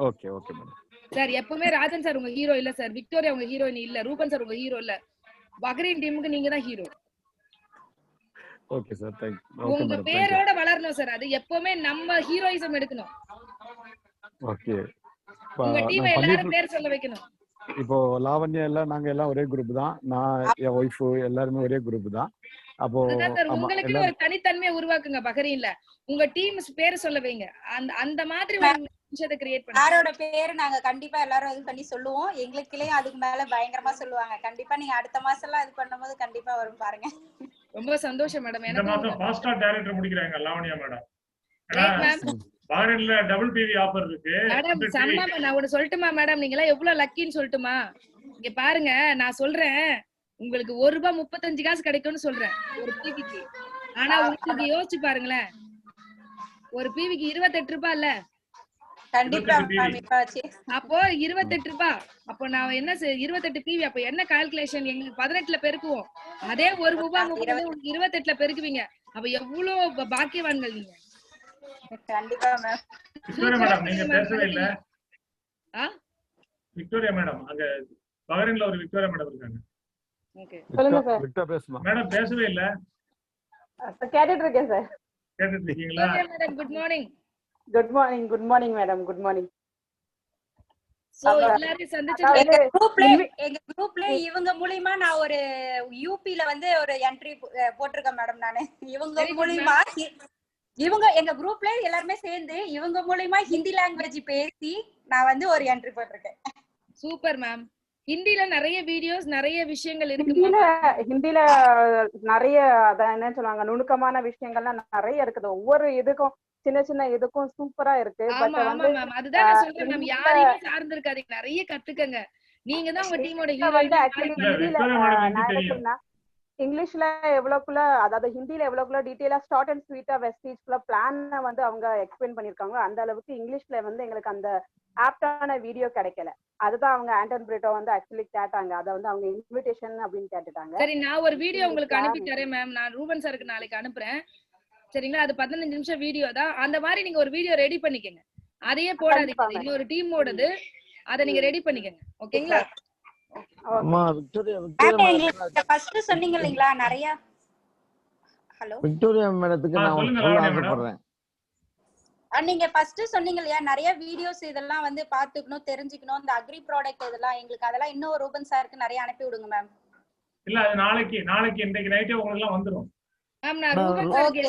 Okay okay madam. சார் எப்பவுமே ராஜன் சார் உங்க ஹீரோ இல்ல சார், விக்டோரியா உங்க ஹீரோயின் இல்ல, ரூபன் சார் உங்க ஹீரோ இல்ல, பஹ்ரைன் டீமுக்கு நீங்க தான் hero. Okay sir, thank you. உங்க பேரோட வளரணும் சார். அது எப்பவுமே நம்ம ஹீரோயிசம் எடுக்கணும். ஓகே. உங்க டீம் எல்லாரும் பேர் சொல்ல வைக்கணும். இப்போ லாவண்யா எல்லாம் நாங்க எல்லாம் ஒரே குரூப் தான். நான் என் ஒய்ஃப் எல்லாரும் ஒரே குரூப் தான். அப்போ உங்களுக்கு ஒரு தனித்தன்மையை உருவாக்குங்க. பஹ்ரைன்ல உங்க டீம் பேரை சொல்ல வைங்க. அந்த மாதிரி ஒரு விஷயத்தை கிரியேட் பண்ணுங்க. யாரோட பேரு நாங்க கண்டிப்பா எல்லாரும் இது பண்ணி சொல்லுவோம். எங்களுக்குலயும் அதுக்கு மேல பயங்கரமா சொல்லுவாங்க. கண்டிப்பா நீங்க அடுத்த மாசம் எல்லாம் இது பண்ணும்போது கண்டிப்பா வரும் பாருங்க. ரொம்ப சந்தோஷம் மேடம். இந்த மாசம் ஃபாஸ்டா டைரக்டர் முடிக்கறாங்க லாவண்யா மேடம். பஹ்ரைன்ல டபுள் டிவி ஆஃபர் இருக்கு மேடம். சம்மா நான் ஒன்னு சொல்லட்டுமா மேடம், நீங்க எல்லாம் எவ்வளவு லக்கின்னு சொல்லட்டுமா? இங்க பாருங்க, நான் சொல்றேன் உங்களுக்கு ₹1.35 கிடைக்கும்னு சொல்றேன் ஒரு டிவிக்கு. ஆனா உங்களுக்கு யோசிச்சு பாருங்களேன், ஒரு டிவிக்கு ₹28 இல்ல? கண்டிப்பா. அப்போ ₹28. அப்போ நான் என்ன 28 டிவி, அப்ப என்ன கால்குலேஷன்? எங்களுக்கு 18ல பெருக்குவோம். அதே ₹1.30 28ல பெருக்குவீங்க. அப்ப எவ்வளவு பாக்கியவான்கள் நீங்க. கண்டிப்பா மேம். விக்டோரியா மேடம் நீங்க பேசவே இல்ல. விக்டோரியா மேடம் அங்க பஹ்ரைன்ல ஒரு விக்டோரியா மேடம் இருக்காங்க. ஓகே சொல்லுங்க சார். விக்டர் பேசுமா மேடம்? பேசவே இல்ல. கேட்டுட்டு இருக்கேன் சார். கேட்டுட்டு இருக்கீங்களா? Madam good morning. Good morning. Good morning madam. Good morning. So எல்லாரையும் சந்திச்சு எங்க குரூப்ல இவங்க மூலமா நான் ஒரு யூபில வந்து ஒரு என்ட்ரி போட்டிருக்கேன் மேடம். நானு இவங்க மூலமா இவங்க எங்க குரூப்ல எல்லாருமே சேர்ந்து இவங்க மூலமா ஹிந்தி லாங்குவேஜ் பேசி நான் வந்து ஒரு என்ட்ரி போட்டிருக்கேன். Super ma'am. ஹிந்தில நிறைய வீடியோஸ் நிறைய விஷயங்கள் இருக்கு ஹிந்தில நிறைய அதான் என்ன சொல்லுவாங்க நுணுக்கமான விஷயங்கள்லாம் நிறைய இருக்குது. ஒவ்வொரு இதுக்கும் சின்ன சின்ன இதுக்கும் சூப்பரா இருக்கு. ஆமா ஆமா மேம், அதுதான் நான் சொல்றேன் மேம். யாரையுமே சார்ந்து இருக்காதீங்க, நிறைய கத்துக்கங்க. நீங்க தான் உங்க டீமோட வந்து ஹீரோயின். ஆக்சுவலி ஹிந்தில நான் என்ன சொன்னா இங்கிலீஷ்ல எவ்வளவுக்குள்ள அதாவது ஹிந்தில எவ்வளவுக்குள்ள டீடைலா ஷார்ட் அண்ட் ஸ்வீட்டா வெஸ்டீஜ்ல பிளான் வந்து அவங்க எக்ஸ்பிளைன் பண்ணிருக்காங்க. அந்த அளவுக்கு இங்கிலீஷ்ல வந்து எங்களுக்கு அந்த ஆப்டான வீடியோ கிடைக்கல. அதுதான் அவங்க ஆண்டன் பிரிட்டோ வந்து ஆக்சுவலி கேட்டாங்க. அதை வந்து அவங்க இன்விடேஷன் அப்படின்னு கேட்டுட்டாங்க. சரி, நான் ஒரு வீடியோ உங்களுக்கு அனுப்பி தரேன் மேம். நான் ரூபன் சாருக்கு நாளைக்கு அனுப்புறேன். சரிங்களா? அது 15 நிமிஷம் வீடியோ தான். அந்த மாதிரி நீங்க ஒரு வீடியோ ரெடி பண்ணிக்கங்க. அதையே போடாதீங்க, இன்னொரு டீமோடது. அதை நீங்க ரெடி பண்ணிக்கங்க. ஓகேங்களா? அம்மா விக்டோரியா ஃபர்ஸ்ட் சொன்னீங்க இல்லீங்களா நிறைய. ஹலோ விக்டோரியா மேடத்துக்கு நான் சொல்ல ஆசைப்படுறேன். நீங்க ஃபர்ஸ்ட் சொன்னீங்க இல்லையா நிறைய வீடியோஸ் இதெல்லாம் வந்து பாத்துக்கணும் தெரிஞ்சுக்கணும். இந்த அக்ரி ப்ராடக்ட் இதெல்லாம் எங்களுக்கு அதெல்லாம் இன்னும் ரூபன் சாருக்கு நிறைய அனுப்பி விடுங்க மேம். இல்ல அது நாளைக்கு இன்னைக்கு நைட்டே உங்களுக்கு எல்லாம் வந்துரும் மேம். நான் ரூபன் சாருக்கு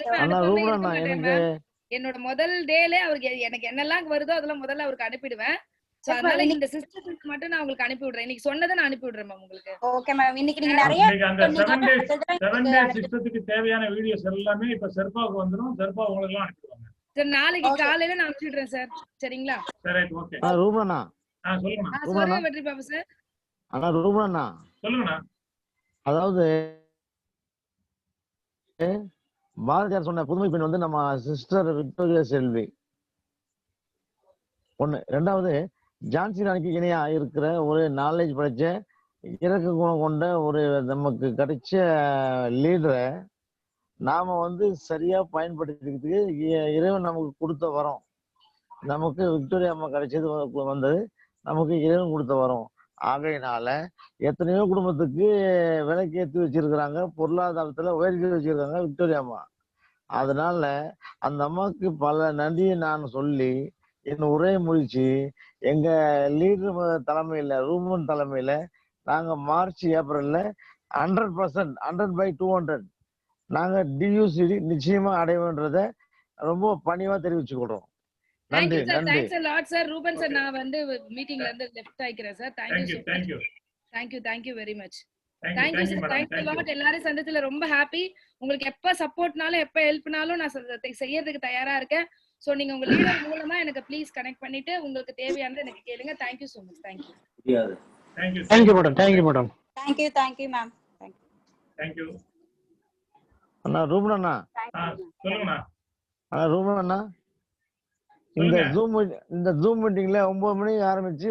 என்னோட முதல் டேல அவருக்கு எனக்கு என்னெல்லாம் வருதோ அதெல்லாம் முதல்ல அவருக்கு அனுப்பிடுவேன். சோ அதனால இந்த சிஸ்டத்துக்கு மட்டும் நான் உங்களுக்கு அனுப்பி விடுறேன். இன்னைக்கு சொன்னதை நான் அனுப்பி விடுறேன் மேம் உங்களுக்கு. Okay ma'am. இன்னைக்கு நீங்க நிறைய அந்த 7 டேஸ் சிஸ்டத்துக்கு தேவையான வீடியோஸ் எல்லாமே இப்ப செர்பாவுக்கு வந்துரும். செர்பா உங்களுக்கு எல்லாம் அனுப்பிடுவாங்க. சரி, நாளைக்கு காலையில நான் அனுப்பி விடுறேன் சார். சரிங்களா? சரி, ஓகே. ரூபனா சொல்லுங்க. சொல்லுங்க வெற்றி பாபு சார். அண்ணா ரூபனா சொல்லுங்கண்ணா. அதாவது பாரதியார் சொன்ன புதுமை பெண் வந்து நம்ம சிஸ்டர் விக்டோரியா செல்வி ஒண்ணு. ரெண்டாவது ஜான்சி ராணிக்கு இணையா இருக்கிற ஒரு நாலேஜ் படைச்ச இறக்க குணம் கொண்ட ஒரு நமக்கு கிடைச்ச லீடரை நாம வந்து சரியா பயன்படுத்திக்கிறதுக்கு இறைவன் நமக்கு கொடுத்த வரோம். நமக்கு விக்டோரியா அம்மா கிடைச்சது வந்தது நமக்கு இறைவன் கொடுத்த வரோம். ஆகையினால எத்தனையோ குடும்பத்துக்கு விலைக்கு ஏற்றி வச்சிருக்கிறாங்க, பொருளாதாரத்துல உயர்த்தி வச்சிருக்காங்க விக்டோரியா அம்மா. அதனால அந்த அம்மாவுக்கு பல நன்றியை நான் சொல்லி என் உரையை முடிச்சு எங்க லீடர் தலைமையில ரூமன் தலைமையில நாங்க மார்ச் ஏப்ரல்ல 100% 100/200 நாங்க டியூசிடி நிச்சயமா அடைவோன்றத ரொம்ப பணிவா தெரிவிச்சு கொள்றோம். நன்றி நன்றி. Thanks a lot sir. Ruban sir நான் வந்து மீட்டிங்ல இருந்து லெஃப்ட் ஆயிக்கிறேன் sir. Thank you very much. Thank you sir. Thanks a lot. எல்லாரும் சந்தத்துல ரொம்ப ஹாப்பி. உங்களுக்கு எப்ப சப்போர்ட்னாலும் எப்ப ஹெல்ப்னாலும் நான் செய்யறதுக்கு தயாரா இருக்கேன். சோ நீங்க உங்க லீடர் மூலமா எனக்கு ப்ளீஸ் கனெக்ட் பண்ணிட்டு உங்களுக்கு தேவையானது எனக்கு கேளுங்க. Thank you so much. Thank you madam. Thank you madam. Thank you ma'am. Thank you. அண்ணா ரூபன் அண்ணா சொல்லுங்கண்ணா. ரூபன் அண்ணா இந்த ஜூம் மீட்டிங்ல 9 மணிக்கு ஆரம்பிச்சு